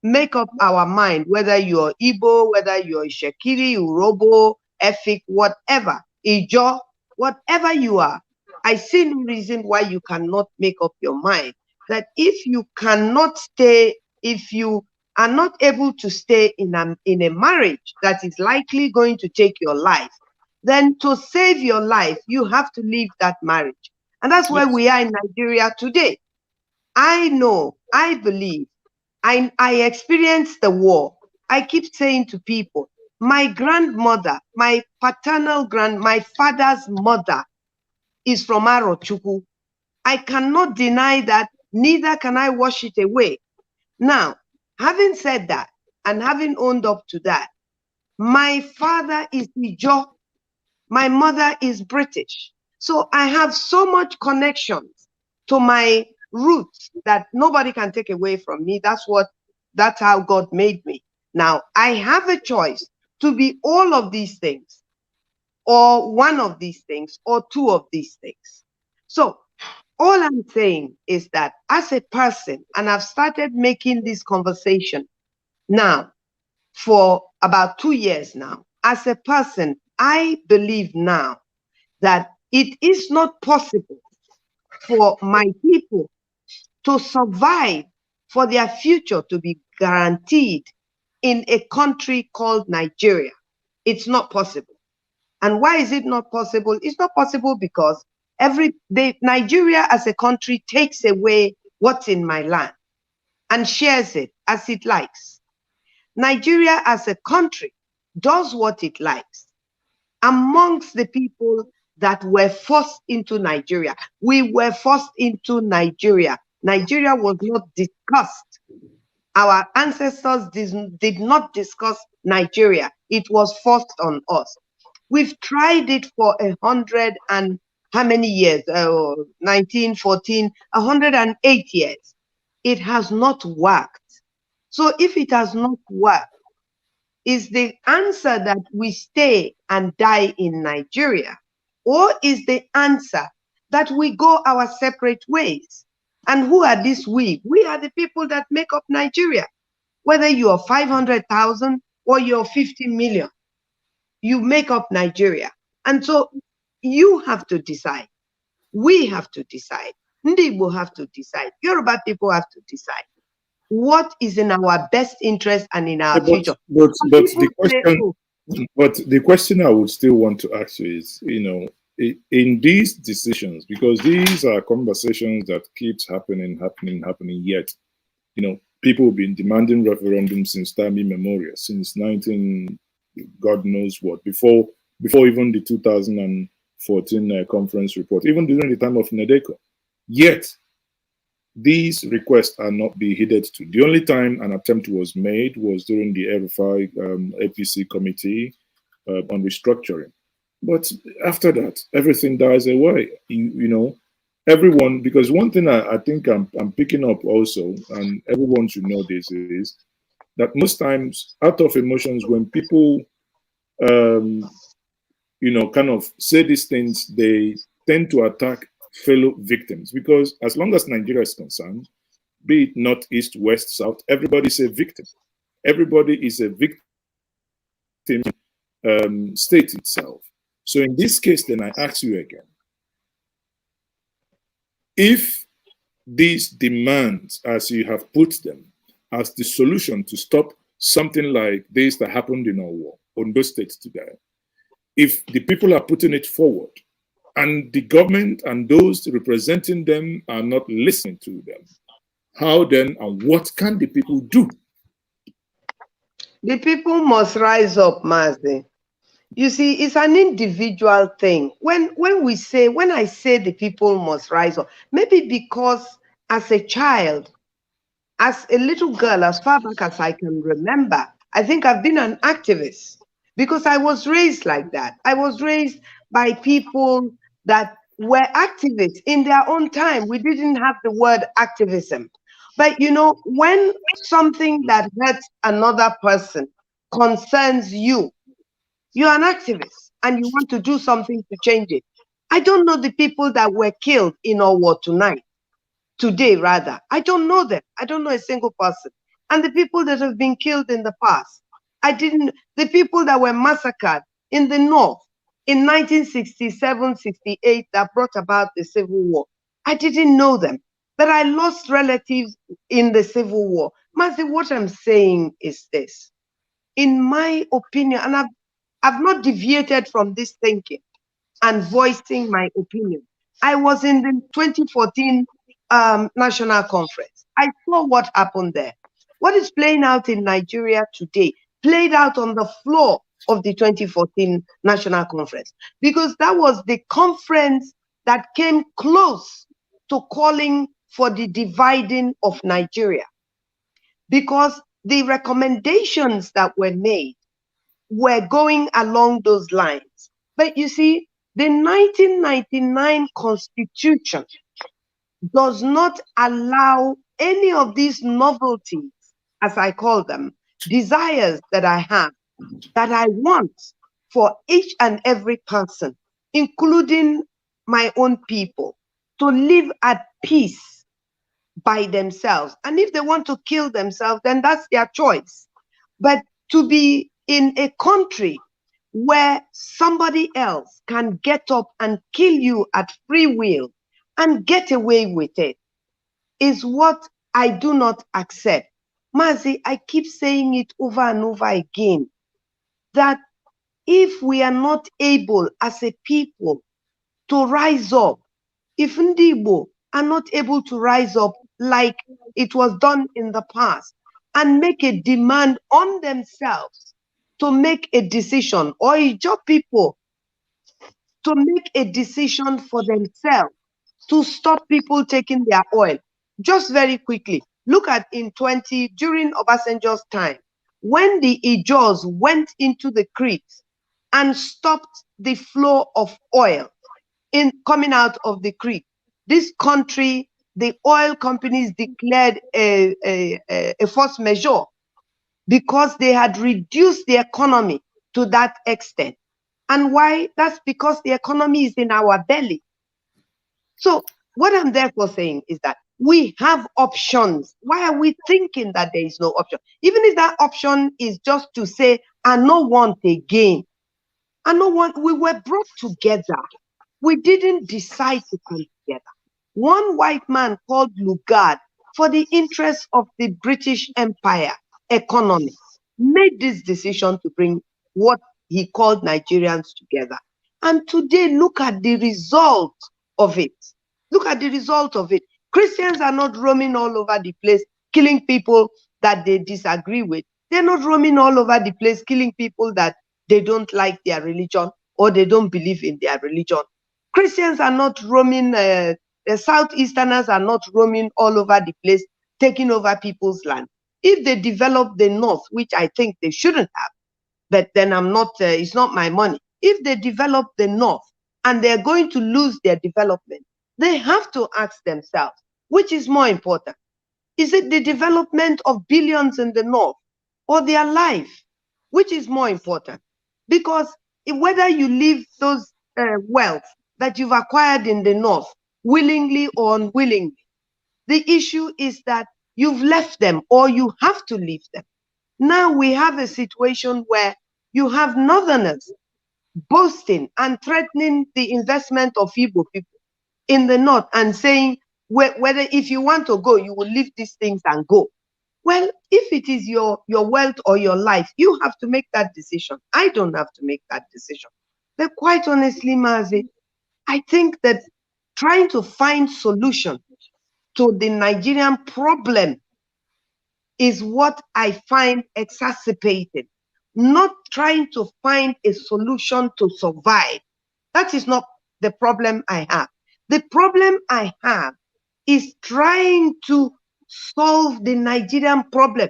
make up our mind, whether you're Igbo, whether you're Shekiri, Urobo, Efik, whatever, Ijo, whatever you are. I see no reason why you cannot make up your mind that if you cannot stay, if you are not able to stay in a marriage that is likely going to take your life, then to save your life, you have to leave that marriage. And that's where we are in Nigeria today. I know, I believe, I experienced the war. I keep saying to people, my grandmother, my my father's mother is from Arochukwu. I cannot deny that, neither can I wash it away. Now, having said that, and having owned up to that, my father is Ijo, my mother is British. So I have so much connections to my roots that nobody can take away from me. That's how God made me. Now, I have a choice to be all of these things, or one of these things, or two of these things. So all I'm saying is that as a person, and I've started making this conversation now for about 2 years now, as a person, I believe now that it is not possible for my people to survive, for their future to be guaranteed in a country called Nigeria. It's not possible. And why is it not possible? It's not possible because Nigeria as a country takes away what's in my land and shares it as it likes. Nigeria as a country does what it likes amongst the people that were forced into Nigeria. We were forced into Nigeria. Nigeria was not discussed Our ancestors did not discuss Nigeria. It was forced on us. We've tried it for 100 and how many years? 1914, 108 years. It has not worked. So if it has not worked, is the answer that we stay and die in Nigeria? Or is the answer that we go our separate ways? And who are these we? We are the people that make up Nigeria. Whether you are 500,000 or you're 50 million, you make up Nigeria. And so you have to decide. We have to decide. Ndi Igbo have to decide. Yoruba people have to decide. What is in our best interest and in our future? But the question I would still want to ask you is, in these decisions, because these are conversations that keeps happening, yet, people have been demanding referendum since time immemorial, since 19, God knows what, before even the 2014 conference report, even during the time of Nedeko. Yet, these requests are not being heeded to. The only time an attempt was made was during the Arewa APC committee on restructuring. But after that, everything dies away. Everyone, because one thing I think I'm picking up also, and everyone should know this, is that most times out of emotions, when people, kind of say these things, they tend to attack fellow victims, because as long as Nigeria is concerned, be it north, east, west, south, everybody is a victim. Everybody is a victim state itself. So in this case, then I ask you again, if these demands, as you have put them, as the solution to stop something like this that happened in Ondo State today, if the people are putting it forward, and the government and those representing them are not listening to them, how then and what can the people do? The people must rise up, Mazi. You see, it's an individual thing. When I say the people must rise up, maybe because as a child, as a little girl, as far back as I can remember, I think I've been an activist because I was raised like that. I was raised by people that were activists in their own time. We didn't have the word activism. But when something that hurts another person concerns you, you're an activist and you want to do something to change it. I don't know the people that were killed in our war today rather. I don't know them. I don't know a single person. And the people that have been killed in the past, the people that were massacred in the north in 1967, 68 that brought about the Civil War, I didn't know them. But I lost relatives in the Civil War. Mazi, what I'm saying is this. In my opinion, and I've not deviated from this thinking and voicing my opinion. I was in the 2014 National Conference. I saw what happened there. What is playing out in Nigeria today played out on the floor of the 2014 National Conference, because that was the conference that came close to calling for the dividing of Nigeria, because the recommendations that were made were going along those lines. But you see, the 1999 Constitution does not allow any of these novelties, as I call them, desires that I have, that I want for each and every person, including my own people, to live at peace by themselves. And if they want to kill themselves, then that's their choice. But to be in a country where somebody else can get up and kill you at free will and get away with it is what I do not accept. Mazi, I keep saying it over and over again, that if we are not able as a people to rise up, if Ndi Igbo are not able to rise up like it was done in the past and make a demand on themselves to make a decision, or Ijaw people to make a decision for themselves to stop people taking their oil. Just very quickly, Look at during Obasanjo's time, when the Ijos went into the creeks and stopped the flow of oil coming out of the creek. This country, the oil companies declared a force majeure because they had reduced the economy to that extent. And why? That's because the economy is in our belly. So what I'm therefore saying is that we have options. Why are we thinking that there is no option? Even if that option is just to say, I no want again. I no want, we were brought together. We didn't decide to come together. One white man called Lugard, for the interest of the British Empire economy, made this decision to bring what he called Nigerians together. And today, look at the result of it. Look at the result of it. Christians are not roaming all over the place, killing people that they disagree with. They're not roaming all over the place, killing people that they don't like their religion or they don't believe in their religion. Christians are not roaming, the Southeasterners are not roaming all over the place, taking over people's land. If they develop the North, which I think they shouldn't have, but then I'm not, it's not my money. If they develop the North and they're going to lose their development, they have to ask themselves, which is more important? Is it the development of billions in the North or their life? Which is more important? Because whether you leave those wealth that you've acquired in the North, willingly or unwillingly, the issue is that you've left them or you have to leave them. Now we have a situation where you have Northerners boasting and threatening the investment of Igbo people in the North and saying, whether if you want to go, you will leave these things and go. Well, if it is your wealth or your life, you have to make that decision. I don't have to make that decision. But quite honestly, Mazi, I think that trying to find solution to the Nigerian problem is what I find exacerbated. Not trying to find a solution to survive. That is not the problem I have. The problem I have is trying to solve the Nigerian problem.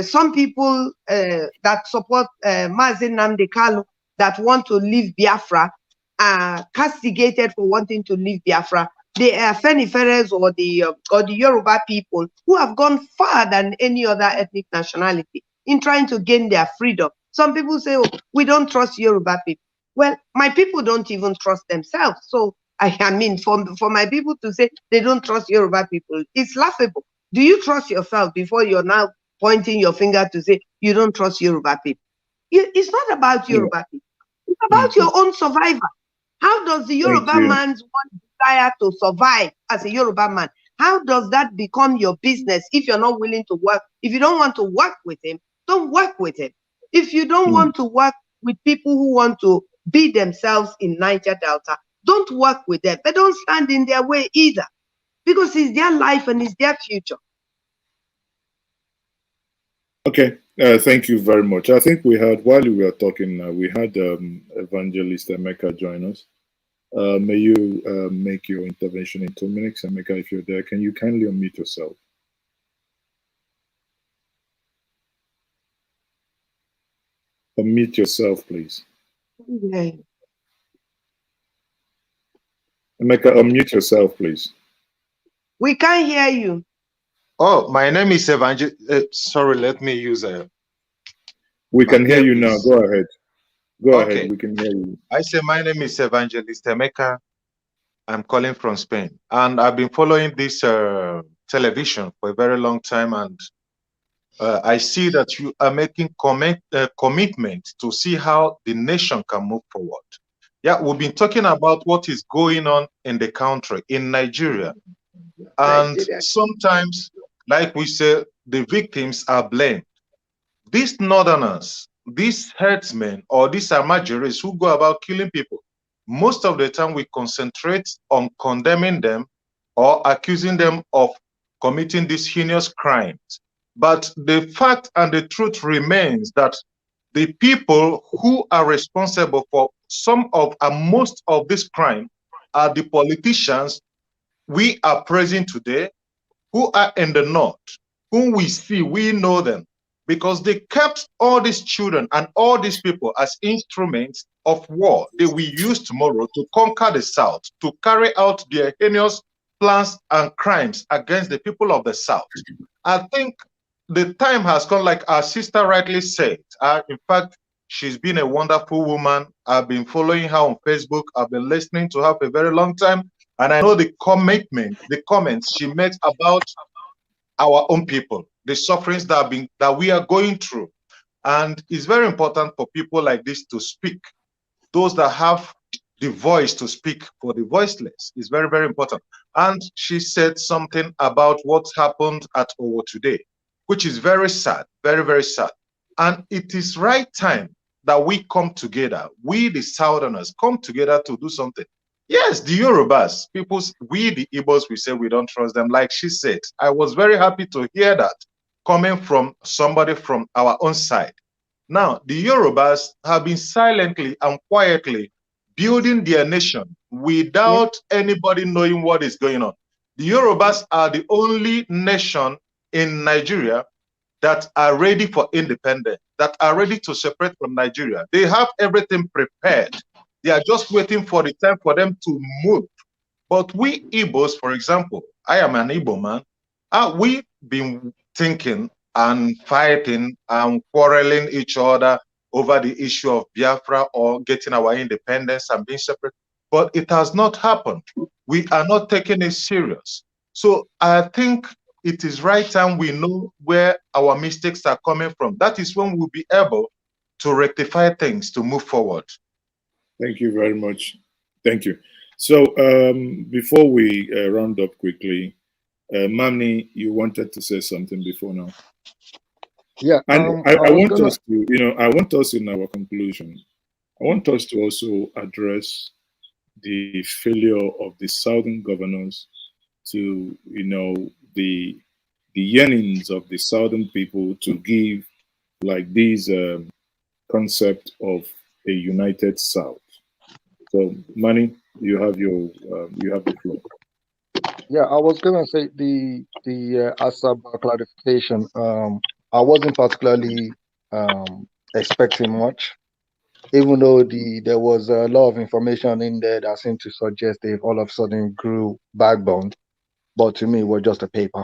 Some people that support Mazi Nnamdi Kanu that want to leave Biafra are castigated for wanting to leave Biafra. The Feniferes or the Yoruba people who have gone far than any other ethnic nationality in trying to gain their freedom. Some people say, oh, we don't trust Yoruba people. Well, my people don't even trust themselves. So I mean, for my people to say they don't trust Yoruba people, it's laughable. Do you trust yourself before you're now pointing your finger to say you don't trust Yoruba people? It's not about Yoruba people. It's about your own survival. How does the Yoruba man's one desire to survive as a Yoruba man, how does that become your business if you're not willing to work? If you don't want to work with him, don't work with him. If you don't want to work with people who want to be themselves in Niger Delta, don't work with them. But don't stand in their way either, because it's their life and it's their future. Okay, thank you very much. I think we had, while we were talking, we had Evangelist Emeka join us. May you make your intervention in 2 minutes. Emeka, if you're there, can you kindly unmute yourself? Unmute yourself, please. Okay. Emeka, unmute yourself, please. We can't hear you. Oh, my name is sorry, let me use a. We can hear you now. Go ahead. Go ahead. We can hear you. I say my name is Evangelist Emeka. I'm calling from Spain, and I've been following this television for a very long time, and I see that you are making commitment to see how the nation can move forward. Yeah, we've been talking about what is going on in the country, in Nigeria. And sometimes, like we say, the victims are blamed. These northerners, these herdsmen, or these Amajeris who go about killing people, most of the time we concentrate on condemning them or accusing them of committing these heinous crimes. But the fact and the truth remains that the people who are responsible for some of and most of this crime are the politicians we are praising today, who are in the north, whom we see, we know them, because they kept all these children and all these people as instruments of war. They will use tomorrow to conquer the south, to carry out their heinous plans and crimes against the people of the south. I think the time has come, like our sister rightly said. In fact, she's been a wonderful woman. I've been following her on Facebook. I've been listening to her for a very long time. And I know the commitment, the comments she makes about our own people, the sufferings that we are going through. And it's very important for people like this to speak. Those that have the voice to speak for the voiceless is very, very important. And she said something about what happened at Owo today, which is very sad, very, very sad. And it is right time that we come together. We, the Southerners, come together to do something. Yes, the Yorubas, we, the Igbos, we say we don't trust them. Like she said, I was very happy to hear that coming from somebody from our own side. Now, the Yorubas have been silently and quietly building their nation without anybody knowing what is going on. The Yorubas are the only nation in Nigeria that are ready for independence, that are ready to separate from Nigeria. They have everything prepared. They are just waiting for the time for them to move. But we Igbos, for example, I am an Igbo man, we've been thinking and fighting and quarreling each other over the issue of Biafra or getting our independence and being separate. But it has not happened. We are not taking it serious. So I think it is right time we know where our mistakes are coming from. That is when we'll be able to rectify things, to move forward. Thank you very much. Thank you. So before we round up quickly, Mani, you wanted to say something before now. Yeah, and I want us to, I want us in our conclusion, I want us to also address the failure of the Southern governors to, the yearnings of the Southern people to give like this concept of a united South. So, Mani, you have the floor. Yeah, I was gonna say the Asaba clarification. I wasn't particularly expecting much, even though there was a lot of information in there that seemed to suggest they all of a sudden grew backbone. But to me, it was just a paper,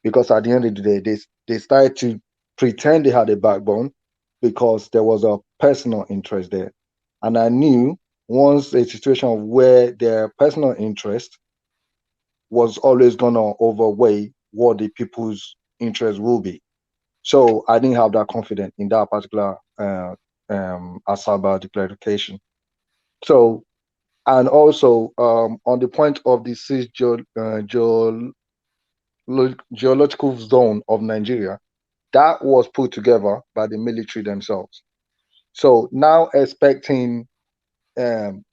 because at the end of the day, they started to pretend they had a backbone because there was a personal interest there, and I knew once a situation where their personal interest was always gonna overweigh what the people's interest will be. So I didn't have that confidence in that particular Asaba declaration. So, and also on the point of the sixth geological zone of Nigeria, that was put together by the military themselves. So now expecting that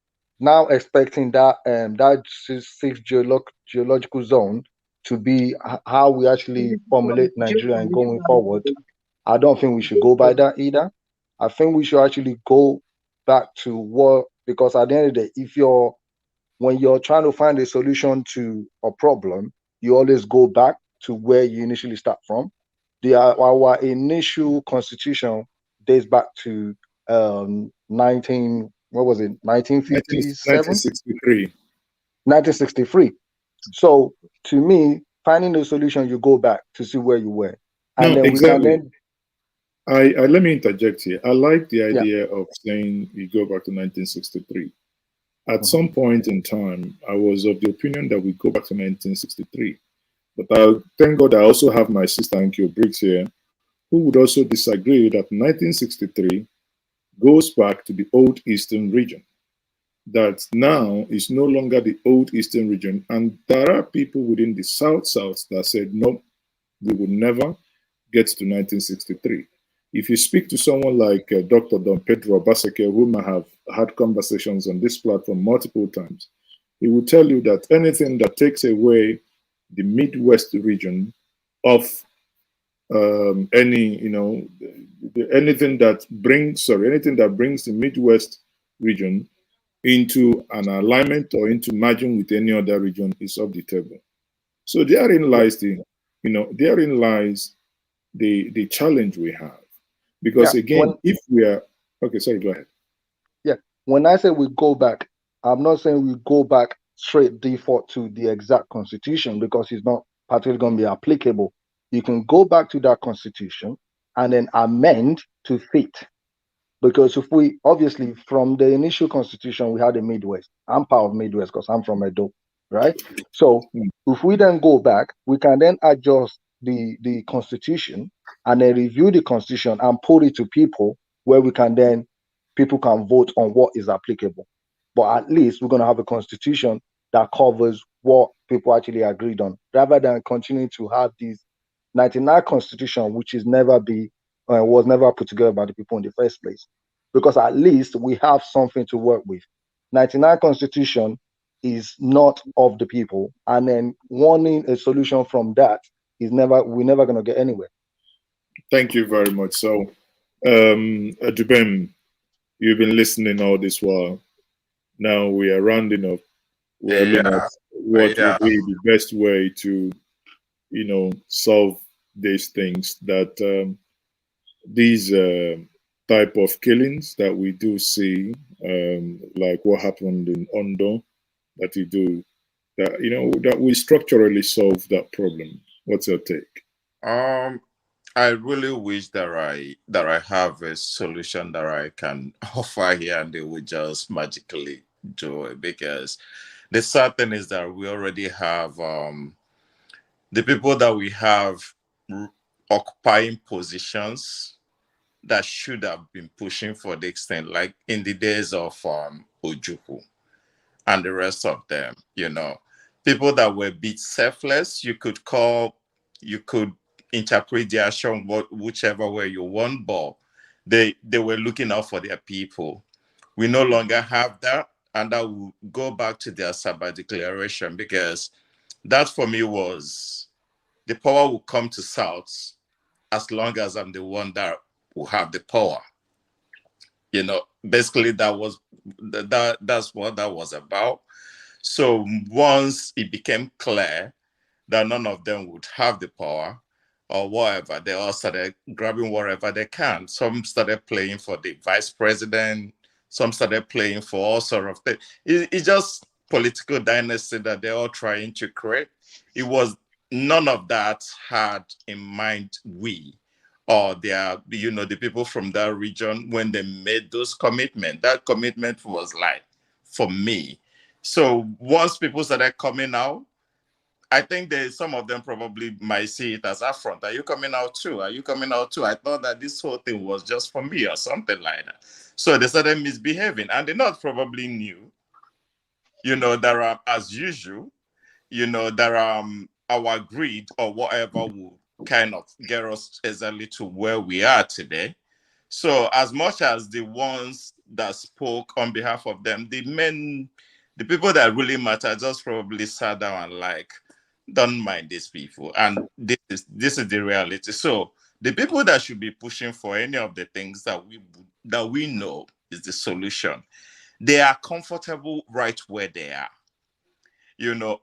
that sixth geological zone to be how we actually formulate Nigeria and going forward, I don't think we should go by that either. I think we should actually go back to what, because at the end of the day, when you're trying to find a solution to a problem, you always go back to where you initially start from. Our initial constitution dates back to 1963. 1963. So to me, finding a solution, you go back to see where you were. And then exactly. We can then... let me interject here. I like the idea of saying you go back to 1963. At some point in time, I was of the opinion that we go back to 1963. But thank God I also have my sister Ankyo Briggs here, who would also disagree that 1963 goes back to the old Eastern region. That now is no longer the old Eastern region. And there are people within the South that said, no, we would never get to 1963. If you speak to someone like Dr. Don Pedro Baseke, whom I have had conversations on this platform multiple times, he will tell you that anything that takes away the Midwest region of anything that brings the Midwest region into an alignment or into merging with any other region is off the table. So therein lies therein lies the challenge we have. Because Yeah. again, if we are okay, sorry, go ahead. Yeah. When I say we go back, I'm not saying we go back straight default to the exact constitution because it's not particularly going to be applicable. You can go back to that constitution and then amend to fit. Because if we obviously from the initial constitution we had a Midwest. I'm part of Midwest because I'm from Edo, right? So if we then go back, we can then adjust the constitution and then review the constitution and put it to people where we can then people can vote on what is applicable. But at least we're going to have a constitution that covers what people actually agreed on, rather than continuing to have this 99 constitution, which is never was never put together by the people in the first place. Because at least we have something to work with. 99 constitution is not of the people, and then wanting a solution from that is we're never going to get anywhere. Thank you very much. So, Dubem, you've been listening all this while. Now we are rounding up. We're looking at what would be the best way to, solve these things that these type of killings that we do see, like what happened in Ondo, that you do, that we structurally solve that problem. What's your take? I really wish that I have a solution that I can offer here and they would just magically do it, because the sad thing is that we already have the people that we have occupying positions that should have been pushing for the extent, like in the days of Ojukwu and the rest of them, people that were a bit selfless. You could interpret their action whichever way you want, but they were looking out for their people. We no longer have that, and that will go back to their Sabbath declaration, because that for me was the power will come to South as long as I'm the one that will have the power. Basically that's what that was about. So once it became clear that none of them would have the power or whatever, they all started grabbing whatever they can. Some started playing for the vice president. Some started playing for all sort of things. It's just political dynasty that they're all trying to create. It was none of that had in mind or the people from that region when they made those commitments. That commitment was like for me. So once people started coming out, I think some of them probably might see it as affront. Are you coming out too? Are you coming out too? I thought that this whole thing was just for me or something like that. So they started misbehaving, and they not probably knew, there are, as usual, there are our greed or whatever will kind of get us exactly to where we are today. So as much as the ones that spoke on behalf of them, the people that really matter just probably sat down and like, don't mind these people. And this is the reality. So the people that should be pushing for any of the things that we know is the solution, they are comfortable right where they are.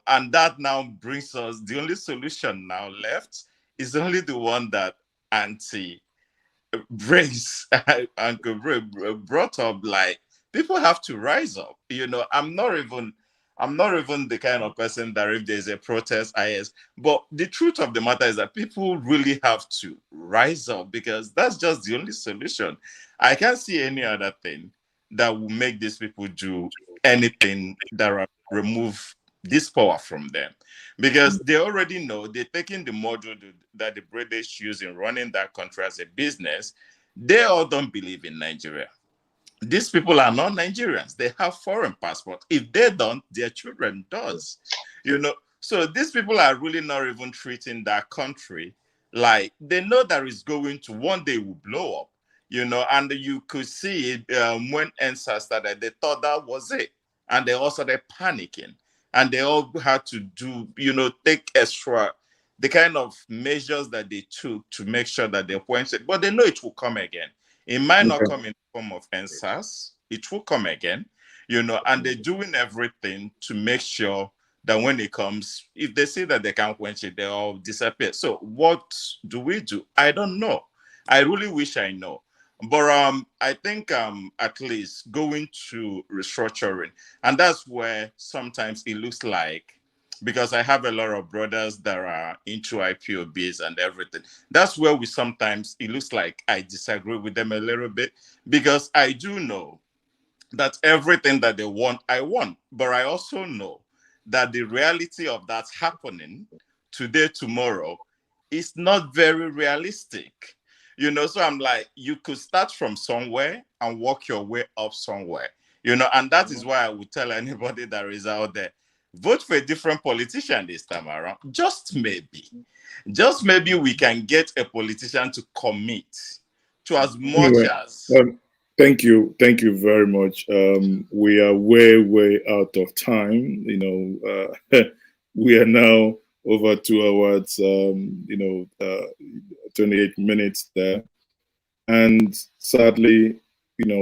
And that now brings us, the only solution now left is only the one that Auntie Brace Uncle Bray brought up, like, people have to rise up. I'm not even the kind of person that if there's a protest, but the truth of the matter is that people really have to rise up, because that's just the only solution. I can't see any other thing that will make these people do anything that remove this power from them, because they already know they're taking the model that the British use in running that country as a business. They all don't believe in Nigeria. These people are not Nigerians. They have foreign passports. If they don't, their children does. So these people are really not even treating that country like they know that it's going to one day will blow up. And you could see it when ENSA started. They thought that was it, and they all started panicking. And they all had to do, take extra, the kind of measures that they took to make sure that they went it. But they know it will come again. It might not come in the form of ENSAS. It will come again, and they're doing everything to make sure that when it comes, if they see that they can't quench it, they all disappear. So what do we do? I don't know. I really wish I know. But I think at least going to restructuring, and that's where sometimes it looks like, because I have a lot of brothers that are into IPOBs and everything. That's where it looks like I disagree with them a little bit, because I do know that everything that they want, I want. But I also know that the reality of that happening today, tomorrow, is not very realistic. So I'm like, you could start from somewhere and work your way up somewhere. And that is why I would tell anybody that is out there, vote for a different politician this time around. Just maybe we can get a politician to commit to as much as. Thank you very much. We are way out of time. We are now over 2 hours. 28 minutes there, and sadly,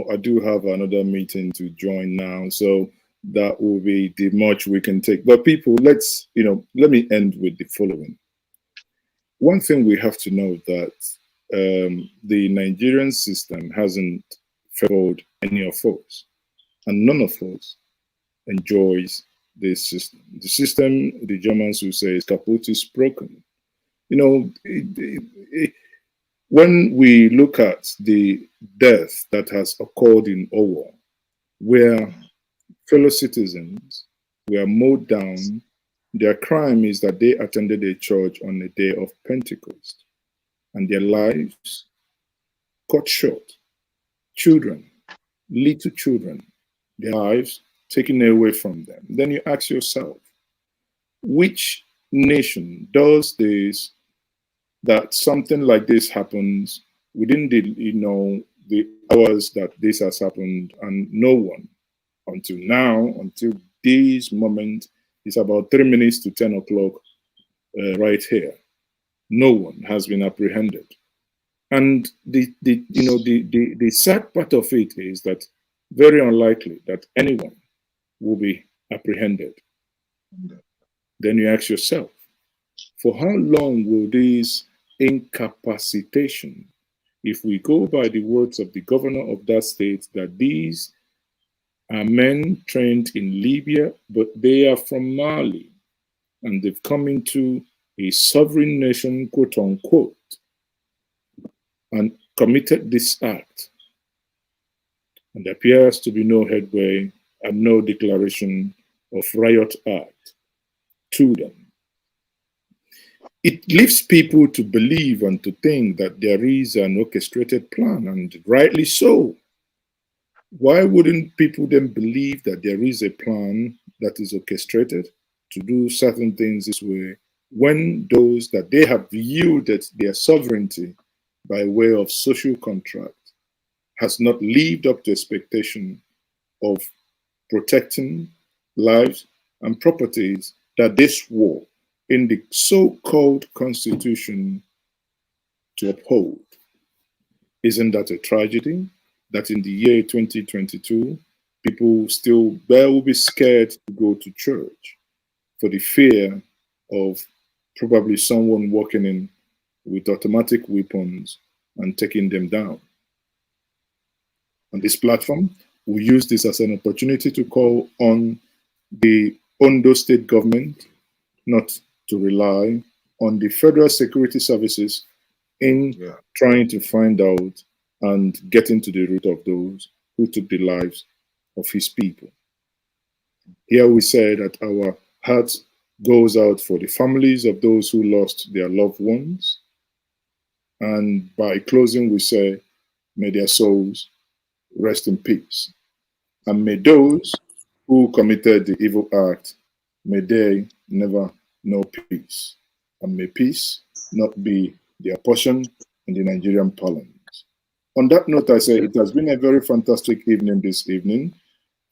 I do have another meeting to join now, so that will be the much we can take. But people, let me end with the following. One thing we have to know that the Nigerian system hasn't favored any of us, and none of us enjoys this system. The system, the Germans will say, is kaput, is broken. When we look at the death that has occurred in Owo, where fellow citizens were mowed down, their crime is that they attended a church on the day of Pentecost, and their lives cut short. Children, little children, their lives taken away from them. Then you ask yourself, which nation does this, that something like this happens within the hours that this has happened, and no one until this moment, is about 3 minutes to 10 o'clock right here, no one has been apprehended. And the sad part of it is that very unlikely that anyone will be apprehended. Then you ask yourself, for how long will this incapacitation, if we go by the words of the governor of that state, that these are men trained in Libya, but they are from Mali, and they've come into a sovereign nation, quote unquote, and committed this act, and there appears to be no headway and no declaration of riot act to them. It leaves people to believe and to think that there is an orchestrated plan, and rightly so. Why wouldn't people then believe that there is a plan that is orchestrated to do certain things this way, when those that they have yielded their sovereignty by way of social contract has not lived up to expectation of protecting lives and properties that they swore in the so-called constitution to uphold? Isn't that a tragedy? That in the year 2022, people still will be scared to go to church for the fear of probably someone walking in with automatic weapons and taking them down. On this platform, we use this as an opportunity to call on the Ondo state government not to rely on the federal security services in trying to find out and getting to the root of those who took the lives of his people. Here we say that our heart goes out for the families of those who lost their loved ones. And by closing, we say, may their souls rest in peace. And may those who committed the evil act, may they never know peace. And may peace not be their portion in the Nigerian parliament. On that note, I say it has been a very fantastic evening this evening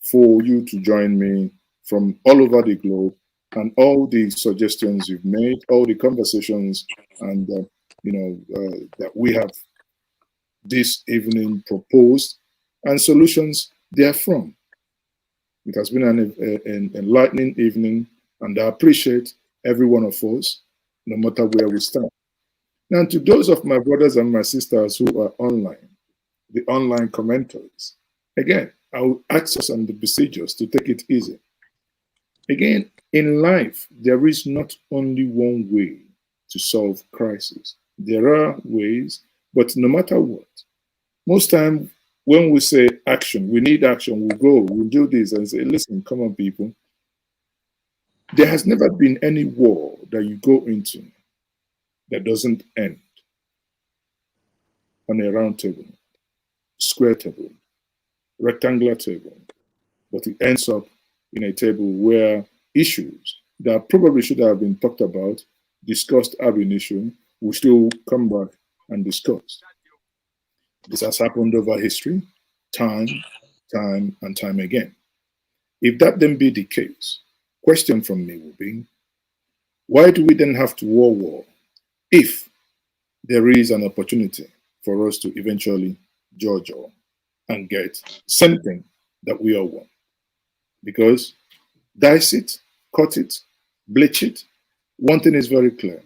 for you to join me from all over the globe, and all the suggestions you've made, all the conversations, and that we have this evening proposed, and solutions therefrom. It has been an enlightening evening, And I appreciate every one of us, no matter where we stand. Now, to those of my brothers and my sisters who are online, the online commenters, again, I will ask us and beseech us to take it easy. Again, in life, there is not only one way to solve crisis. There are ways, but no matter what, most time when we say action, we need action, we'll go, we'll do this, and say, listen, come on, people. There has never been any war that you go into that doesn't end on a round table, square table, rectangular table, but it ends up in a table where issues that probably should have been talked about, discussed ab initio, will still come back and discuss. This has happened over history, time and time again. If that then be the case, question from me will be, why do we then have to war if there is an opportunity for us to eventually judge and get something that we all want? Because dice it, cut it, bleach it, one thing is very clear.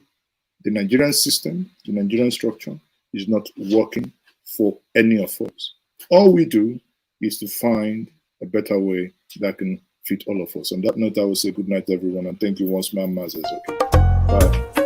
The Nigerian system, the Nigerian structure is not working for any of us. All we do is to find a better way that can fit all of us. On that note, I will say good night, everyone, and thank you once more, Mazes. Okay. Bye.